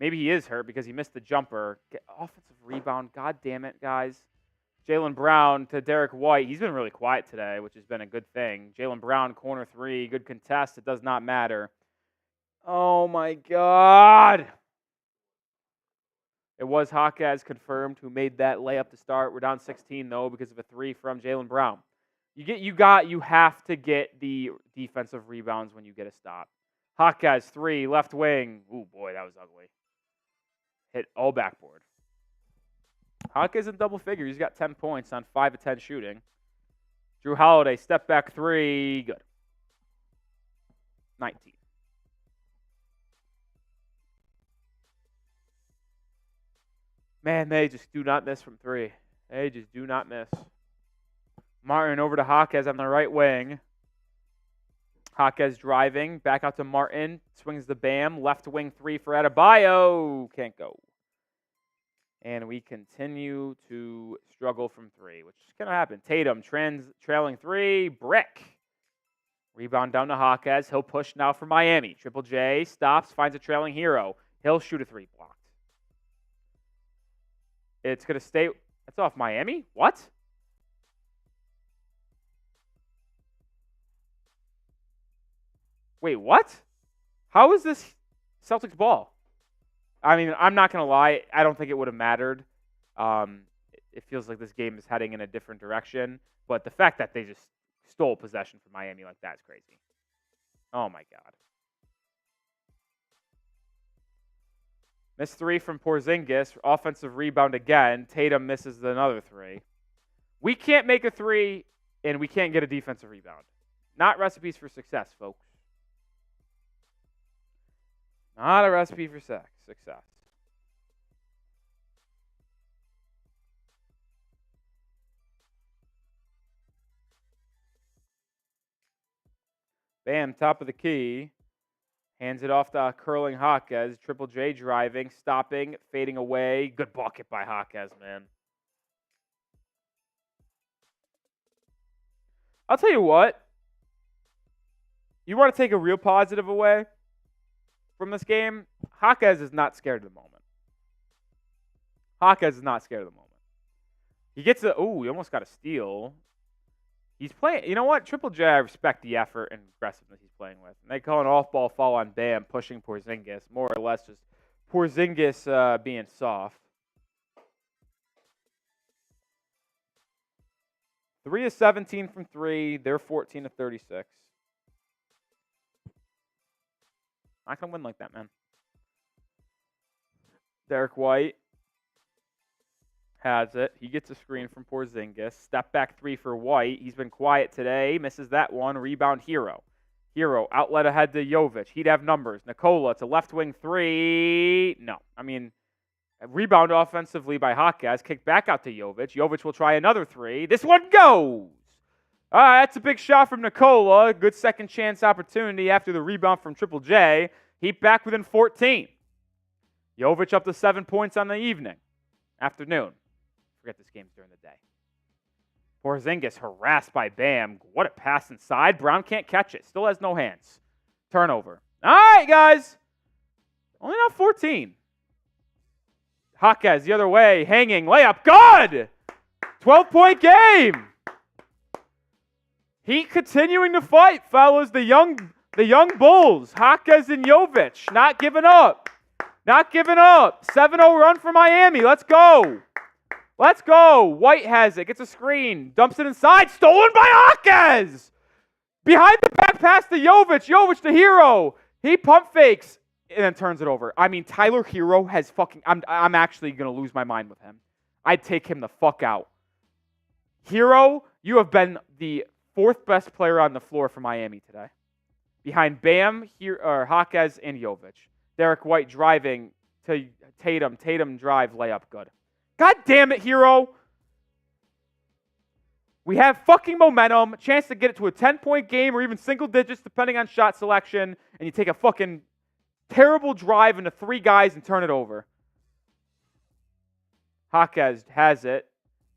Maybe he is hurt because he missed the jumper. Offensive rebound. God damn it, guys. Jaylen Brown to Derrick White. He's been really quiet today, which has been a good thing. Jaylen Brown, corner three. Good contest. It does not matter. Oh, my God. It was Jaquez confirmed who made that layup to start. We're down 16, though, because of a three from Jaylen Brown. You have to get the defensive rebounds when you get a stop. Jaquez, three, left wing. Ooh, boy, that was ugly. Hit all backboard. Jaquez in double figures. He's got 10 points on 5 of 10 shooting. Jrue Holiday, step back three. Good. 19. Man, they just do not miss from three. They just do not miss. Martin over to Jaquez on the right wing. Jaquez driving. Back out to Martin. Swings the Bam. Left wing three for Adebayo. Can't go. And we continue to struggle from three, which is going to happen. Tatum trailing three. Brick. Rebound down to Jaquez. He'll push now for Miami. Triple J stops. Finds a trailing Herro. He'll shoot a three. Blocked. It's going to stay. That's off Miami? What? Wait, what? How is this Celtics ball? I mean, I'm not going to lie. I don't think it would have mattered. It feels like this game is heading in a different direction. But the fact that they just stole possession from Miami like that is crazy. Oh, my God. Missed three from Porzingis. Offensive rebound again. Tatum misses another three. We can't make a three, and we can't get a defensive rebound. Not recipes for success, folks. Not a recipe for success. Bam, top of the key. Hands it off to curling Jaquez. Triple J driving, stopping, fading away. Good bucket by Jaquez, man. I'll tell you what. You want to take a real positive away from this game? Jaquez is not scared of the moment. Jaquez is not scared of the moment. He gets a... Ooh, he almost got a steal. He's playing... You know what? Triple J, I respect the effort and aggressiveness he's playing with. And they call an off-ball foul on Bam, pushing Porzingis. More or less just Porzingis being soft. 3 of 17 from 3. They're 14 of 36. Not going to win like that, man. Derrick White has it. He gets a screen from Porzingis. Step back three for White. He's been quiet today. Misses that one. Rebound Herro. Herro outlet ahead to Jovic. He'd have numbers. Nikola to left wing three. No. I mean, rebound offensively by Jaquez. Kick back out to Jovic. Jovic will try another three. This one goes. All right, that's a big shot from Nikola. Good second chance opportunity after the rebound from Triple J. Heat back within 14. Jovic up to 7 points on the afternoon. Forget this game's during the day. Porzingis harassed by Bam. What a pass inside. Brown can't catch it. Still has no hands. Turnover. All right, guys. Only now 14. Jaquez the other way. Hanging. Layup. Good! 12-point game. Heat continuing to fight, fellas. The young Bulls. Jaquez and Jovic. Not giving up. Not giving up. 7-0 run for Miami. Let's go. Let's go. White has it. Gets a screen. Dumps it inside. Stolen by Jaquez. Behind the back pass to Jovic. Jovic to Herro. He pump fakes and then turns it over. I mean, Tyler Herro has fucking... I'm actually going to lose my mind with him. I'd take him the fuck out. Herro, you have been the 4th best player on the floor for Miami today. Behind Bam, Jaquez, and Jovic. Derrick White driving to Tatum. Tatum drive, layup, good. God damn it, Herro. We have fucking momentum, chance to get it to a 10-point game or even single digits depending on shot selection, and you take a fucking terrible drive into 3 guys and turn it over. Jaquez has it.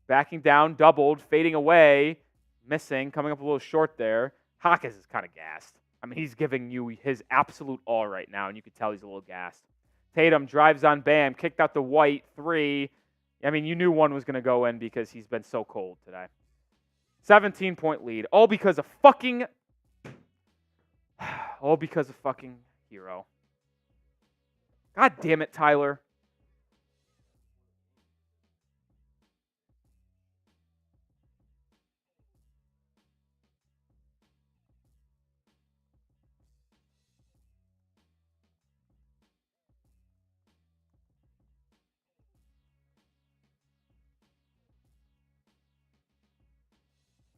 Backing down, doubled, fading away, missing, coming up a little short there. Jaquez is kind of gassed. I mean, he's giving you his absolute all right now, and you can tell he's a little gassed. Tatum drives on Bam, kicked out to White, 3. I mean, you knew one was going to go in because he's been so cold today. 17-point lead, all because of fucking Herro. God damn it, Tyler.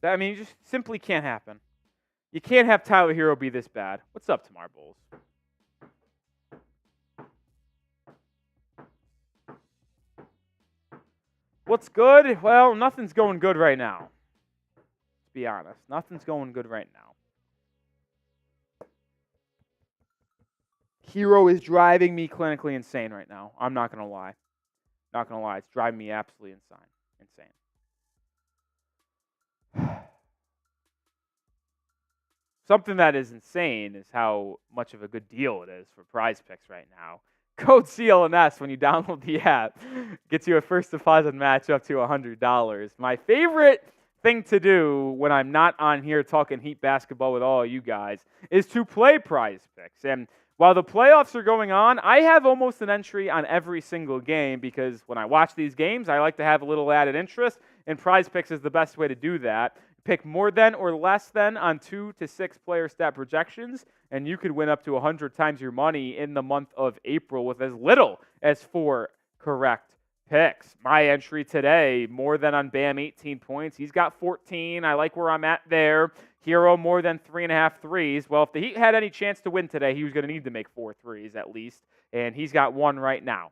I mean, it just simply can't happen. You can't have Tyler Herro be this bad. What's up, Tamar Bulls? What's good? Well, nothing's going good right now. Let's be honest. Nothing's going good right now. Herro is driving me clinically insane right now. I'm not going to lie. Not going to lie. It's driving me absolutely insane. Something that is insane is how much of a good deal it is for Prize Picks right now. Code CLNS when you download the app gets you a first deposit match up to $100. My favorite thing to do when I'm not on here talking Heat basketball with all of you guys is to play Prize Picks. And while the playoffs are going on, I have almost an entry on every single game because when I watch these games, I like to have a little added interest, and Prize Picks is the best way to do that. Pick more than or less than on 2 to 6 player stat projections, and you could win up to 100 times your money in the month of April with as little as 4 correct picks. My entry today, more than on Bam, 18 points. He's got 14. I like where I'm at there. Herro, more than 3.5 threes. Well, if the Heat had any chance to win today, he was going to need to make 4 threes at least, and he's got 1 right now.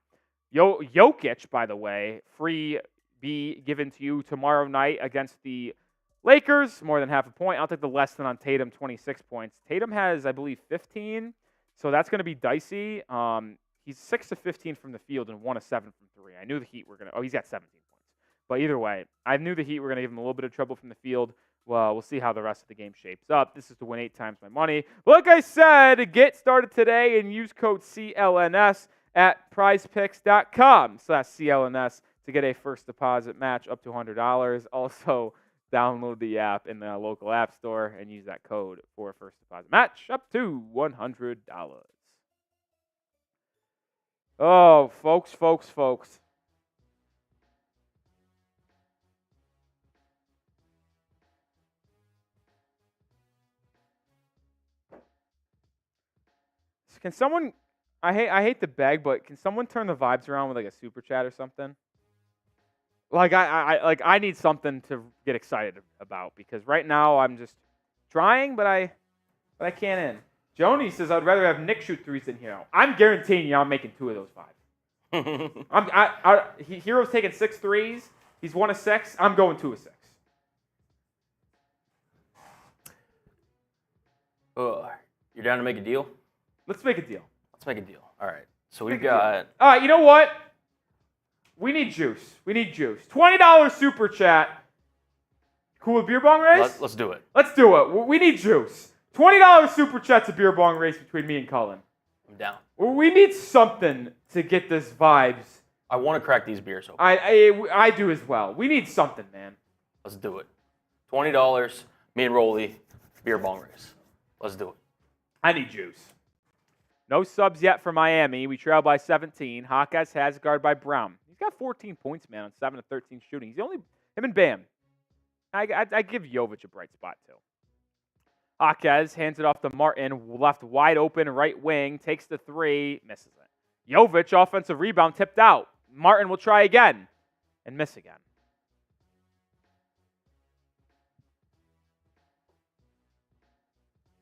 Jokic, by the way, free be given to you tomorrow night against the Lakers, more than half a point. I'll take the less than on Tatum, 26 points. Tatum has, I believe, 15, so that's going to be dicey. He's 6 of 15 from the field and 1 of 7 from 3. I knew the Heat were going to – he's got 17 points. But either way, I knew the Heat were going to give him a little bit of trouble from the field. Well, we'll see how the rest of the game shapes up. This is to win 8 times my money. Like I said, get started today and use code CLNS at prizepicks.com/CLNS to get a first deposit match up to $100. Also, download the app in the local app store and use that code for a first deposit match up to $100. Oh, folks. Can someone, I hate to beg, but can someone turn the vibes around with like a super chat or something? Like I need something to get excited about because right now I'm just trying, but I can't in. Joni says I'd rather have Nick shoot threes than Herro. I'm guaranteeing you I'm making 2 of those 5. Herro's taking 6 threes. He's 1 of 6. I'm going 2 of 6. You're down to make a deal? Let's make a deal. All right. So we've got. All right. You know what? We need juice. $20 super chat. Cool with beer bong race? Let's do it. Let's do it. We need juice. $20 super chat's a beer bong race between me and Cullen. I'm down. We need something to get this vibes. I want to crack these beers open. I do as well. We need something, man. Let's do it. $20. Me and Rolly. Beer bong race. Let's do it. I need juice. No subs yet for Miami. We trail by 17. Jaquez has guard by Brown. He's He's got 14 points, man, on 7 of 13 shooting. He's the only him and Bam. I give Jovic a bright spot too. Jaquez hands it off to Martin, left wide open, right wing, takes the three, misses it. Jovic, offensive rebound, tipped out. Martin will try again and miss again.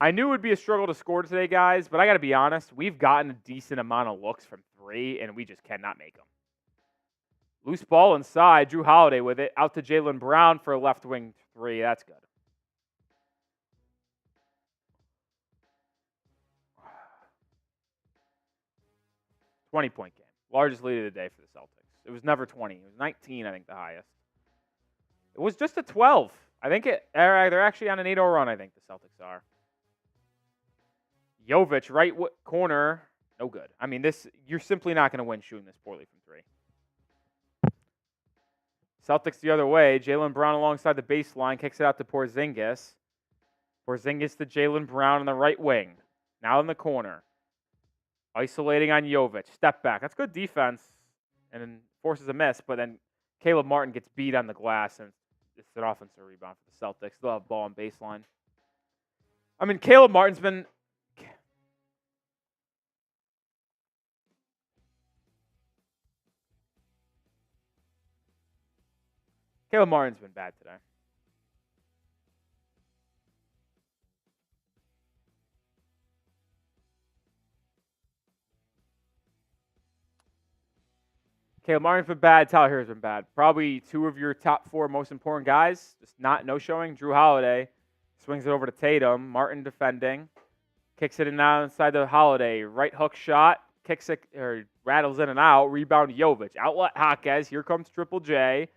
I knew it would be a struggle to score today, guys, but I got to be honest, we've gotten a decent amount of looks from three, and we just cannot make them. Loose ball inside, Jrue Holiday with it, out to Jaylen Brown for a left wing three. That's good. $20-point game. Largest lead of the day for the Celtics. It was never 20. It was 19, I think, the highest. It was just a 12. I think they're actually on an 8-0 run, I think the Celtics are. Jovic, right corner, no good. I mean, you're simply not going to win shooting this poorly from three. Celtics the other way. Jaylen Brown alongside the baseline, kicks it out to Porzingis. Porzingis to Jaylen Brown on the right wing. Now in the corner. Isolating on Jovic. Step back. That's good defense. And then forces a miss, but then Caleb Martin gets beat on the glass, and it's an offensive rebound for the Celtics. They'll have ball on baseline. I mean, Caleb Martin's been... Caleb Martin's been bad today. Caleb Martin's been bad. Tyler Herro's been bad. Probably two of your top four most important guys. Just no showing. Jrue Holiday swings it over to Tatum. Martin defending. Kicks it in now inside the Holiday. Right hook shot. Kicks it, or rattles in and out. Rebound to Jovic. Outlet Jaquez. Here comes Triple J.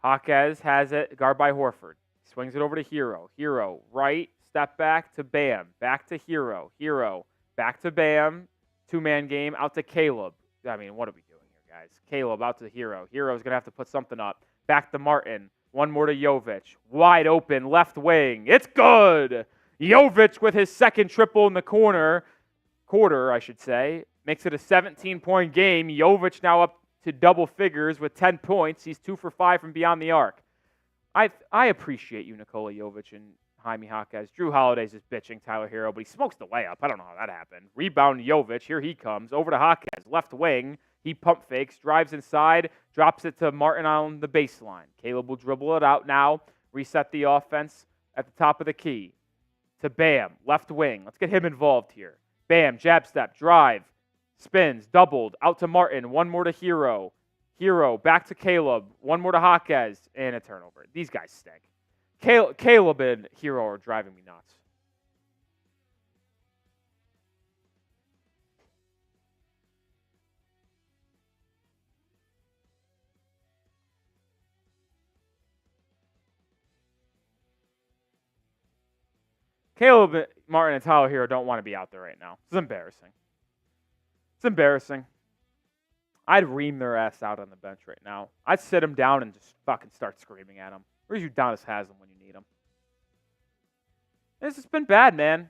Jaquez has it. Guard by Horford. Swings it over to Herro. Herro. Right. Step back to Bam. Back to Herro. Herro. Back to Bam. Two-man game. Out to Caleb. I mean, what are we doing here, guys? Caleb out to Herro. Herro's going to have to put something up. Back to Martin. One more to Jovic. Wide open. Left wing. It's good. Jovic with his second triple in the quarter, I should say. Makes it a 17-point game. Jovic now up to double figures with 10 points. He's 2 for 5 from beyond the arc. I appreciate you, Nikola Jovic and Jaime Jaquez. Jrue Holiday's just bitching Tyler Herro, but he smokes the layup. I don't know how that happened. Rebound Jovic. Here he comes. Over to Jaquez. Left wing. He pump fakes. Drives inside. Drops it to Martin on the baseline. Caleb will dribble it out now. Reset the offense at the top of the key. To Bam. Left wing. Let's get him involved here. Bam. Jab step. Drive. Spins. Doubled. Out to Martin. One more to Herro. Herro. Back to Caleb. One more to Jaquez. And a turnover. These guys stink. Caleb and Herro are driving me nuts. Caleb, Martin, and Tyler Herro don't want to be out there right now. It's embarrassing. It's embarrassing. I'd ream their ass out on the bench right now. I'd sit them down and just fucking start screaming at them. Where's Udonis Haslem when you need him? This has been bad, man.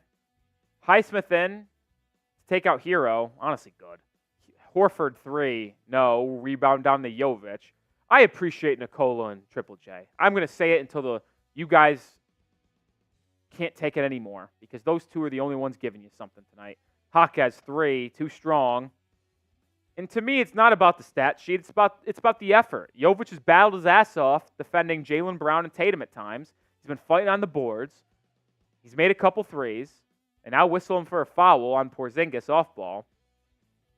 Highsmith in to take out Herro. Honestly, good. Horford 3. No. Rebound down to Jovic. I appreciate Nikola and Triple J. I'm going to say it until you guys can't take it anymore, because those two are the only ones giving you something tonight. Jaquez 3. Too strong. And to me, it's not about the stat sheet. It's about the effort. Jovic has battled his ass off defending Jaylen Brown and Tatum at times. He's been fighting on the boards. He's made a couple threes. And now whistling for a foul on Porzingis off ball.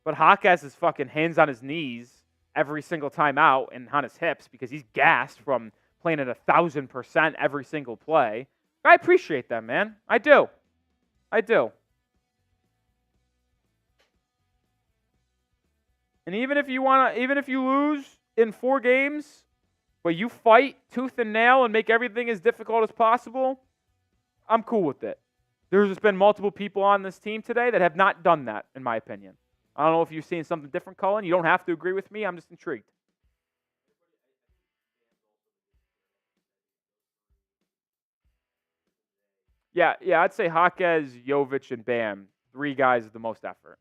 But Jaquez is fucking hands on his knees every single time out and on his hips because he's gassed from playing at 1,000% every single play. I appreciate that, man. I do. I do. And even if you lose in 4 games, but you fight tooth and nail and make everything as difficult as possible, I'm cool with it. There's just been multiple people on this team today that have not done that, in my opinion. I don't know if you've seen something different, Cullen. You don't have to agree with me. I'm just intrigued. Yeah, I'd say Jaquez, Jovic, and Bam. 3 guys with the most effort.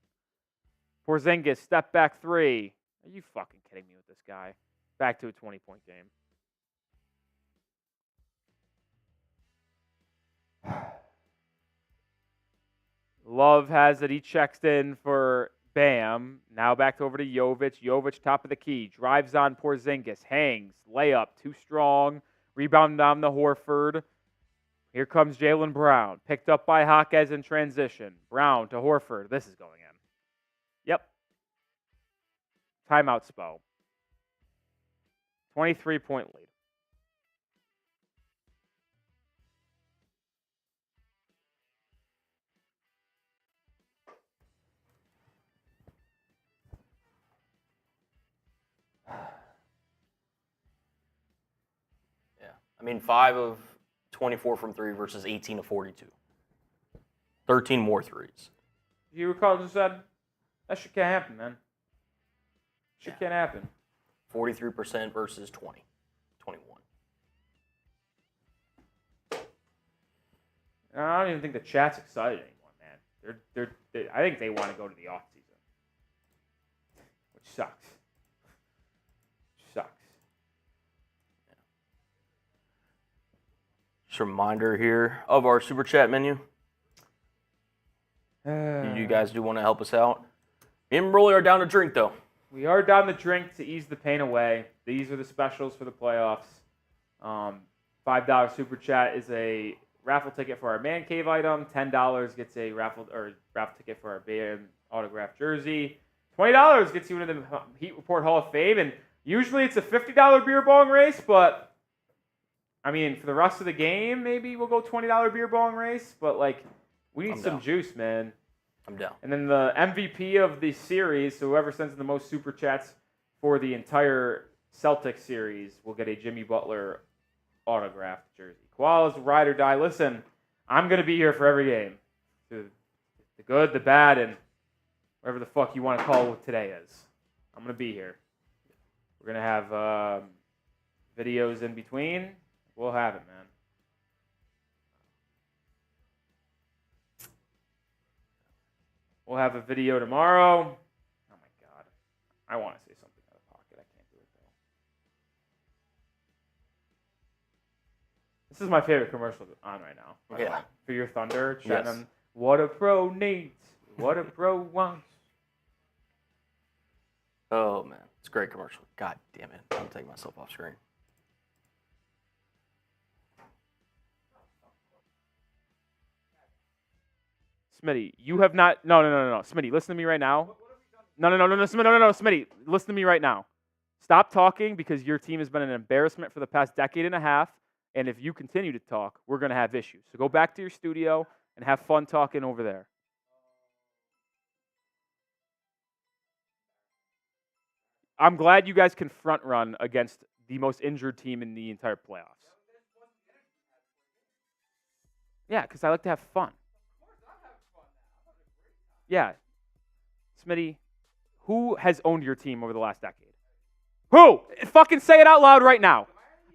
Porzingis, step back 3. Are you fucking kidding me with this guy? Back to a 20-point game. Love has it. He checks in for Bam. Now back over to Jovic. Jovic, top of the key. Drives on Porzingis. Hangs. Layup. Too strong. Rebound down to Horford. Here comes Jaylen Brown. Picked up by Jaquez in transition. Brown to Horford. This is going in. Yep. Timeout, Spo. 23-point lead. Yeah. I mean, 5 of 24 from 3 versus 18 of 42. 13 more threes. You recall just said? That shit can't happen, man. Shit can't happen. 43% versus 21. I don't even think the chat's excited anymore, man. I think they want to go to the off season, which sucks. Just a reminder here of our super chat menu. You guys do want to help us out. Me and Rolly are down to drink, though. We are down the drink to ease the pain away. These are the specials for the playoffs. $5 super chat is a raffle ticket for our man cave item. $10 gets a raffle ticket for our band autographed jersey. $20 gets you into the Heat Report Hall of Fame. And usually it's a $50 beer bong race, but I mean, for the rest of the game, maybe we'll go $20 beer bong race. But like, we need some juice, man. I'm down. And then the MVP of the series, so whoever sends in the most super chats for the entire Celtics series will get a Jimmy Butler autographed jersey. Koala's ride or die. Listen, I'm going to be here for every game. The good, the bad, and whatever the fuck you want to call what today is. I'm going to be here. We're going to have videos in between. We'll have it, man. We'll have a video tomorrow. Oh, my God. I want to say something out of pocket. I can't do it, though. This is my favorite commercial on right now. Yeah. For your Thunder. Yes. What a pro needs. What a pro wants. Oh, man. It's a great commercial. God damn it. I'm taking myself off screen. Smitty, you have not. No. Smitty, listen to me right now. No, Smitty, listen to me right now. Stop talking because your team has been an embarrassment for the past decade and a half. And if you continue to talk, we're going to have issues. So go back to your studio and have fun talking over there. I'm glad you guys can front run against the most injured team in the entire playoffs. Yeah, because I like to have fun. Yeah. Smitty, who has owned your team over the last decade? Who? Fucking say it out loud right now.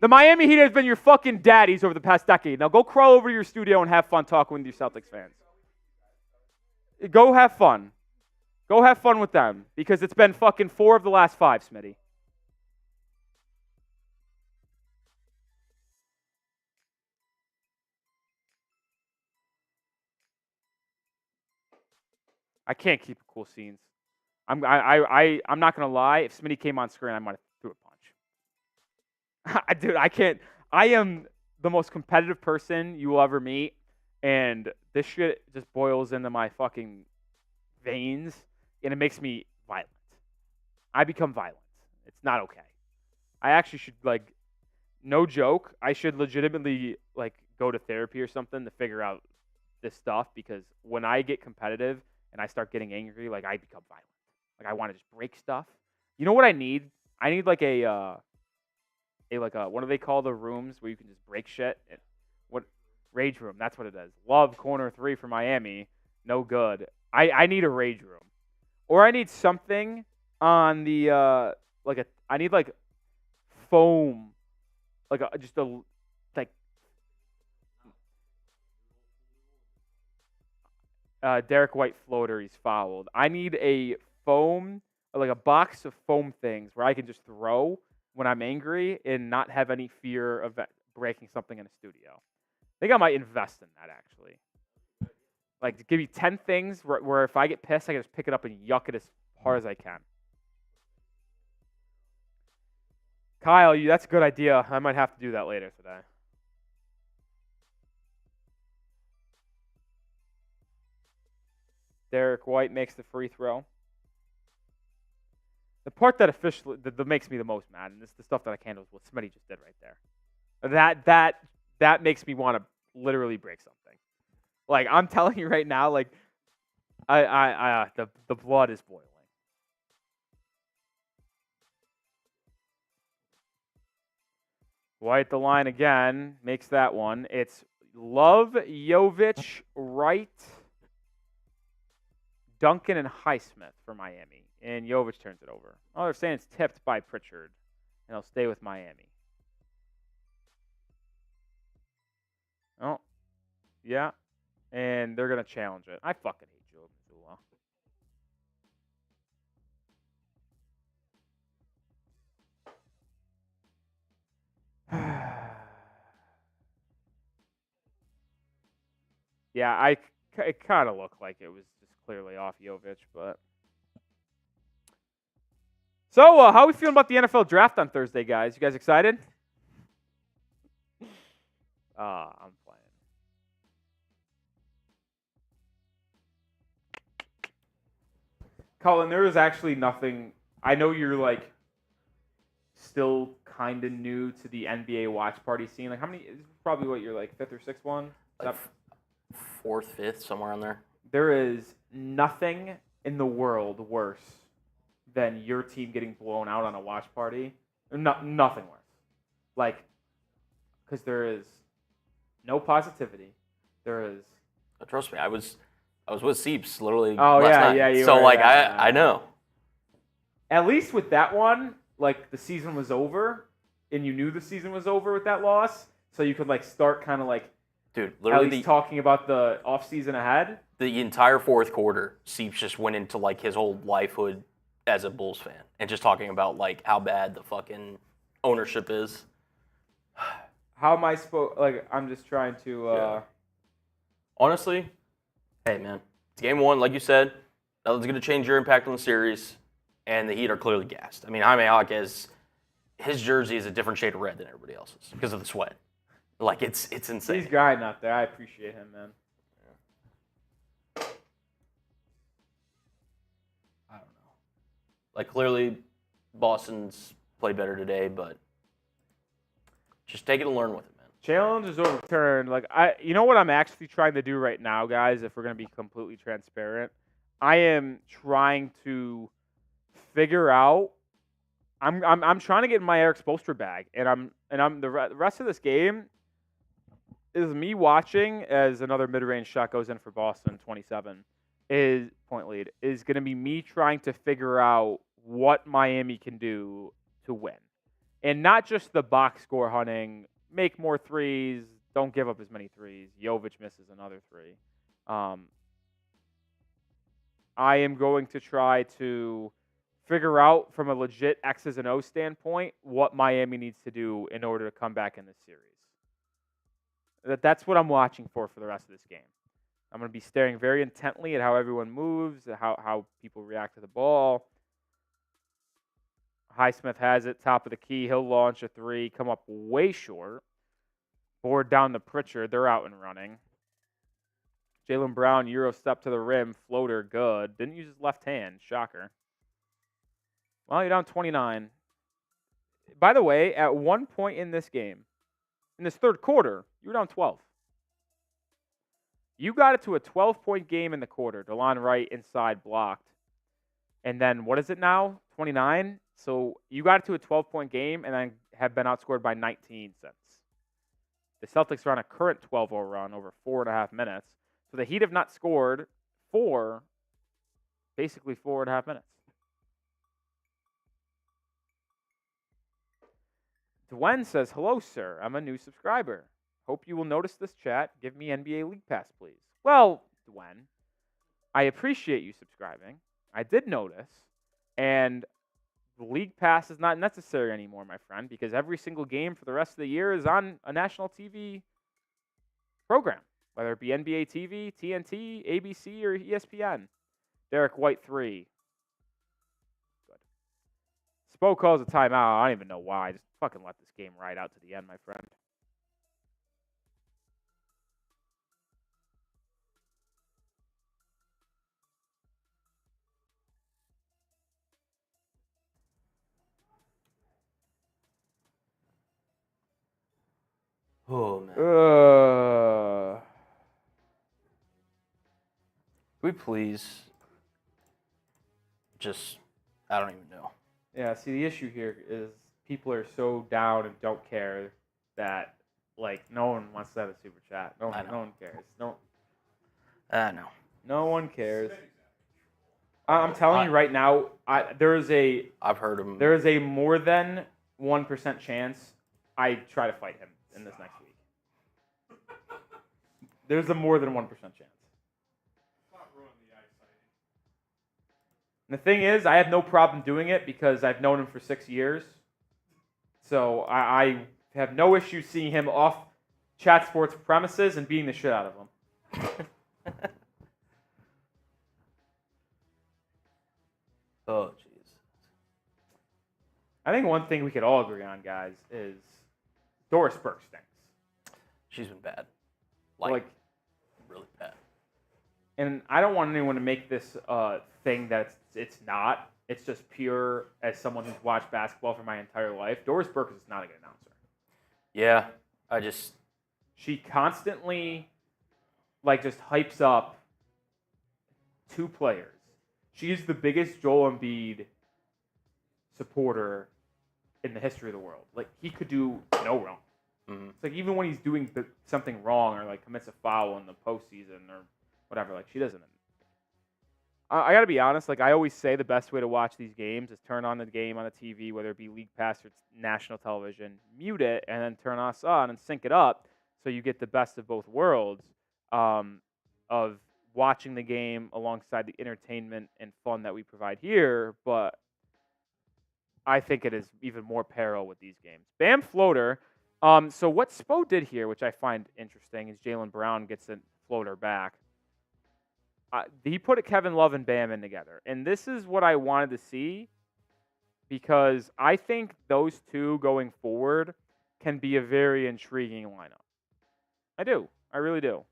The Miami Heat has been your fucking daddies over the past decade. Now go crawl over to your studio and have fun talking with your Celtics fans. Go have fun. Go have fun with them because it's been fucking 4 of the last 5, Smitty. I can't keep cool scenes. I'm not gonna lie. If Smitty came on screen, I might have threw a punch. Dude, I can't. I am the most competitive person you will ever meet, and this shit just boils into my fucking veins, and it makes me violent. I become violent. It's not okay. I actually should, like, no joke, I should legitimately, like, go to therapy or something to figure out this stuff, because when I get competitive and I start getting angry, like, I become violent. Like, I want to just break stuff. You know what I need? I need, like, what do they call the rooms where you can just break shit? What? Rage room. That's what it is. Love corner 3 for Miami. No good. I need a rage room. Or I need something on the, I need, like, foam. Like, Derrick White floater, he's fouled. I need a foam like a box of foam things where I can just throw when I'm angry and not have any fear of breaking something in a studio. I think I might invest in that actually. Like to give you 10 things where if I get pissed, I can just pick it up and yuck it as hard as I can. Kyle, that's a good idea. I might have to do that later today. Derrick White makes the free throw. The part that that makes me the most mad, and this is the stuff that I can't do, is what Smitty just did right there. That makes me want to literally break something. Like I'm telling you right now, like the blood is boiling. White the line again, makes that one. It's Love, Jovic, Wright, Duncan, and Highsmith for Miami. And Jovic turns it over. Oh, they're saying it's tipped by Pritchard. And he'll stay with Miami. Oh, yeah. And they're going to challenge it. I fucking hate Joe Mazzulla. Yeah, it kind of looked like it was just clearly off Jovic, but. So, how are we feeling about the NFL draft on Thursday, guys? You guys excited? I'm playing. Colin, there is actually nothing. I know you're like still kind of new to the NBA watch party scene. Like, how many? This is probably what you're like fifth or sixth one. Like fourth, fifth, somewhere on there. There is nothing in the world worse than your team getting blown out on a watch party. Nothing worse. Like, because there is no positivity. There is. Trust me, I was with Seeps literally last night. You so were, like I know. At least with that one, like the season was over, and you knew the season was over with that loss, so you could like start kind of like, dude, literally at least talking about the off season ahead. The entire fourth quarter, Seeps just went into like his whole lifehood as a Bulls fan and just talking about like how bad the fucking ownership is. How am I supposed? Like, I'm just trying to. Yeah. Honestly, hey man, it's game one, like you said. Nothing's gonna change your impact on the series, and the Heat are clearly gassed. I mean, Jaime Jaquez, his jersey is a different shade of red than everybody else's because of the sweat. Like it's insane. He's grinding out there. I appreciate him, man. I don't know. Like clearly, Boston's played better today, but just take it and learn with it, man. Challenge is overturned. Like you know what I'm actually trying to do right now, guys. If we're gonna be completely transparent, I am trying to figure out. I'm trying to get in my Eric Spoelstra bag, and I'm the rest of this game is me watching as another mid-range shot goes in for Boston, 27 is point lead. Is going to be me trying to figure out what Miami can do to win, and not just the box score hunting. Make more threes. Don't give up as many threes. Jovic misses another three. I am going to try to figure out from a legit X's and O's standpoint what Miami needs to do in order to come back in this series. That's what I'm watching for the rest of this game. I'm going to be staring very intently at how everyone moves, how people react to the ball. Highsmith has it, top of the key. He'll launch a three, come up way short. Board down to Pritchard. They're out and running. Jaylen Brown, Euro step to the rim, floater, good. Didn't use his left hand, shocker. Well, you're down 29. By the way, at one point in this game, in this third quarter, you were down 12. You got it to a 12-point game in the quarter. DeLon Wright inside blocked. And then what is it now? 29? So you got it to a 12-point game and then have been outscored by 19 since. The Celtics are on a current 12-0 run over 4.5 minutes. So the Heat have not scored basically 4.5 minutes. Dwayne says, hello, sir. I'm a new subscriber. Hope you will notice this chat. Give me NBA League Pass, please. Well, Dwayne, I appreciate you subscribing. I did notice. And the league pass is not necessary anymore, my friend, because every single game for the rest of the year is on a national TV program, whether it be NBA TV, TNT, ABC, or ESPN. Derrick White 3. Good. Spo calls a timeout. I don't even know why. Just fucking let this game ride out to the end, my friend. Oh, man. Can we please just, I don't even know. Yeah, see, the issue here is people are so down and don't care that, like, no one wants to have a super chat. No one cares. No one cares. I'm telling you right now, I've heard him. There is a more than 1% chance I try to fight him in this next week. There's a more than 1% chance. And the thing is, I have no problem doing it because I've known him for 6 years. So I have no issue seeing him off Chat Sports premises and beating the shit out of him. Oh, jeez. I think one thing we could all agree on, guys, is Doris Burke stinks. She's been bad. Like really bad. And I don't want anyone to make this thing that it's not. It's just pure, as someone who's watched basketball for my entire life, Doris Burke is not a good announcer. Yeah, She constantly, just hypes up two players. She's the biggest Joel Embiid supporter in the history of the world. Like, he could do no wrong. Mm-hmm. It's like, even when he's doing something wrong or, commits a foul in the postseason or whatever, she doesn't. I got to be honest, I always say the best way to watch these games is turn on the game on the TV, whether it be League Pass or national television, mute it, and then turn us on and sync it up so you get the best of both worlds of watching the game alongside the entertainment and fun that we provide here. But I think it is even more peril with these games. Bam floater. So what Spo did here, which I find interesting, is Jaylen Brown gets a floater back. He put Kevin Love and Bam in together. And this is what I wanted to see because I think those two going forward can be a very intriguing lineup. I do. I really do.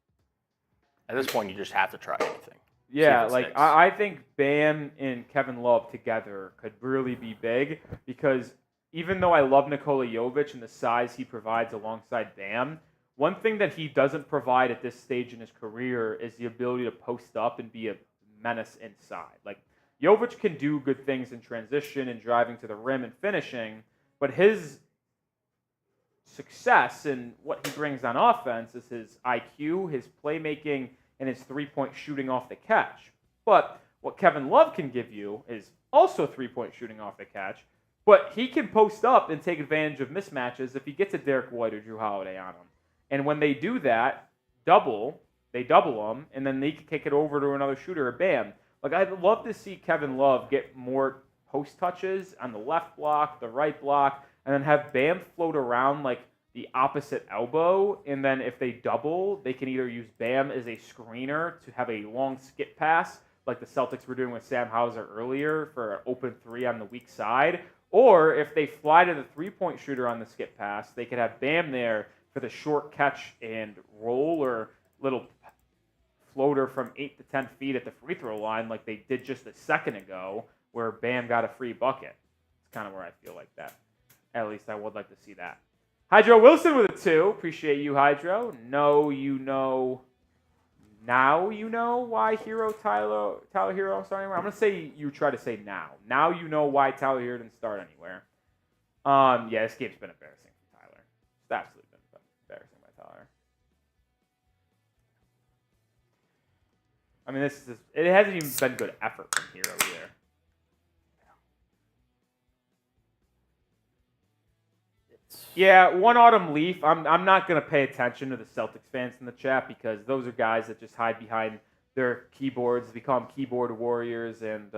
At this point, you just have to try anything. Yeah, I think Bam and Kevin Love together could really be big because even though I love Nikola Jovic and the size he provides alongside Bam, one thing that he doesn't provide at this stage in his career is the ability to post up and be a menace inside. Jovic can do good things in transition and driving to the rim and finishing, but his success and what he brings on offense is his IQ, his playmaking, and his three-point shooting off the catch. But what Kevin Love can give you is also three-point shooting off the catch, but he can post up and take advantage of mismatches if he gets a Derrick White or Jrue Holiday on him. And when they do that, they double them, and then they can kick it over to another shooter or Bam. I'd love to see Kevin Love get more post touches on the left block, the right block, and then have Bam float around the opposite elbow. And then if they double, they can either use Bam as a screener to have a long skip pass, like the Celtics were doing with Sam Hauser earlier for an open three on the weak side. Or if they fly to the three-point shooter on the skip pass, they could have Bam there for the short catch and roll or little floater from 8 to 10 feet at the free throw line like they did just a second ago where Bam got a free bucket. It's kind of where I feel like that. At least I would like to see that. Hydro Wilson with a 2. Appreciate you, Hydro. Now you know why Tyler Herro starting anywhere. I'm going to say you try to say now. Now you know why Tyler Herro didn't start anywhere. Yeah, this game's been embarrassing for Tyler. It's absolutely been embarrassing by Tyler. I mean, it hasn't even been good effort from Herro either. Yeah, one autumn leaf. I'm not going to pay attention to the Celtics fans in the chat because those are guys that just hide behind their keyboards. They call them keyboard warriors, and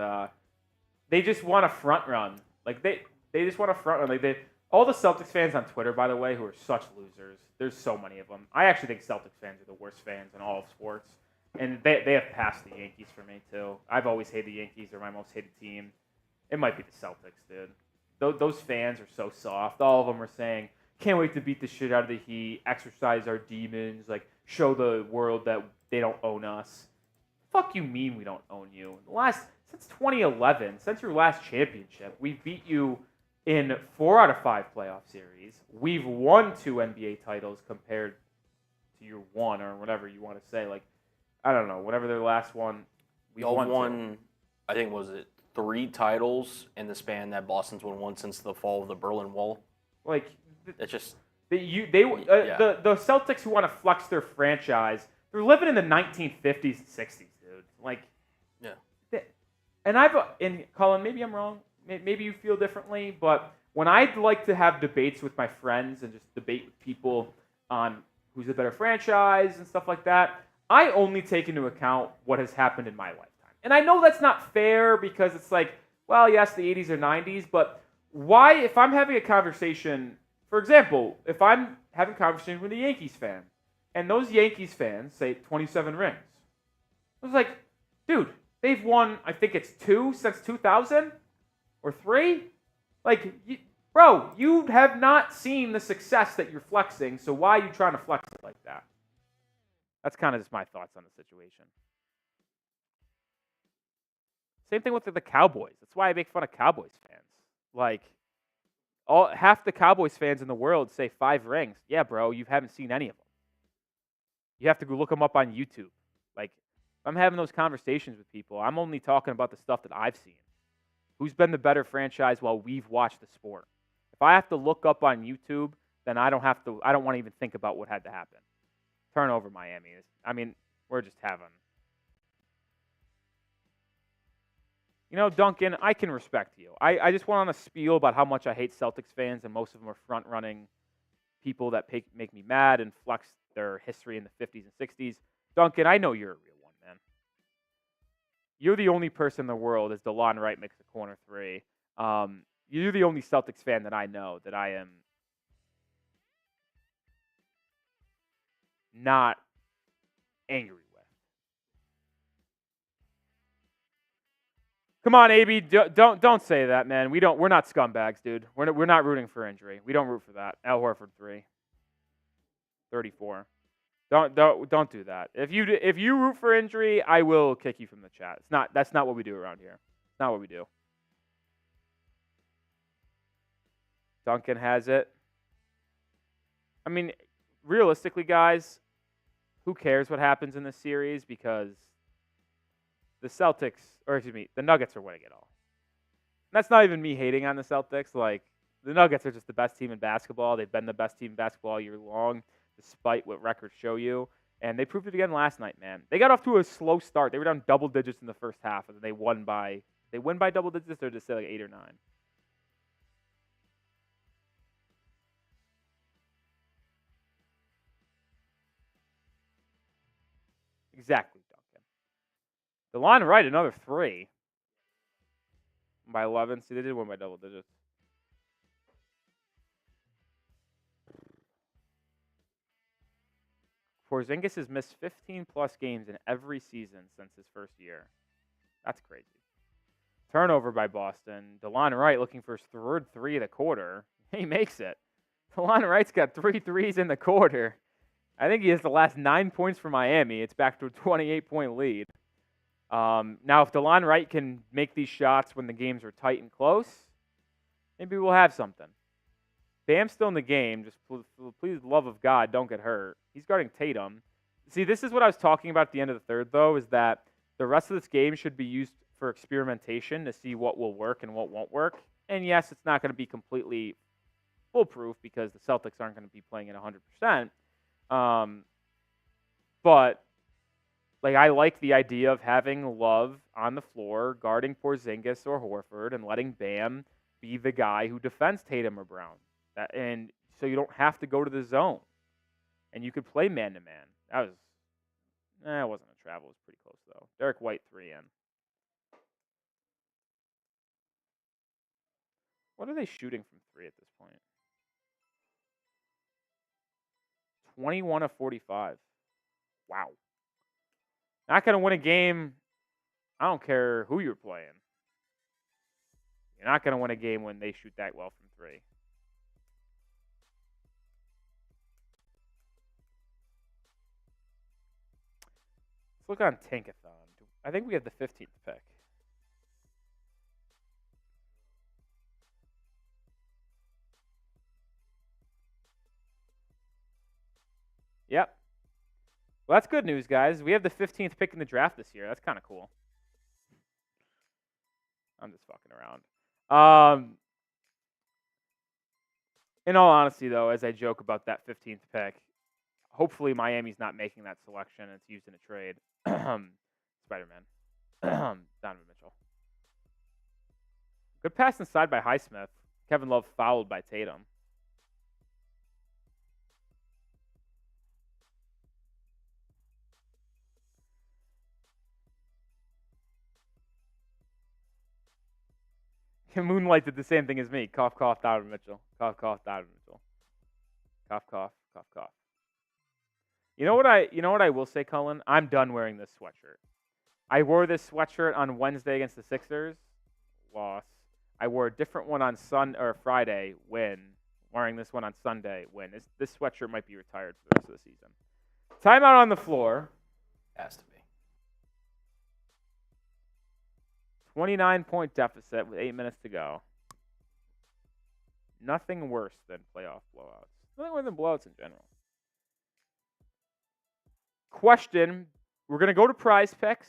they just want to front run. Like they just want to front run. Like all the Celtics fans on Twitter, by the way, who are such losers. There's so many of them. I actually think Celtics fans are the worst fans in all of sports, and they have passed the Yankees for me too. I've always hated the Yankees. They're my most hated team. It might be the Celtics, dude. Those fans are so soft. All of them are saying, "Can't wait to beat the shit out of the Heat, exercise our demons, like show the world that they don't own us." Fuck you mean we don't own you? Since 2011, since your last championship, we've beat you in 4 out of 5 playoff series. We've won 2 NBA titles compared to your one or whatever you want to say. Like, I don't know, whatever their last one, we won. I think, was it 3 titles in the span that Boston's won since the fall of the Berlin Wall? Like, it's just the Celtics who want to flex their franchise, they're living in the 1950s and 60s, dude. Like, yeah. And Colin, maybe I'm wrong. Maybe you feel differently, but when I'd like to have debates with my friends and just debate with people on who's a better franchise and stuff like that, I only take into account what has happened in my lifetime. And I know that's not fair because it's like, well, yes, the 80s or 90s, but why, if I'm having a conversation, for example, if I'm having a conversation with a Yankees fan, and those Yankees fans say 27 rings, I was like, dude, they've won, I think it's 2 since 2000 or 3. Like, bro, you have not seen the success that you're flexing, so why are you trying to flex it like that? That's kind of just my thoughts on the situation. Same thing with the Cowboys. That's why I make fun of Cowboys fans. Like, half the Cowboys fans in the world say 5 rings. Yeah, bro, you haven't seen any of them. You have to go look them up on YouTube. Like, if I'm having those conversations with people, I'm only talking about the stuff that I've seen. Who's been the better franchise while we've watched the sport? If I have to look up on YouTube, then I don't want to even think about what had to happen. Turnover Miami. I mean, we're just having. You know, Duncan, I can respect you. I just went on a spiel about how much I hate Celtics fans, and most of them are front-running people that make me mad and flex their history in the 50s and 60s. Duncan, I know you're a real one, man. You're the only person in the world, as DeLon Wright makes the corner 3. You're the only Celtics fan that I know that I am not angry with. Come on, AB, don't say that, man. We're not scumbags, dude. We're not rooting for injury. We don't root for that. Al Horford 3. 34. Don't do that. If you root for injury, I will kick you from the chat. That's not what we do around here. It's not what we do. Duncan has it. I mean, realistically, guys, who cares what happens in this series? Because the Nuggets are winning it all. And that's not even me hating on the Celtics. Like, the Nuggets are just the best team in basketball. They've been the best team in basketball all year long, despite what records show you. And they proved it again last night, man. They got off to a slow start. They were down double digits in the first half, and then they win by double digits, or just say like 8 or 9. Exactly, Duncan. DeLon Wright, another 3. By 11. See, they did win by double digits. Porzingis has missed 15-plus games in every season since his first year. That's crazy. Turnover by Boston. DeLon Wright looking for his third 3 of the quarter. He makes it. DeLon Wright's got 3 threes in the quarter. I think he has the last 9 points for Miami. It's back to a 28-point lead. Now, if DeLon Wright can make these shots when the games are tight and close, maybe we'll have something. Bam's still in the game. Just please, love of God, don't get hurt. He's guarding Tatum. See, this is what I was talking about at the end of the third, though, is that the rest of this game should be used for experimentation to see what will work and what won't work. And yes, it's not going to be completely foolproof because the Celtics aren't going to be playing at 100%. But like, I like the idea of having Love on the floor, guarding Porzingis or Horford, and letting Bam be the guy who defends Tatum or Brown. And so you don't have to go to the zone. And you could play man-to-man. That wasn't a travel. It was pretty close, though. Derrick White, 3 in. What are they shooting from 3 at this point? 21 of 45. Wow. Not going to win a game. I don't care who you're playing. You're not going to win a game when they shoot that well from 3. Let's look on Tankathon. I think we have the 15th pick. Yep. Well, that's good news, guys. We have the 15th pick in the draft this year. That's kind of cool. I'm just fucking around. In all honesty, though, as I joke about that 15th pick, hopefully Miami's not making that selection. It's used in a trade. Spider-Man. Donovan Mitchell. Good pass inside by Highsmith. Kevin Love fouled by Tatum. Moonlight did the same thing as me. Cough, cough, Donovan Mitchell. Cough, cough, Donovan Mitchell. Cough, cough, cough, cough. You know what I will say, Cullen? I'm done wearing this sweatshirt. I wore this sweatshirt on Wednesday against the Sixers. Loss. I wore a different one on Friday. Win. Wearing this one on Sunday. Win. This sweatshirt might be retired for the rest of the season. Timeout on the floor. Has to be. 29-point deficit with 8 minutes to go. Nothing worse than playoff blowouts. Nothing worse than blowouts in general. Question. We're going to go to prize picks.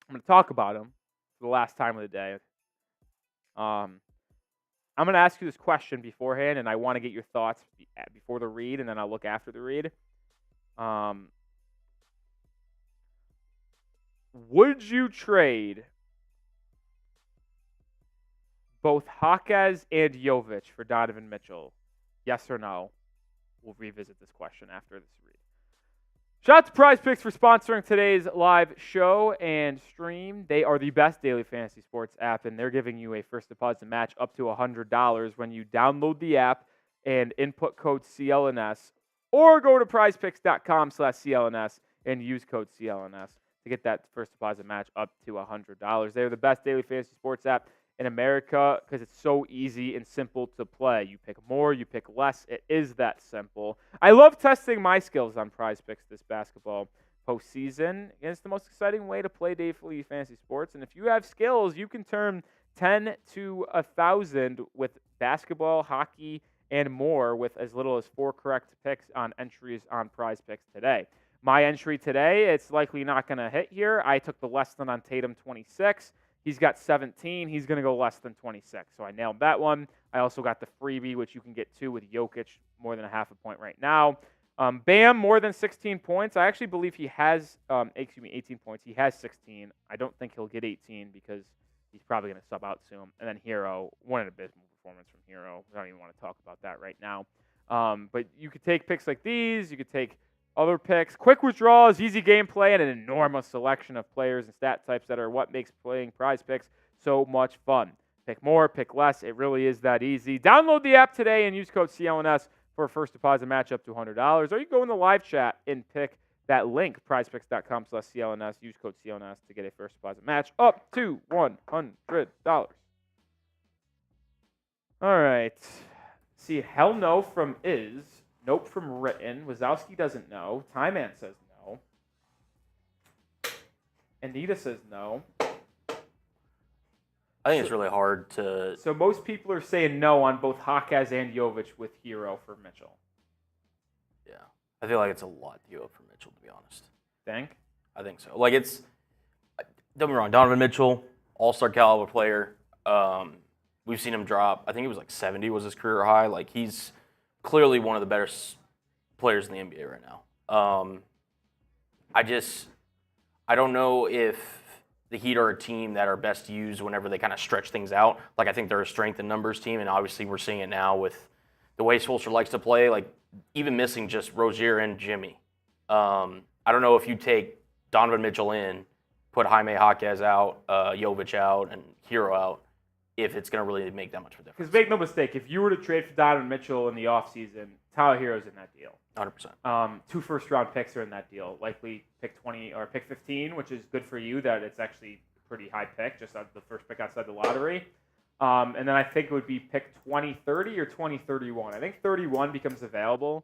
I'm going to talk about them for the last time of the day. I'm going to ask you this question beforehand, and I want to get your thoughts before the read, and then I'll look after the read. Would you trade both Jaquez and Jovic for Donovan Mitchell? Yes or no? We'll revisit this question after this read. Shout out to Prize Picks for sponsoring today's live show and stream. They are the best daily fantasy sports app, and they're giving you a first deposit match up to $100 when you download the app and input code CLNS, or go to prizepicks.com/CLNS and use code CLNS to get that first deposit match up to $100. They're the best daily fantasy sports app in America because it's so easy and simple to play. You pick more, you pick less. It is that simple. I love testing my skills on Prize Picks this basketball postseason. It's the most exciting way to play daily fantasy sports. And if you have skills, you can turn 10 to 1,000 with basketball, hockey, and more with as little as 4 correct picks on entries on Prize Picks today. My entry today, it's likely not going to hit here. I took the less than on Tatum 26. He's got 17. He's going to go less than 26. So I nailed that one. I also got the freebie, which you can get to with Jokic, more than a half a point right now. Bam, more than 16 points. I actually believe he has, 18 points. He has 16. I don't think he'll get 18 because he's probably going to sub out soon. And then Herro, one an abysmal performance from Herro. I don't even want to talk about that right now. But you could take picks like these. You could take other picks, quick withdrawals, easy gameplay, and an enormous selection of players and stat types that are what makes playing Prize Picks so much fun. Pick more, pick less. It really is that easy. Download the app today and use code CLNS for a first deposit match up to $100. Or you go in the live chat and pick that link, prizepicks.com/CLNS. Use code CLNS to get a first deposit match up to $100. All right. See, hell no from is. Nope from written. Wazowski doesn't know. Tie Man says no. Anita says no. I think it's really hard to. So most people are saying no on both Jaquez and Jovic with Herro for Mitchell. Yeah. I feel like it's a lot to give up for Mitchell, to be honest. Think? I think so. Like, it's. Don't get me wrong, Donovan Mitchell, all-star caliber player. We've seen him drop. I think it was like 70 was his career high. Like, he's clearly one of the better players in the NBA right now. I don't know if the Heat are a team that are best used whenever they kind of stretch things out. Like, I think they're a strength in numbers team, and obviously we're seeing it now with the way Spoelstra likes to play, like even missing just Rozier and Jimmy. I don't know if you take Donovan Mitchell in, put Jaime Jaquez out, Jovic out, and Herro out, if it's going to really make that much of a difference. Because make no mistake, if you were to trade for Donovan Mitchell in the offseason, Tyler Herro's in that deal. 100%. 2 first-round picks are in that deal. Likely pick 20 or pick 15, which is good for you that it's actually a pretty high pick, just the first pick outside the lottery. And then I think it would be pick 2030 or 2031. I think 31 becomes available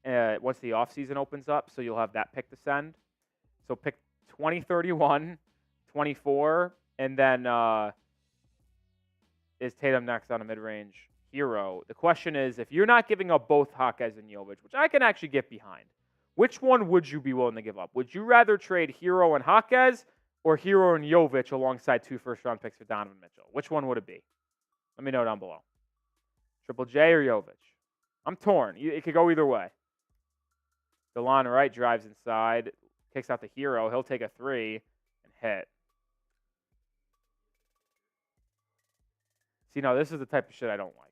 once the offseason opens up, so you'll have that pick to send. So pick 2031, 24, and then is Tatum next on a mid-range Herro. The question is, if you're not giving up both Jaquez and Jovic, which I can actually get behind, which one would you be willing to give up? Would you rather trade Herro and Jaquez or Herro and Jovic alongside 2 first-round picks for Donovan Mitchell? Which one would it be? Let me know down below. Triple J or Jovic? I'm torn. It could go either way. DeLon Wright drives inside, kicks out the Herro. He'll take a 3 and hit. See, no, this is the type of shit I don't like.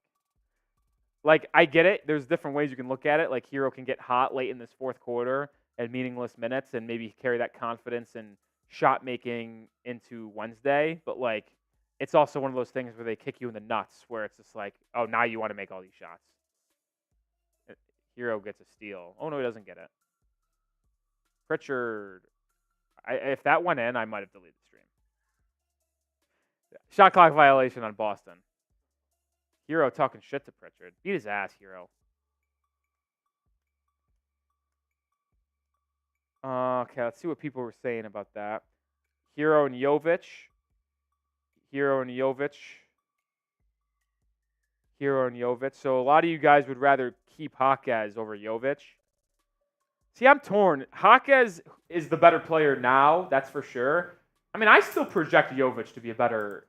Like, I get it. There's different ways you can look at it. Like, Herro can get hot late in this fourth quarter at meaningless minutes and maybe carry that confidence and shot making into Wednesday. But, like, it's also one of those things where they kick you in the nuts where it's just like, oh, now you want to make all these shots. Herro gets a steal. Oh, no, he doesn't get it. Pritchard. If that went in, I might have deleted the stream. Shot clock violation on Boston. Herro talking shit to Pritchard. Beat his ass, Herro. Okay, let's see what people were saying about that. Herro and Jovic. Herro and Jovic. Herro and Jovic. So a lot of you guys would rather keep Jaquez over Jovic. See, I'm torn. Jaquez is the better player now, that's for sure. I mean, I still project Jovic to be a better...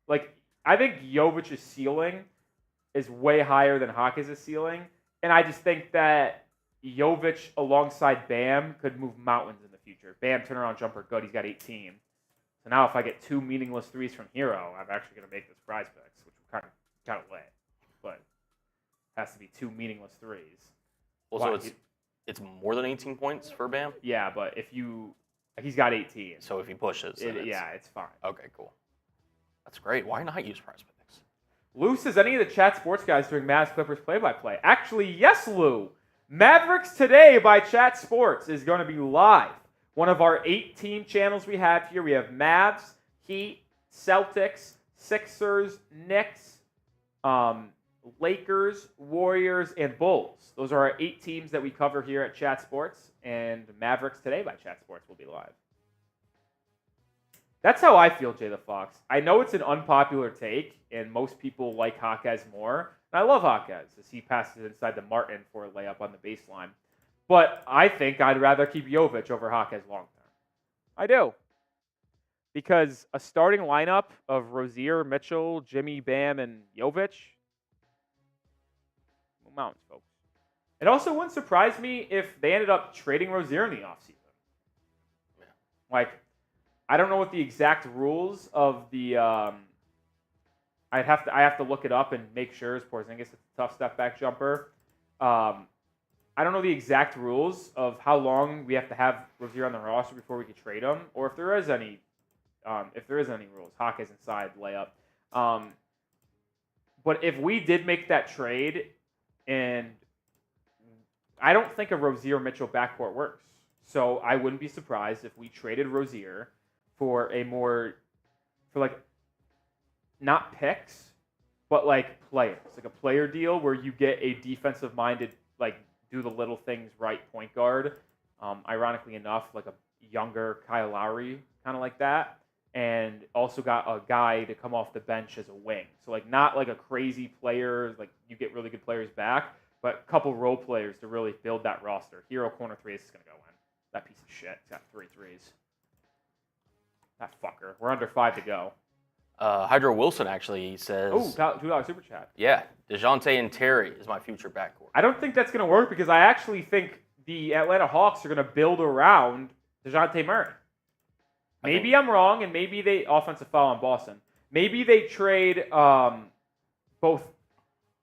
Like, I think Jovic's ceiling is way higher than Jaquez's ceiling. And I just think that Jovic alongside Bam could move mountains in the future. Bam, turnaround jumper, good. He's got 18. So now if I get 2 meaningless threes from Herro, I'm actually going to make this prize picks, which kind of lit. But it has to be 2 meaningless threes. Also, it's more than 18 points for Bam? Yeah, but he's got 18. So if he pushes, it's fine. Okay, cool. That's great. Why not use prize picks? Lou says, any of the chat sports guys doing Mavs Clippers play-by-play? Actually, yes, Lou. Mavericks Today by Chat Sports is going to be live. One of our 8-team channels we have here. We have Mavs, Heat, Celtics, Sixers, Knicks, Lakers, Warriors, and Bulls. Those are our 8 teams that we cover here at Chat Sports. And Mavericks Today by Chat Sports will be live. That's how I feel, Jay the Fox. I know it's an unpopular take, and most people like Jaquez more. And I love Jaquez as he passes inside the Martin for a layup on the baseline. But I think I'd rather keep Jovic over Jaquez long term. I do. Because a starting lineup of Rozier, Mitchell, Jimmy, Bam, and Jovic, mountains, folks. It also wouldn't surprise me if they ended up trading Rozier in the offseason. Yeah. Like, I don't know what the exact rules of the. I have to look it up and make sure. Porzingis is a tough step back jumper. I don't know the exact rules of how long we have to have Rozier on the roster before we could trade him, or if there is any. If there is any rules, Jaquez inside layup. But if we did make that trade, and I don't think a Rozier Mitchell backcourt works, so I wouldn't be surprised if we traded Rozier for like not picks, but like players, like a player deal where you get a defensive minded, like do the little things right point guard. Ironically enough, like a younger Kyle Lowry, kind of like that, and also got a guy to come off the bench as a wing. So like not like a crazy player, like you get really good players back, but a couple role players to really build that roster. Herro corner 3 is going to go in. That piece of shit. He's got 3 threes. That fucker. We're under 5 to go. Hydro Wilson actually says... Oh, $2 super chat. Yeah. DeJounte and Terry is my future backcourt. I don't think that's going to work because I actually think the Atlanta Hawks are going to build around DeJounte Murray. Maybe I'm wrong, and maybe they... Offensive foul on Boston. Maybe they trade both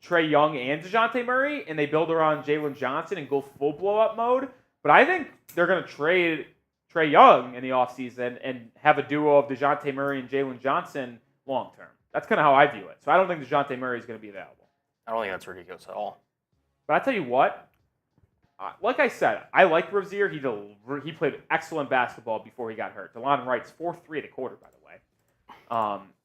Trae Young and DeJounte Murray, and they build around Jalen Johnson and go full blow-up mode. But I think they're going to trade Trae Young in the offseason and have a duo of DeJounte Murray and Jalen Johnson long-term. That's kind of how I view it. So I don't think DeJounte Murray is going to be available. I don't think that's ridiculous at all. But I tell you what, like I said, I like Rozier. He played excellent basketball before he got hurt. DeLon Wright's 4-3 at a quarter, by the way.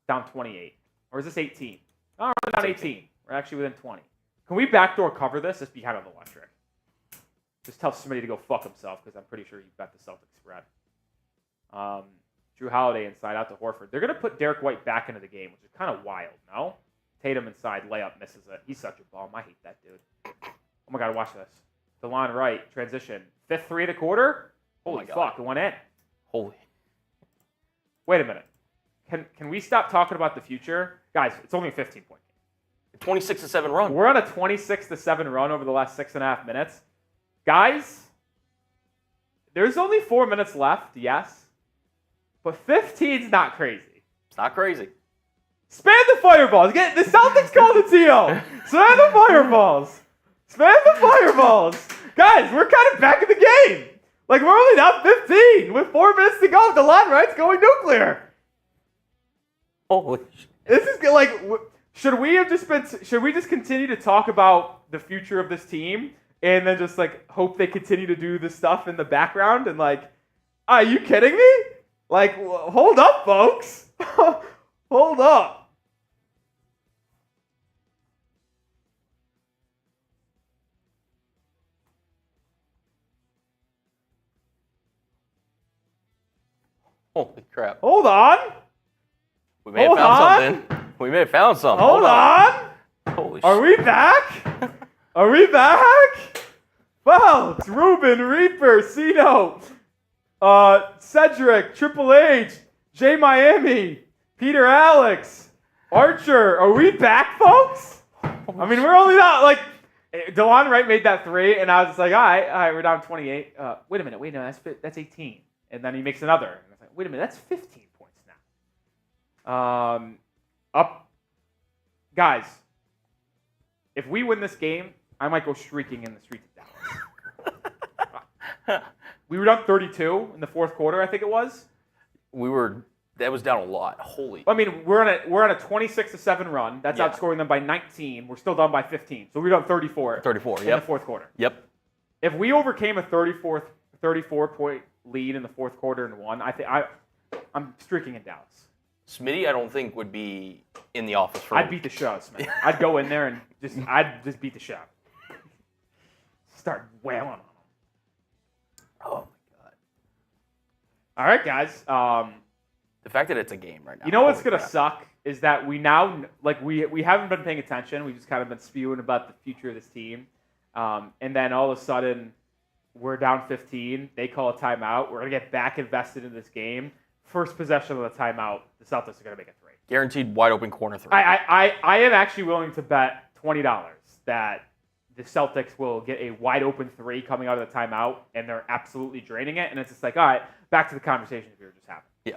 Down 28. Or is this 18? No, we're down 18. We're actually within 20. Can we backdoor cover this? This would be kind of electric. Just tell somebody to go fuck himself because I'm pretty sure he bet the Celtics spread. Jrue Holiday inside out to Horford. They're going to put Derrick White back into the game, which is kind of wild, no? Tatum inside, layup, misses it. He's such a bum. I hate that dude. Oh my God, watch this. DeLon Wright, transition. 5th 3 at a quarter? Holy fuck, it went in. Holy. Wait a minute. Can we stop talking about the future? Guys, it's only a 15-point game. 26-7 run. We're on a 26-7 run over the last 6.5 minutes. Guys, there's only 4 minutes left, yes. But 15's not crazy. It's not crazy. Spam the fireballs. Get the Celtics call the TO. Spam the fireballs. Spam the fireballs. Guys, we're kind of back in the game. Like, we're only down 15 with 4 minutes to go. DeLon Wright's going nuclear. Holy shit. This is like, should we just continue to talk about the future of this team and then just like hope they continue to do this stuff in the background and like, are you kidding me? Like, hold up, folks. Hold up. Holy crap. Hold on. We may have found something. We may have found something. Hold on. Holy shit. Are we back? Are we back? Wow, it's Ruben, Reaper, Cino, Cedric, Triple H, J Miami, Peter Alex, Archer. Are we back, folks? I mean, we're only not like DeLon Wright made that 3, and I was just like, all right, we're down 28. Wait a minute, no, that's 18, and then he makes another. And I was like, wait a minute, that's 15 points now. Up, guys. If we win this game, I might go shrieking in the streets of Dallas. We were down 32 in the fourth quarter, I think it was. That was down a lot. Holy. I mean, we're on a 26-7 run. That's outscoring them by 19. We're still down by 15. So we're down 34. 34, in the fourth quarter. Yep. If we overcame a 34-point lead in the fourth quarter and won, I'm streaking in Dallas. Smitty, I don't think would be in the office for. I'd beat the show, Smith. I'd go in there and I'd just beat the show. Start wailing on them. Oh my God. All right, guys. The fact that it's a game right now. You know what's gonna suck is that we now we haven't been paying attention. We've just kind of been spewing about the future of this team, and then all of a sudden we're down 15. They call a timeout. We're gonna get back invested in this game. First possession of the timeout, the Celtics are going to make a 3. Guaranteed wide open corner 3. I am actually willing to bet $20 that the Celtics will get a wide open 3 coming out of the timeout, and they're absolutely draining it. And it's just like, all right, back to the conversation we were just having. Yeah.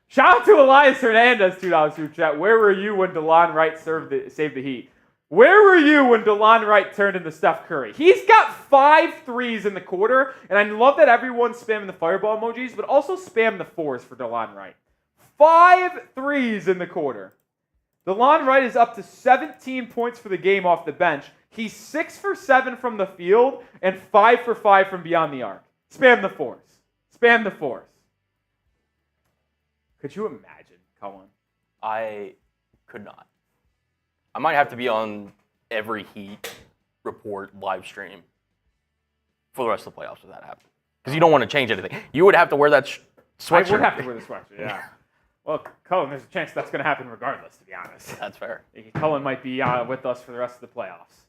Shout out to Elias Hernandez, $2 super chat. Where were you when DeLon Wright saved the Heat? Where were you when DeLon Wright turned into Steph Curry? He's got 5 threes in the quarter, and I love that everyone's spamming the fireball emojis, but also spam the 4s for DeLon Wright. 5 threes in the quarter. DeLon Wright is up to 17 points for the game off the bench. He's 6 for 7 from the field and 5 for 5 from beyond the arc. Spam the 4s. Spam the 4s. Could you imagine, Cullen? I could not. I might have to be on every Heat report live stream for the rest of the playoffs if that happens. Because you don't want to change anything. You would have to wear that sweatshirt. I would have to wear the sweatshirt, yeah. Well, Cullen, there's a chance that's going to happen regardless, to be honest. That's fair. Cullen might be with us for the rest of the playoffs.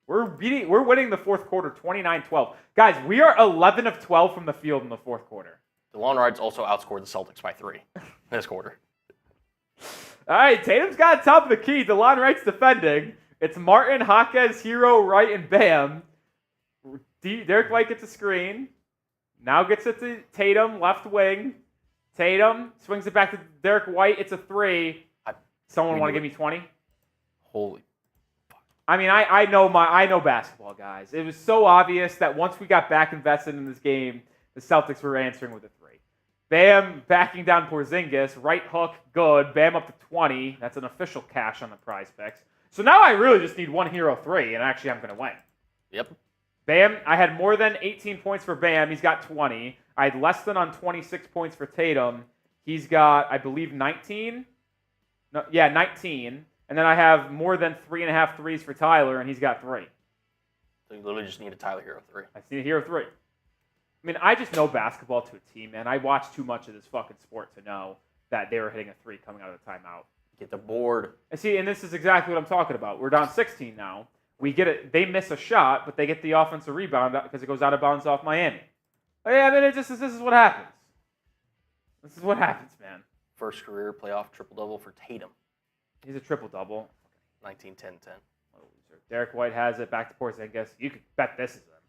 We're winning the fourth quarter 29-12. Guys, we are 11 of 12 from the field in the fourth quarter. DeLon Wright's also outscored the Celtics by 3 this quarter. All right, Tatum's got top of the key. DeLon Wright's defending. It's Martin, Jaquez, Herro, Wright, and Bam. Derrick White gets a screen. Now gets it to Tatum, left wing. Tatum swings it back to Derrick White. It's a 3. Someone want to give me 20? Holy fuck. I mean, I know basketball, guys. It was so obvious that once we got back invested in this game, the Celtics were answering with a 3. Bam backing down Porzingis. Right hook, good. Bam up to 20. That's an official cash on the prize picks. So now I really just need one Herro 3, and actually I'm going to win. Yep. Bam, I had more than 18 points for Bam. He's got 20. I had less than on 26 points for Tatum. He's got, I believe, 19. No, yeah, 19. And then I have more than 3.5 threes for Tyler, and he's got 3. So you literally just need a Tyler Herro 3. I see a Herro 3. I mean, I just know basketball to a T, man. I watched too much of this fucking sport to know that they were hitting a 3 coming out of the timeout. Get the board. And see, and this is exactly what I'm talking about. We're down 16 now. We get it. They miss a shot, but they get the offensive rebound because it goes out of bounds off Miami. Yeah, I mean, this is what happens. This is what happens, man. First career playoff triple-double for Tatum. He's a triple-double. 19-10-10. Derrick White has it. Back to Porzingis. You could bet this is him.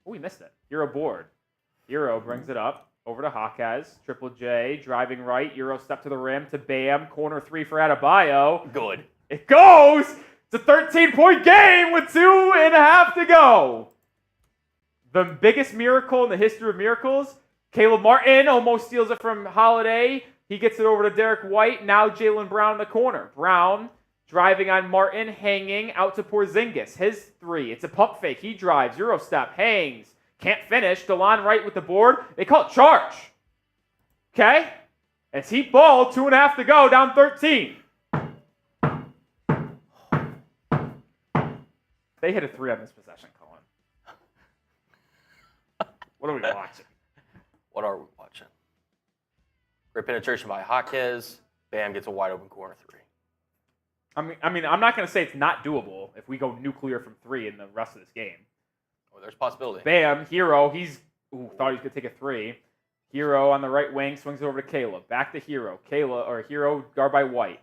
Oh, we missed it. Herro board. Herro brings it up over to Jaquez. Triple J driving right. Herro step to the rim to Bam. Corner 3 for Adebayo. Good. It goes. It's a 13-point game with 2.5 to go. The biggest miracle in the history of miracles. Caleb Martin almost steals it from Holiday. He gets it over to Derrick White. Now Jaylen Brown in the corner. Brown driving on Martin, hanging out to Porzingis. His 3. It's a pump fake. He drives. Euro step. Hangs. Can't finish. DeLon Wright with the board. They call it charge. Okay? It's Heat ball. 2.5 to go. Down 13. They hit a 3 on this possession, Colin. What are we watching? What are we watching? Great penetration by Jaquez. Bam gets a wide open corner 3. I mean, I'm not going to say it's not doable if we go nuclear from 3 in the rest of this game. Oh, there's a possibility. Bam, Herro, thought he was going to take a 3. Herro on the right wing, swings it over to Caleb. Back to Herro. Herro guard by White.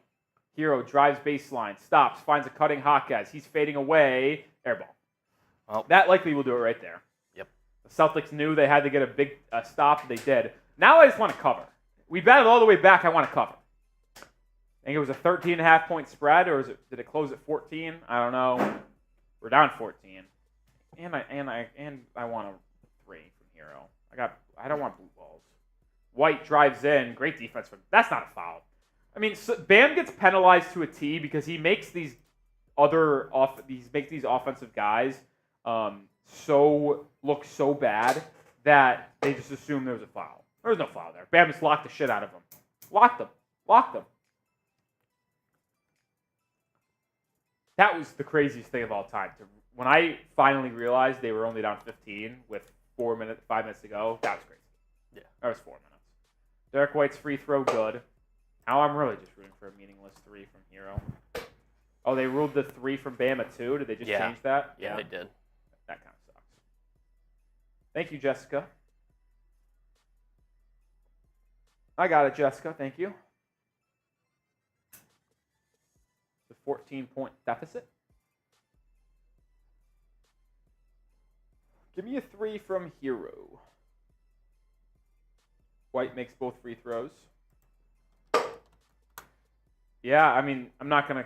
Herro drives baseline, stops, finds a cutting Jaquez. He's fading away. Air ball. Well, that likely will do it right there. Yep. The Celtics knew they had to get a big stop. They did. Now I just want to cover. We batted all the way back. I want to cover. I think it was a 13.5-point spread, or did it close at 14? I don't know. We're down 14, and I want a 3 from Herro. I don't want blue balls. White drives in, great defense from. That's not a foul. I mean, Bam gets penalized to a T because he makes these offensive guys look so bad that they just assume there was a foul. There was no foul there. Bam just locked the shit out of them. Locked them. That was the craziest thing of all time. When I finally realized they were only down 15 with 5 minutes to go, that was crazy. Yeah. That was 4 minutes. Derrick White's free throw, good. Now I'm really just rooting for a meaningless 3 from Herro. Oh, they ruled the 3 from Bam at 2? Did they just change that? Yeah, they did. That kind of sucks. Thank you, Jessica. I got it, Jessica. Thank you. The 14-point deficit. Give me a 3 from Herro. White makes both free throws. Yeah, I mean, I'm not gonna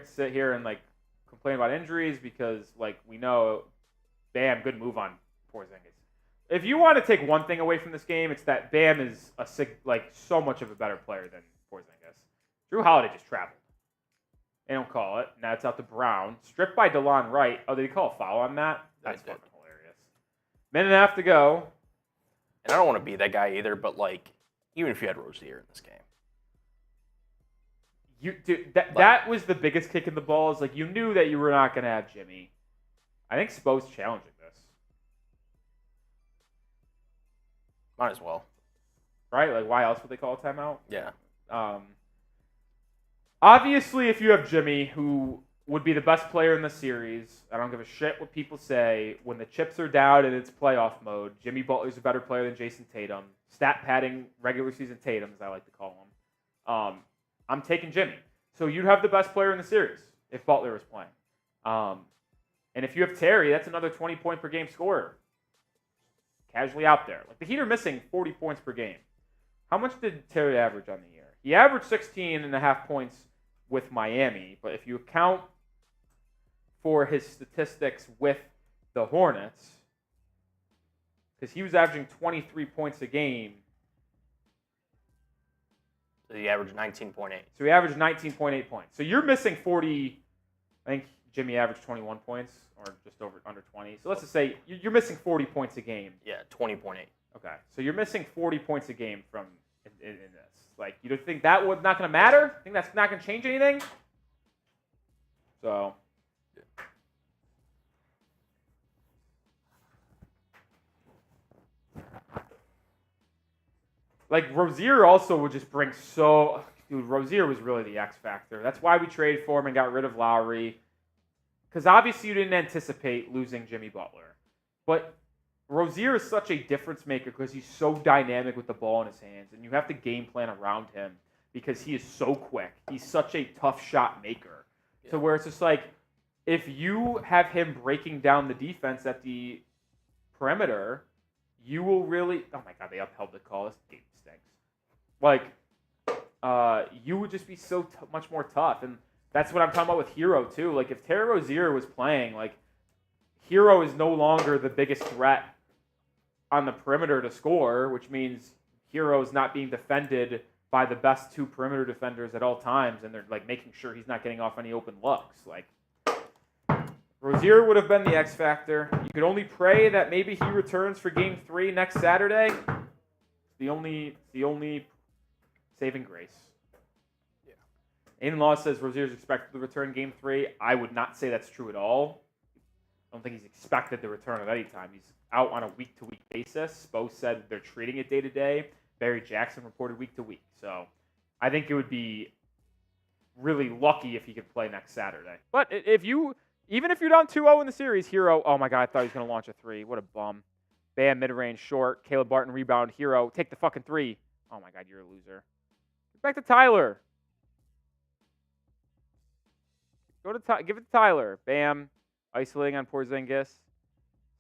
sit here and complain about injuries because we know, Bam, good move on Porzingis. If you want to take one thing away from this game, it's that Bam is so much of a better player than Porzingis. Jrue Holiday just traveled. They don't call it. Now it's out to Brown. Stripped by DeLon Wright. Oh, did he call a foul on that? That's fucking hilarious. Minute and a half to go. And I don't want to be that guy either, but even if you had Rozier in this game. That was the biggest kick in the balls. You knew that you were not going to have Jimmy. I think Spo's challenging this. Might as well. Right? Why else would they call a timeout? Yeah. Obviously, if you have Jimmy, who would be the best player in the series, I don't give a shit what people say. When the chips are down and it's playoff mode, Jimmy Butler's a better player than Jayson Tatum. Stat padding regular season Tatum, as I like to call him. I'm taking Jimmy. So you'd have the best player in the series if Butler was playing. And if you have Terry, that's another 20-point per game scorer. Casually out there. The Heat are missing 40 points per game. How much did Terry average on the year? He averaged 16.5 points with Miami, but if you account for his statistics with the Hornets, because he was averaging 23 points a game So he averaged 19.8. So he averaged 19.8 points. So you're missing 40. I think Jimmy averaged 21 points, or just under 20. So let's just say you're missing 40 points a game. Yeah, 20.8. Okay, so you're missing 40 points a game from in this. Like, you don't think that was not going to matter? Think that's not going to change anything? So. Like, Rozier also would just bring so... Dude, Rozier was really the X factor. That's why we traded for him and got rid of Lowry. Because obviously you didn't anticipate losing Jimmy Butler. But Rozier is such a difference maker because he's so dynamic with the ball in his hands. And you have to game plan around him because he is so quick. He's such a tough shot maker. Yeah. To where it's just like, if you have him breaking down the defense at the perimeter, you will really... Oh my God, they upheld the call. This game stinks. Like... you would just be so much more tough. And that's what I'm talking about with Herro, too. Like, if Terry Rozier was playing, like, Herro is no longer the biggest threat on the perimeter to score, which means Herro is not being defended by the best two perimeter defenders at all times, and they're, like, making sure he's not getting off any open looks. Like, Rozier would have been the X factor. You could only pray that maybe he returns for Game 3 next Saturday. The only saving grace. Yeah. Aiden Law says Rozier's expected to return Game 3. I would not say that's true at all. I don't think he's expected to return at any time. He's out on a week-to-week basis. Bo said they're treating it day-to-day. Barry Jackson reported week-to-week. So I think it would be really lucky if he could play next Saturday. But even if you're down 2-0 in the series, Herro, oh my God, I thought he was going to launch a three. What a bum. Bam, mid-range, short. Caleb Barton rebound. Herro, take the fucking three. Oh my God, you're a loser. Back to Tyler. Give it to Tyler. Bam. Isolating on Porzingis.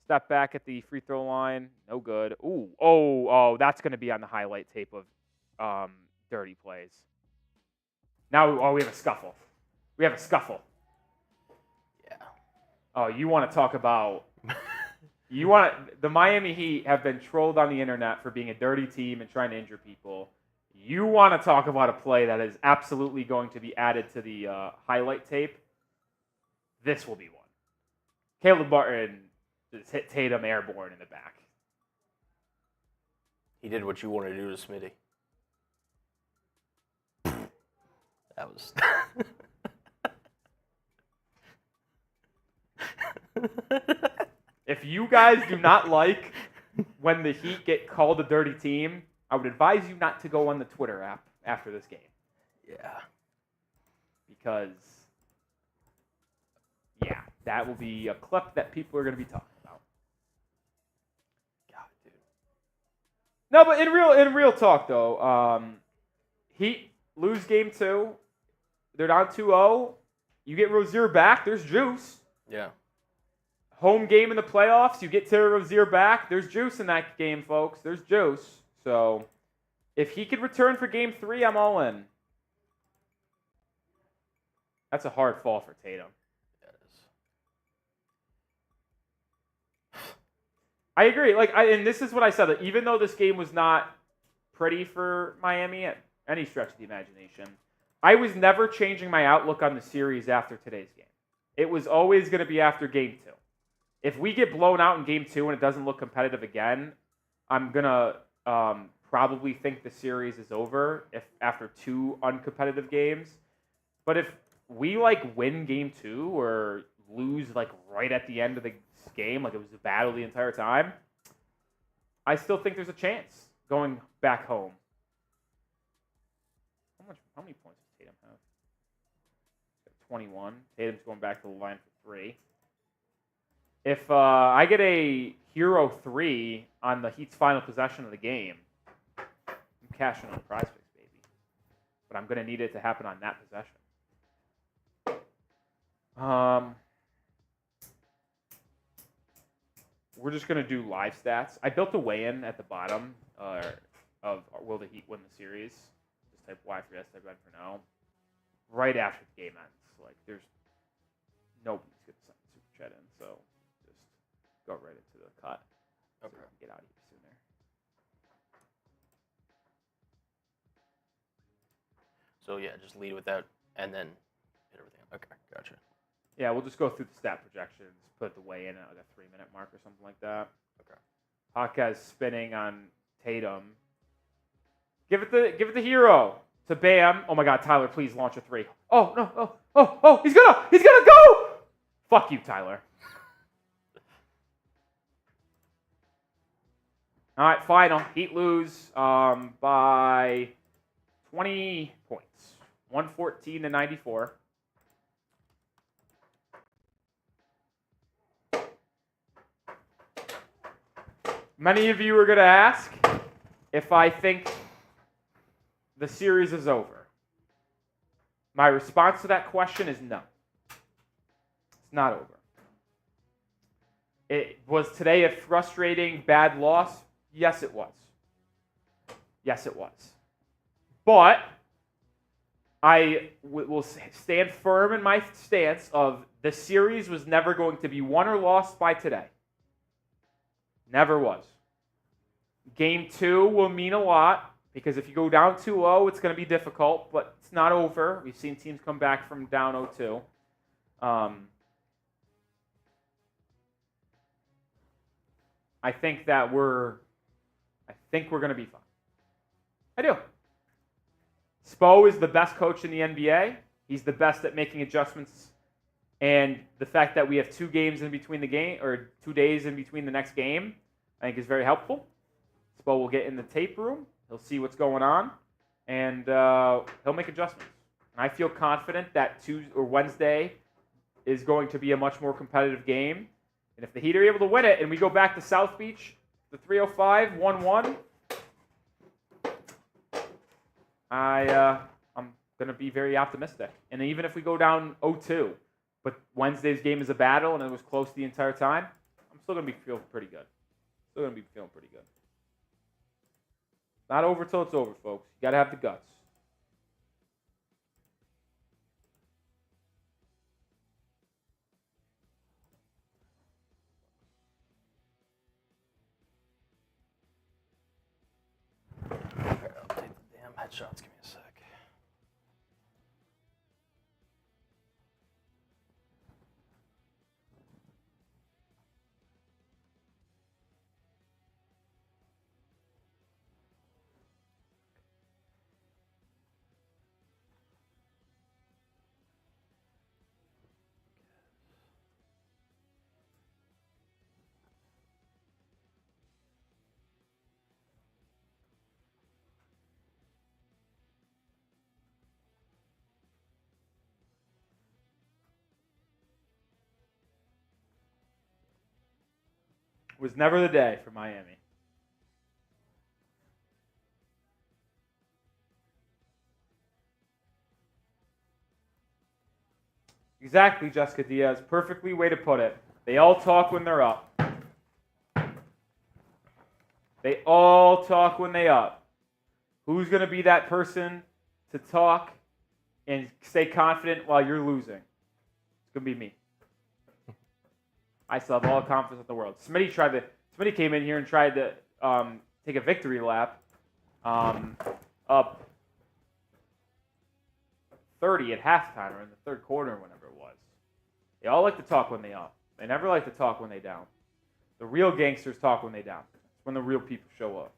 Step back at the free throw line. No good. Ooh. Oh, that's going to be on the highlight tape of dirty plays. Now, we have a scuffle. Yeah. Oh, you want to talk about... The Miami Heat have been trolled on the internet for being a dirty team and trying to injure people. You want to talk about a play that is absolutely going to be added to the highlight tape? This will be one. Caleb Barton just hit Tatum airborne in the back. He did what you wanted to do to Smitty. That was... If you guys do not like when the Heat get called a dirty team, I would advise you not to go on the Twitter app after this game. Yeah. Because, yeah, that will be a clip that people are going to be talking about. God, dude. No, but in real talk, though, Heat lose Game 2. They're down 2-0. You get Rozier back. There's juice. Yeah. Home game in the playoffs, you get Terry Rozier back. There's juice in that game, folks. There's juice. So, if he could return for Game 3, I'm all in. That's a hard fall for Tatum. I agree. And this is what I said. That even though this game was not pretty for Miami at any stretch of the imagination, I was never changing my outlook on the series after today's game. It was always going to be after Game 2. If we get blown out in Game 2 and it doesn't look competitive again, I'm going to probably think the series is over after 2 uncompetitive games. But if we win Game 2 or lose right at the end of the game, like it was a battle the entire time, I still think there's a chance going back home. How many points does Tatum have? 21. Tatum's going back to the line for 3. If I get a Herro 3 on the Heat's final possession of the game, I'm cashing on the prize picks, baby. But I'm going to need it to happen on that possession. We're just going to do live stats. I built a weigh-in at the bottom of will the Heat win the series. Just type Y for yes, type N for no. Right after the game ends. There's nobody's going to send a super chat in, so just go right into the cut. Okay. So we can get out of here sooner. So yeah, just lead with that and then hit everything. Okay, gotcha. Yeah, we'll just go through the stat projections, put the weigh in at like a 3-minute mark or something like that. Okay. Jaquez spinning on Tatum. Give it the Herro to Bam. Oh my God, Tyler, please launch a 3. Oh no! Oh! He's gonna go! Fuck you, Tyler. All right, final. Heat lose by 20 points, 114-94. Many of you are going to ask if I think the series is over. My response to that question is no. It's not over. Was today a frustrating, bad loss? Yes, it was. Yes, it was. But I will stand firm in my stance of the series was never going to be won or lost by today. Never was. Game 2 will mean a lot because if you go down 2-0, it's going to be difficult, but it's not over. We've seen teams come back from down 0-2. I think we're going to be fine. I do. Spo is the best coach in the NBA. He's the best at making adjustments. And the fact that we have 2 games in between the game, or 2 days in between the next game, I think is very helpful. Spo will get in the tape room. He'll see what's going on, and he'll make adjustments. And I feel confident that Tuesday or Wednesday is going to be a much more competitive game. And if the Heat are able to win it, and we go back to South Beach, the 305, 1-1, I'm going to be very optimistic. And even if we go down 0-2, but Wednesday's game is a battle and it was close the entire time, I'm still going to be feeling pretty good. Still going to be feeling pretty good. Not over till it's over, folks. You got to have the guts. Okay, I'll take the damn headshots. Give me a sec. It was never the day for Miami. Exactly, Jessica Diaz. Perfectly way to put it. They all talk when they're up. They all talk when they up. Who's going to be that person to talk and stay confident while you're losing? It's going to be me. I still have all the confidence in the world. Smitty came in here and tried to take a victory lap up 30 at halftime or in the third quarter or whenever it was. They all like to talk when they up. They never like to talk when they down. The real gangsters talk when they down. It's when the real people show up.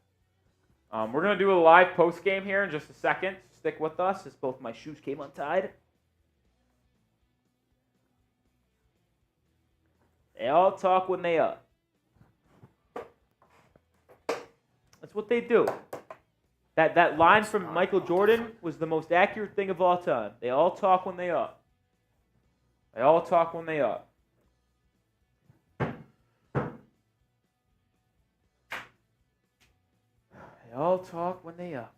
We're going to do a live post game here in just a second. Stick with us as both my shoes came untied. They all talk when they up. That's what they do. That line from Michael Jordan was the most accurate thing of all time. They all talk when they up. They all talk when they up. They all talk when they up.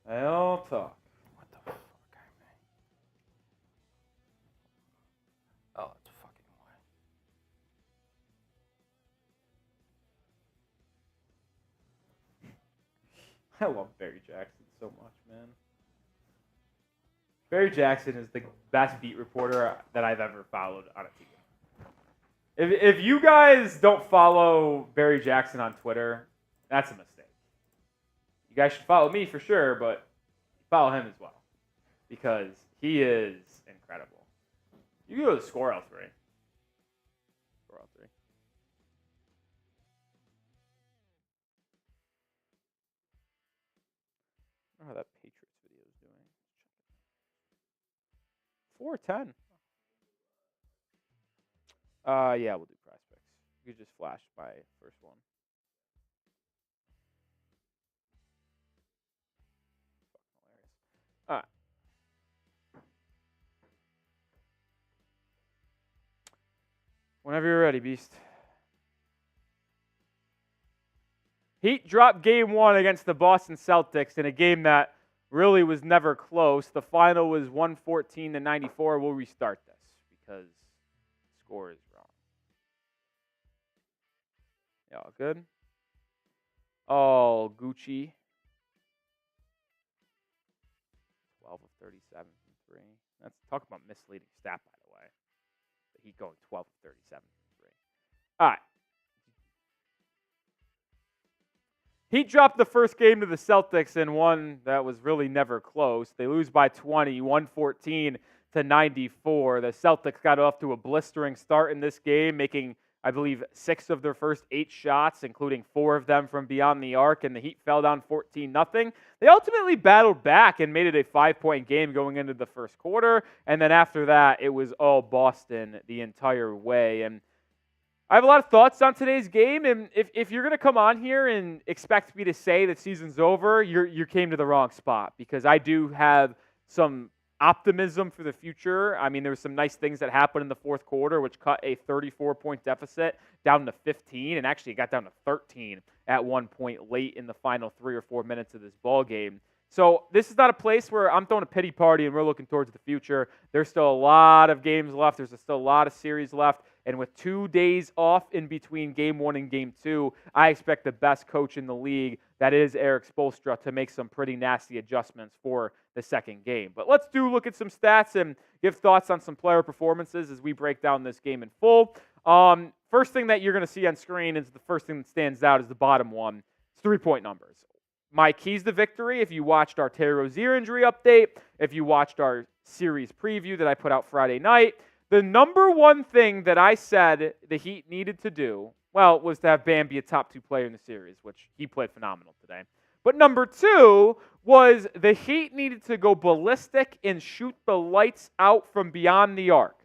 They all talk. What the fuck, Jaime? Oh, it's fucking way. I love Barry Jackson so much, man. Barry Jackson is the best beat reporter that I've ever followed on a team. If you guys don't follow Barry Jackson on Twitter, that's a mistake. You guys should follow me for sure, but follow him as well because he is incredible. You can go to Score L3. Score L3. I don't know how that Patriots video is doing. 410. Yeah, we'll do prize picks. You just flash my first one. Fucking hilarious. All right. Whenever you're ready, Beast. Heat dropped game 1 against the Boston Celtics in a game that really was never close. The final was 114-94. We'll restart this because the score is wrong. Yeah, all good? Oh, Gucci. 12 of 37 from 3. That's talk about misleading stat, by the way. The Heat going 12 of 37 from 3. All right. Heat dropped the first game to the Celtics in one that was really never close. They lose by 20, 114-94. The Celtics got off to a blistering start in this game, making, I believe, 6 of their first 8 shots, including 4 of them from beyond the arc, and the Heat fell down 14-0. They ultimately battled back and made it a 5-point game going into the first quarter, and then after that, it was all Boston the entire way. And I have a lot of thoughts on today's game, and if you're going to come on here and expect me to say that season's over, you came to the wrong spot because I do have some optimism for the future. I mean, there were some nice things that happened in the fourth quarter, which cut a 34-point deficit down to 15, and actually it got down to 13 at one point late in the final 3 or 4 minutes of this ball game. So this is not a place where I'm throwing a pity party and we're looking towards the future. There's still a lot of games left. There's still a lot of series left. And with 2 days off in between Game 1 and Game 2, I expect the best coach in the league, that is Erik Spoelstra, to make some pretty nasty adjustments for the second game. But let's look at some stats and give thoughts on some player performances as we break down this game in full. First thing that you're going to see on screen is the first thing that stands out is the bottom one. It's 3-point numbers. My keys to victory, if you watched our Terry Rozier injury update, if you watched our series preview that I put out Friday night, the number one thing that I said the Heat needed to do, well, was to have Bam be a top 2 player in the series, which he played phenomenal today. But number 2 was the Heat needed to go ballistic and shoot the lights out from beyond the arc.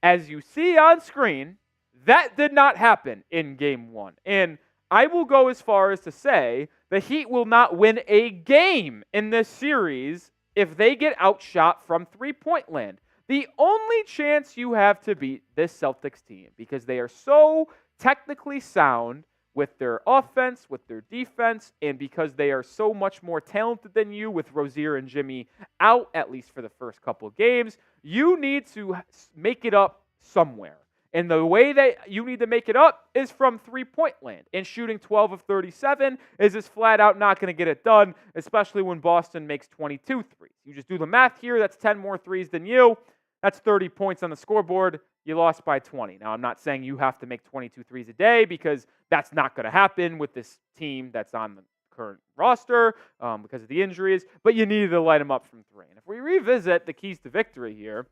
As you see on screen, that did not happen in Game 1. And I will go as far as to say the Heat will not win a game in this series if they get outshot from 3-point land. The only chance you have to beat this Celtics team, because they are so technically sound with their offense, with their defense, and because they are so much more talented than you with Rozier and Jimmy out, at least for the first couple of games, you need to make it up somewhere. And the way that you need to make it up is from 3-point land. And shooting 12 of 37 is just flat out not going to get it done, especially when Boston makes 22 threes. You just do the math here. That's 10 more threes than you. That's 30 points on the scoreboard. You lost by 20. Now, I'm not saying you have to make 22 threes a day because that's not going to happen with this team that's on the current roster because of the injuries, but you needed to light them up from 3. And if we revisit the keys to victory here,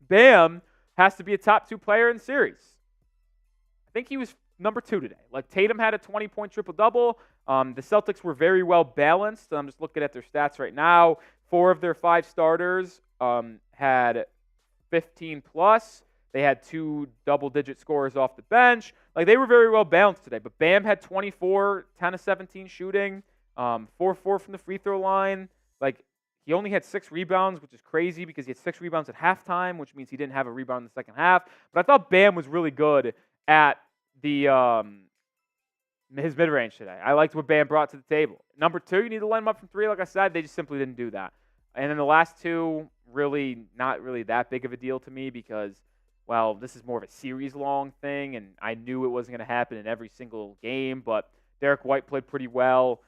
Bam has to be a top 2 player in the series. I think he was number 2 today. Like Tatum had a 20-point triple-double. The Celtics were very well balanced. I'm just looking at their stats right now. 4 of their 5 starters had 15 plus. They had 2 double-digit scorers off the bench. Like they were very well balanced today. But Bam had 24, 10 of 17 shooting, 4-4 from the free throw line. Like he only had 6 rebounds, which is crazy because he had 6 rebounds at halftime, which means he didn't have a rebound in the second half. But I thought Bam was really good at the his mid-range today. I liked what Bam brought to the table. Number 2, you need to line him up from 3. Like I said, they just simply didn't do that. And then the last 2, really not really that big of a deal to me because, well, this is more of a series-long thing, and I knew it wasn't going to happen in every single game. But Derrick White played pretty well.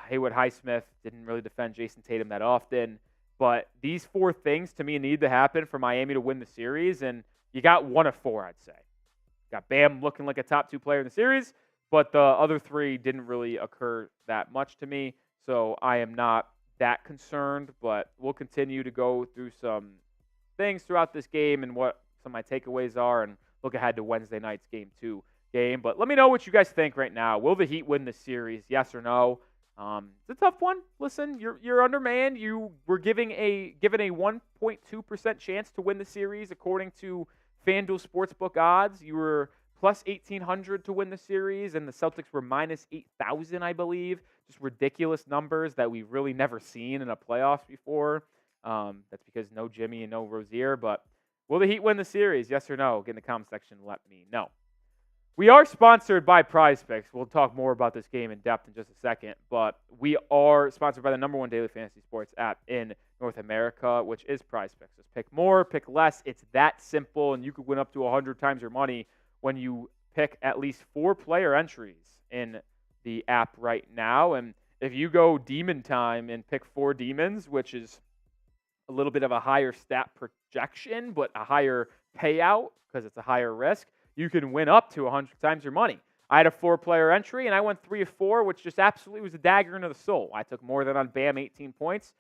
Haywood Highsmith didn't really defend Jayson Tatum that often. But these 4 things, to me, need to happen for Miami to win the series, and you got 1 of 4, I'd say. Got Bam looking like a top 2 player in the series, but the other 3 didn't really occur that much to me, so I am not that concerned, but we'll continue to go through some things throughout this game and what some of my takeaways are and look ahead to Wednesday night's Game 2 game. But let me know what you guys think right now. Will the Heat win this series, yes or no? It's a tough one. Listen, you're undermanned. You were given a 1.2% chance to win the series according to FanDuel Sportsbook odds. You were plus 1,800 to win the series, and the Celtics were minus 8,000, I believe. Just ridiculous numbers that we've really never seen in a playoffs before. That's because no Jimmy and no Rozier. But will the Heat win the series? Yes or no? Get in the comment section and let me know. We are sponsored by PrizePicks. We'll talk more about this game in depth in just a second. But we are sponsored by the #1 daily fantasy sports app in North America, which is PrizePicks. Just pick more, pick less. It's that simple, and you could win up to 100 times your money when you pick at least 4 player entries in the app right now. And if you go demon time and pick 4 demons, which is a little bit of a higher stat projection, but a higher payout because it's a higher risk, you can win up to 100 times your money. I had a 4-player entry, and I went 3 of 4, which just absolutely was a dagger into the soul. I took more than on Bam, 18 points.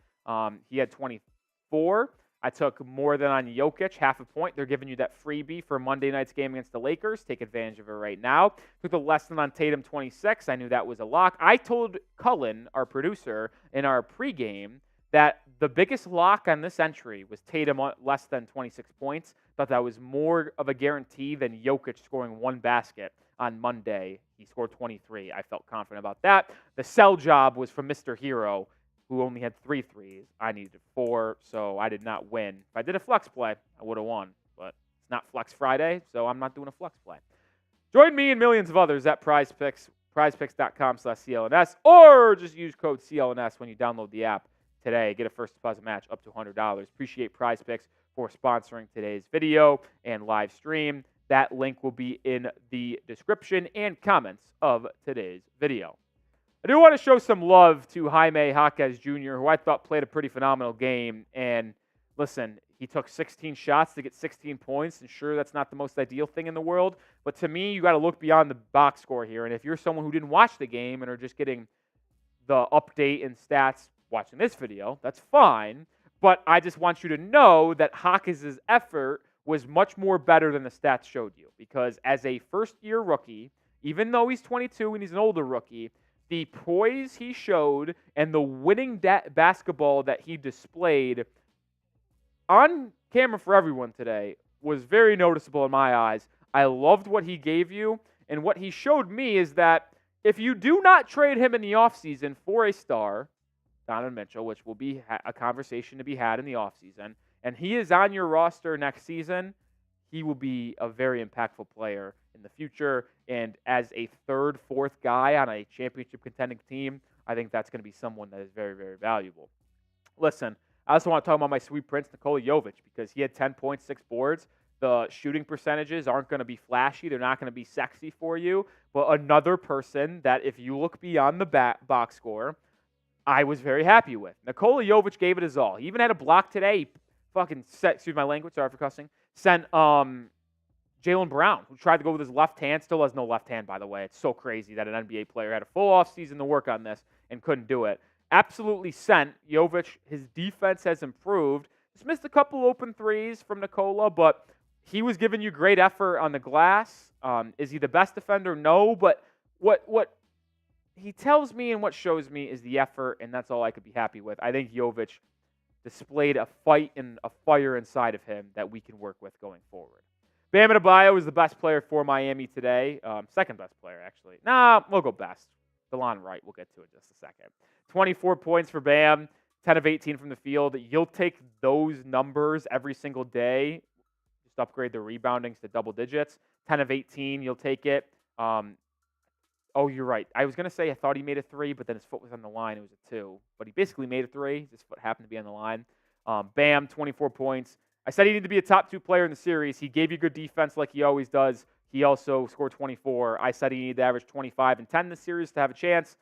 He had 24. I took more than on Jokic, half a point. They're giving you that freebie for Monday night's game against the Lakers. Take advantage of it right now. Took the less than on Tatum, 26. I knew that was a lock. I told Cullen, our producer, in our pregame that the biggest lock on this entry was Tatum less than 26 points. Thought that was more of a guarantee than Jokic scoring 1 basket on Monday. He scored 23. I felt confident about that. The sell job was from Mr. Herro, who only had 3 threes. I needed 4, so I did not win. If I did a flex play, I would have won. But it's not Flex Friday, so I'm not doing a flex play. Join me and millions of others at PrizePicks, prizepicks.com/CLNS, or just use code CLNS when you download the app today. Get a first deposit match up to $100. Appreciate PrizePicks for sponsoring today's video and live stream. That link will be in the description and comments of today's video. I do want to show some love to Jaime Jaquez Jr., who I thought played a pretty phenomenal game. And listen, he took 16 shots to get 16 points. And sure, that's not the most ideal thing in the world. But to me, you got to look beyond the box score here. And if you're someone who didn't watch the game and are just getting the update and stats watching this video, that's fine. But I just want you to know that Jaquez's effort was much more better than the stats showed you. Because as a first-year rookie, even though he's 22 and he's an older rookie, the poise he showed and the winning basketball that he displayed on camera for everyone today was very noticeable in my eyes. I loved what he gave you, and what he showed me is that if you do not trade him in the offseason for a star, Donovan Mitchell, which will be a conversation to be had in the offseason, and he is on your roster next season, he will be a very impactful player in the future. And as a 3rd, 4th guy on a championship contending team, I think that's going to be someone that is very, very valuable. Listen, I also want to talk about my sweet prince, Nikola Jovic, because he had 10 points, 6 boards. The shooting percentages aren't going to be flashy. They're not going to be sexy for you. But another person that if you look beyond the box score, I was very happy with. Nikola Jovic gave it his all. He even had a block today. He fucking excuse my language, sorry for cussing, sent Jaylen Brown, who tried to go with his left hand, still has no left hand, by the way. It's so crazy that an NBA player had a full offseason to work on this and couldn't do it. Absolutely sent. Jovic, his defense has improved. Just missed a couple open threes from Nikola, but he was giving you great effort on the glass. Is he the best defender? No, but what he tells me and what shows me is the effort, and that's all I could be happy with. I think Jovic displayed a fight and a fire inside of him that we can work with going forward. Bam Adebayo is the best player for Miami today. 2nd best player, actually. Nah, we'll go best. DeLon Wright, we'll get to it in just a second. 24 points for Bam, 10 of 18 from the field. You'll take those numbers every single day. Just upgrade the reboundings to double digits. 10 of 18, you'll take it. Oh, you're right. I was going to say I thought he made a 3, but then his foot was on the line. It was a 2. But he basically made a 3. His foot happened to be on the line. Bam, 24 points. I said he needed to be a top 2 player in the series. He gave you good defense like he always does. He also scored 24. I said he needed to average 25 and 10 in the series to have a chance.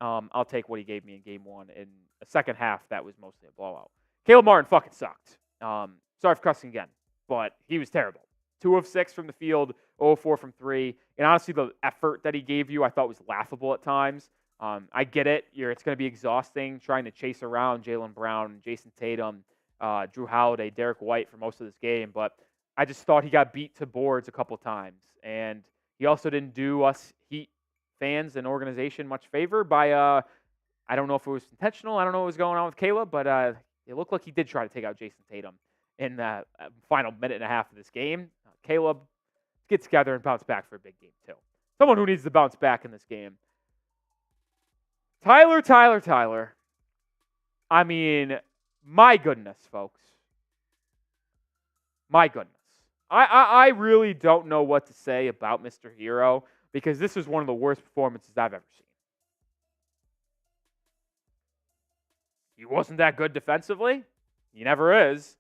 I'll take what he gave me in Game 1. In the second half, that was mostly a blowout. Caleb Martin fucking sucked. Sorry for cussing again, but he was terrible. 2 of 6 from the field, 0 of 4 from 3. And honestly, the effort that he gave you I thought was laughable at times. I get it. It's going to be exhausting trying to chase around Jaylen Brown, Jayson Tatum, Jrue Holiday, Derrick White for most of this game. But I just thought he got beat to boards a couple times. And he also didn't do us Heat fans and organization much favor by, I don't know if it was intentional. I don't know what was going on with Caleb, but it looked like he did try to take out Jayson Tatum in the final minute and a half of this game. Caleb, get together and bounce back for a big game too. Someone who needs to bounce back in this game. Tyler. I mean, my goodness, folks. My goodness. I really don't know what to say about Mr. Herro because this is one of the worst performances I've ever seen. He wasn't that good defensively. He never is.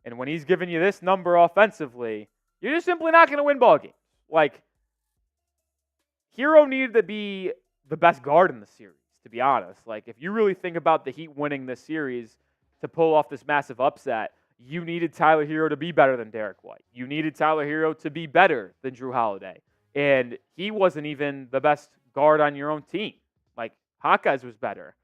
And when he's giving you this number offensively, you're just simply not going to win ball games. Like, Herro needed to be the best guard in the series, to be honest. Like, if you really think about the Heat winning this series to pull off this massive upset, you needed Tyler Herro to be better than Derrick White. You needed Tyler Herro to be better than Jrue Holiday. And he wasn't even the best guard on your own team. Like, Jaquez was better.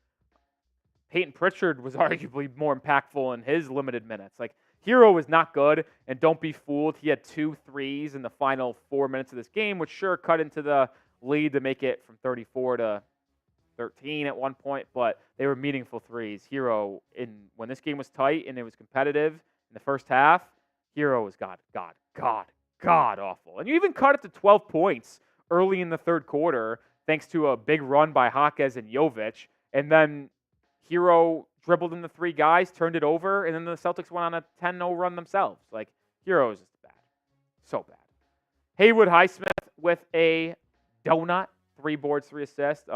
Peyton Pritchard was arguably more impactful in his limited minutes. Like, Herro was not good, and don't be fooled. He had 2 threes in the final 4 minutes of this game, which sure cut into the lead to make it from 34 to 13 at one point, but they were meaningful threes. Herro, when this game was tight and it was competitive in the first half, Herro was god awful. And you even cut it to 12 points early in the third quarter, thanks to a big run by Jaquez and Jovic, and then Herro dribbled in the 3 guys, turned it over, and then the Celtics went on a 10-0 run themselves. Like, Herro is just bad. So bad. Haywood Highsmith with a donut, 3 boards, 3 assists.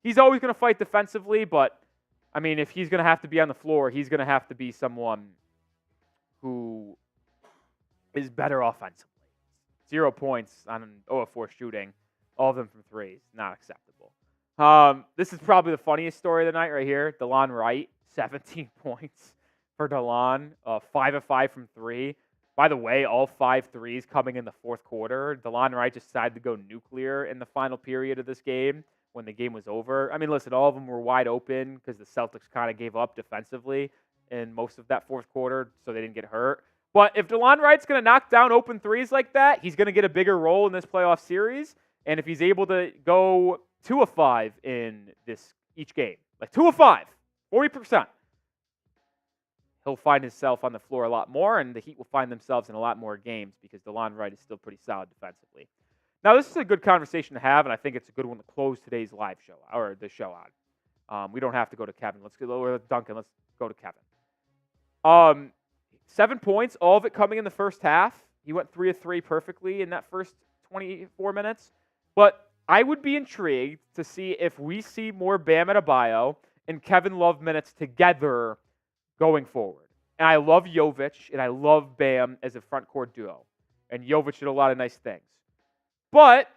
He's always going to fight defensively, but, I mean, if he's going to have to be on the floor, he's going to have to be someone who is better offensively. 0 points on an 0 of 4 shooting, all of them from 3s. Not acceptable. This is probably the funniest story of the night right here. DeLon Wright, 17 points for DeLon, 5 of 5 from 3. By the way, all 5 threes coming in the fourth quarter. DeLon Wright just decided to go nuclear in the final period of this game when the game was over. I mean, listen, all of them were wide open because the Celtics kind of gave up defensively in most of that fourth quarter, so they didn't get hurt. But if DeLon Wright's going to knock down open threes like that, he's going to get a bigger role in this playoff series. And if he's able to go 2 of 5 in each game, like 2 of 5, 40%, he'll find himself on the floor a lot more, and the Heat will find themselves in a lot more games because DeLon Wright is still pretty solid defensively. Now, this is a good conversation to have, and I think it's a good one to close today's live show, or the show on. We don't have to go to Kevin. Let's go to Duncan. Let's go to Kevin. 7 points, all of it coming in the first half. He went 3 of 3 perfectly in that first 24 minutes. But I would be intrigued to see if we see more Bam Adebayo and Kevin Love minutes together going forward. And I love Jovic, and I love Bam as a front court duo. And Jovic did a lot of nice things. But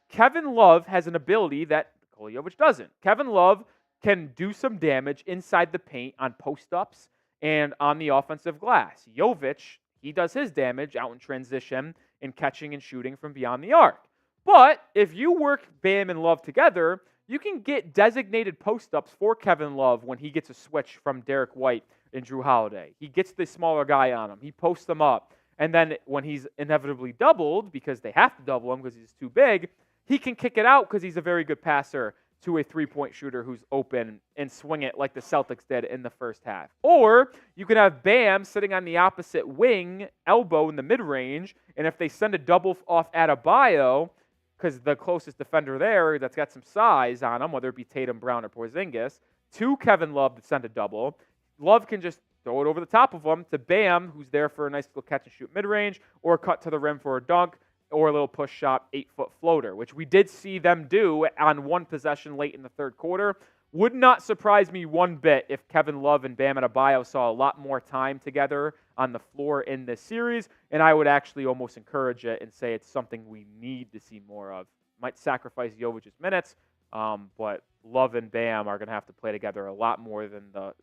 Kevin Love has an ability that Nikola Jovic doesn't. Kevin Love can do some damage inside the paint on post-ups and on the offensive glass. Jovic, he does his damage out in transition and catching and shooting from beyond the arc. But if you work Bam and Love together, you can get designated post-ups for Kevin Love when he gets a switch from Derrick White and Jrue Holiday. He gets the smaller guy on him. He posts them up. And then when he's inevitably doubled, because they have to double him because he's too big, he can kick it out because he's a very good passer to a three-point shooter who's open and swing it like the Celtics did in the first half. Or you could have Bam sitting on the opposite wing, elbow in the mid-range, and if they send a double off Adebayo, because the closest defender there that's got some size on him, whether it be Tatum, Brown, or Porzingis, to Kevin Love to send a double, Love can just throw it over the top of him to Bam, who's there for a nice little catch-and-shoot mid-range, or cut to the rim for a dunk, or a little push shot 8-foot floater, which we did see them do on one possession late in the third quarter. Would not surprise me one bit if Kevin Love and Bam Adebayo saw a lot more time together on the floor in this series, and I would actually almost encourage it and say it's something we need to see more of. Might sacrifice Jovic's minutes, but Love and Bam are going to have to play together a lot more than the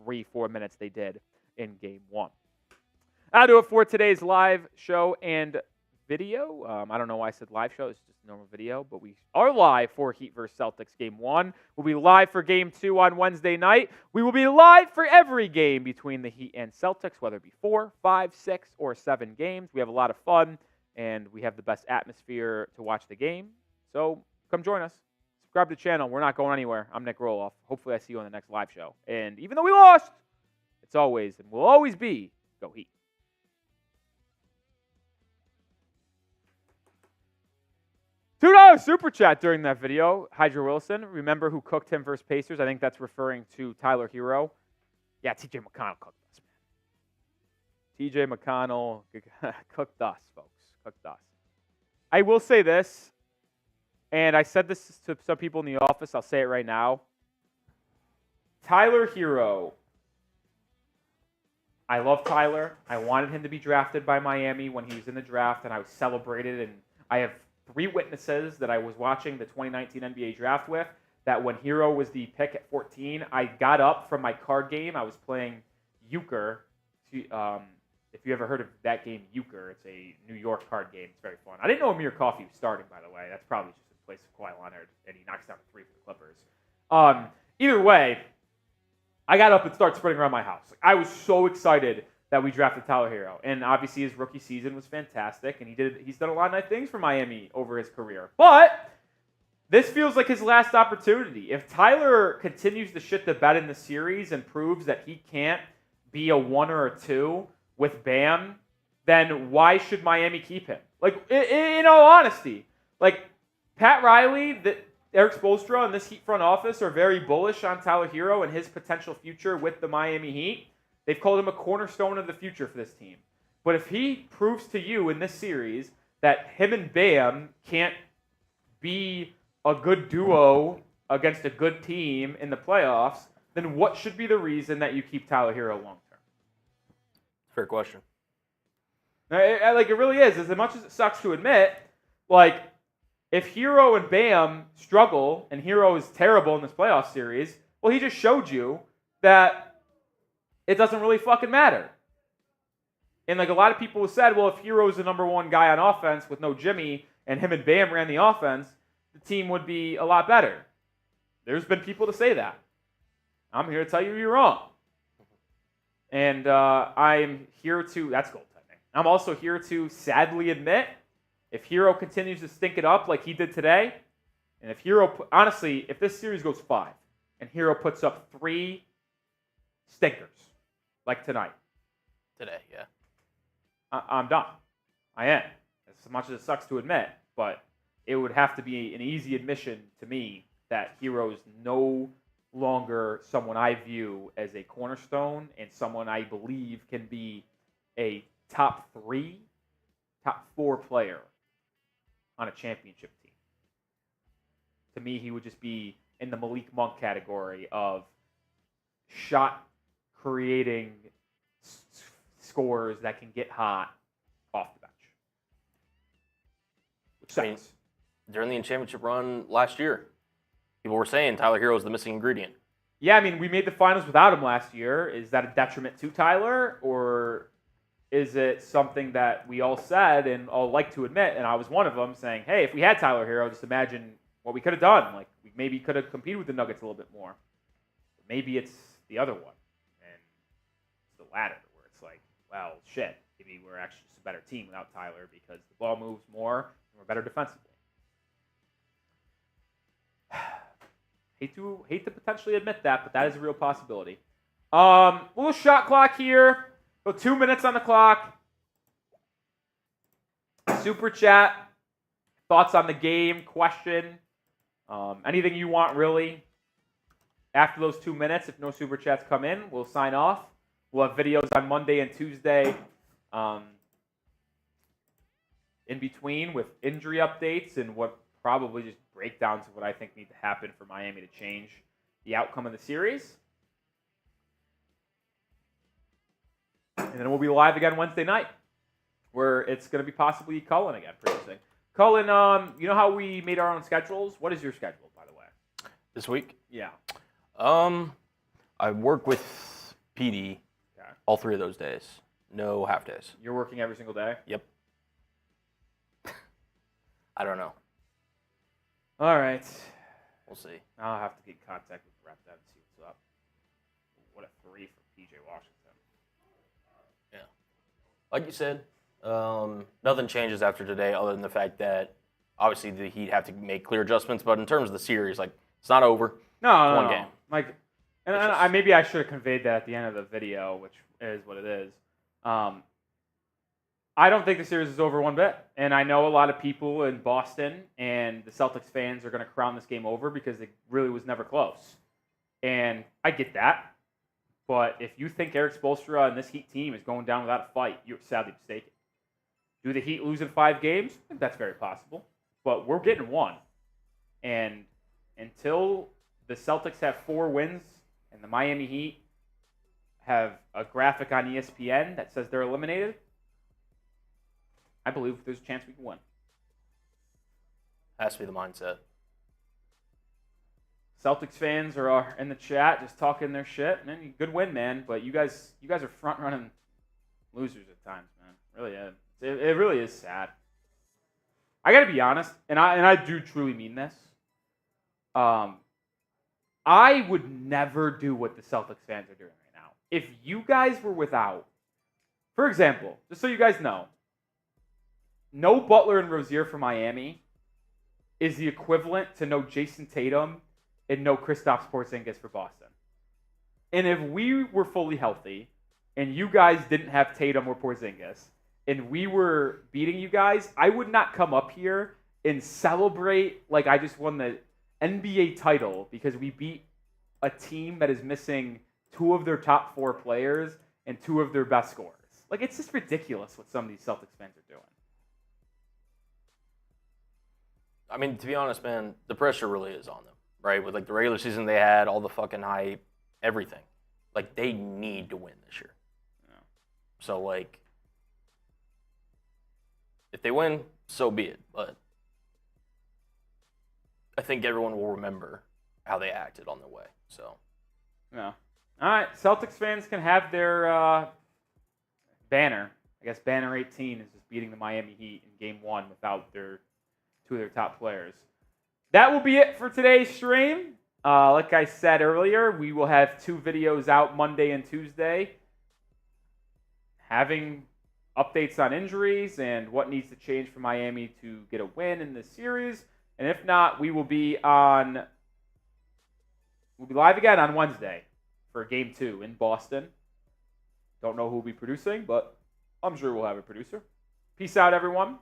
3-4 minutes they did in Game 1. That'll do it for today's live show and video. I don't know why I said live show. It's just a normal video, but we are live for Heat vs. Celtics Game 1. We'll be live for Game 2 on Wednesday night. We will be live for every game between the Heat and Celtics, whether it be 4, 5, 6, or 7 games. We have a lot of fun, and we have the best atmosphere to watch the game. So come join us. Subscribe to the channel. We're not going anywhere. I'm Nic Rohloff. Hopefully I see you on the next live show. And even though we lost, it's always and will always be Go Heat. $2 super chat during that video. Hydra Wilson. Remember who cooked him versus Pacers? I think that's referring to Tyler Herro. Yeah, TJ McConnell cooked us, man. TJ McConnell cooked us, folks. Cooked us. I will say this, and I said this to some people in the office. I'll say it right now. Tyler Herro. I love Tyler. I wanted him to be drafted by Miami when he was in the draft, and I was celebrated. And I have 3 witnesses that I was watching the 2019 NBA draft with, that when Herro was the pick at 14, I got up from my card game. I was playing Euchre. If you ever heard of that game, Euchre, it's a New York card game. It's very fun. I didn't know Amir Coffey was starting, by the way. That's probably just in place of Kawhi Leonard, and he knocks down a 3 for the Clippers. Either way, I got up and started spreading around my house. I was so excited that we drafted Tyler Herro. And obviously his rookie season was fantastic, and he's done a lot of nice things for Miami over his career. But this feels like his last opportunity. If Tyler continues to shit the bed in the series and proves that he can't be a 1 or a 2 with Bam, then why should Miami keep him? Like, in all honesty, like Pat Riley, Eric Spoelstra, and this Heat front office are very bullish on Tyler Herro and his potential future with the Miami Heat. They've called him a cornerstone of the future for this team. But if he proves to you in this series that him and Bam can't be a good duo against a good team in the playoffs, then what should be the reason that you keep Tyler Herro long-term? Fair question. Like, it really is. As much as it sucks to admit, like, if Herro and Bam struggle and Herro is terrible in this playoff series, well, he just showed you that it doesn't really fucking matter. And like a lot of people have said, well, if Herro's the number 1 guy on offense with no Jimmy and him and Bam ran the offense, the team would be a lot better. There's been people to say that. I'm here to tell you you're wrong. And I'm here to, that's goaltending. I'm also here to sadly admit, if Herro continues to stink it up like he did today, and if Herro, honestly, if this series goes 5 and Herro puts up 3 stinkers, like tonight. Today, yeah. I'm done. I am. As much as it sucks to admit, but it would have to be an easy admission to me that Herro is no longer someone I view as a cornerstone and someone I believe can be a top 3, top 4 player on a championship team. To me, he would just be in the Malik Monk category of shot creating scores that can get hot off the bench. Which sucks. During the championship run last year, people were saying Tyler Herro is the missing ingredient. Yeah, I mean, we made the finals without him last year. Is that a detriment to Tyler, or is it something that we all said and all like to admit, and I was one of them, saying, hey, if we had Tyler Herro, just imagine what we could have done. Like, we maybe could have competed with the Nuggets a little bit more. Maybe it's the other one. Latter, where it's like, well, shit, maybe we're actually just a better team without Tyler because the ball moves more and we're better defensively. Hate to potentially admit that, but that is a real possibility. Little shot clock here. Go 2 minutes on the clock. Super chat. Thoughts on the game? Question. Anything you want, really. After those 2 minutes, if no super chats come in, we'll sign off. We'll have videos on Monday and Tuesday in between with injury updates and what probably just breakdowns of what I think need to happen for Miami to change the outcome of the series. And then we'll be live again Wednesday night, where it's going to be possibly Cullen again producing. Cullen, you know how we made our own schedules? What is your schedule, by the way? This week? Yeah. I work with PD Okay. all 3 of those days. No half days. You're working every single day? Yep. I don't know. All right. We'll see. I'll have to get in contact with the rep then and see what's up. What a 3 for PJ Washington. Yeah. Like you said, nothing changes after today other than the fact that obviously the Heat have to make clear adjustments, but in terms of the series, like, it's not over. No, One game. Like, and It's just- I maybe I should have conveyed that at the end of the video, which is what it is. I don't think the series is over one bit, and I know a lot of people in Boston and the Celtics fans are going to crown this game over because it really was never close, and I get that. But if you think Eric Spoelstra and this Heat team is going down without a fight, you're sadly mistaken. Do the Heat lose in 5 games? I think that's very possible, but we're getting 1, and until the Celtics have 4 wins and the Miami Heat have a graphic on ESPN that says they're eliminated, I believe there's a chance we can win. Has to be the mindset. Celtics fans are in the chat just talking their shit. Man, good win, man. But you guys are front running losers at times, man. Really is. It really is sad. I got to be honest, and I do truly mean this. I would never do what the Celtics fans are doing right now. If you guys were without, for example, just so you guys know, no Butler and Rozier for Miami is the equivalent to no Jayson Tatum and no Kristaps Porzingis for Boston. And if we were fully healthy and you guys didn't have Tatum or Porzingis and we were beating you guys, I would not come up here and celebrate like I just won the NBA title because we beat a team that is missing 2 of their top 4 players and 2 of their best scorers. Like, it's just ridiculous what some of these Celtics fans are doing. I mean, to be honest, man, the pressure really is on them, right? With, like, the regular season they had, all the fucking hype, everything. Like, they need to win this year. Yeah. So, like, if they win, so be it. But I think everyone will remember how they acted on their way. So, Yeah. All right, Celtics fans can have their banner. I guess banner 18 is just beating the Miami Heat in Game 1 without 2 of their top players. That will be it for today's stream. Like I said earlier, we will have 2 videos out Monday and Tuesday, having updates on injuries and what needs to change for Miami to get a win in this series. And if not, we'll be live again on Wednesday for Game 2 in Boston. Don't know who will be producing, but I'm sure we'll have a producer. Peace out, everyone.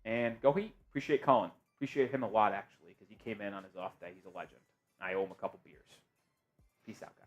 And go Heat. Appreciate Colin. Appreciate him a lot, actually, because he came in on his off day. He's a legend. I owe him a couple beers. Peace out, guys.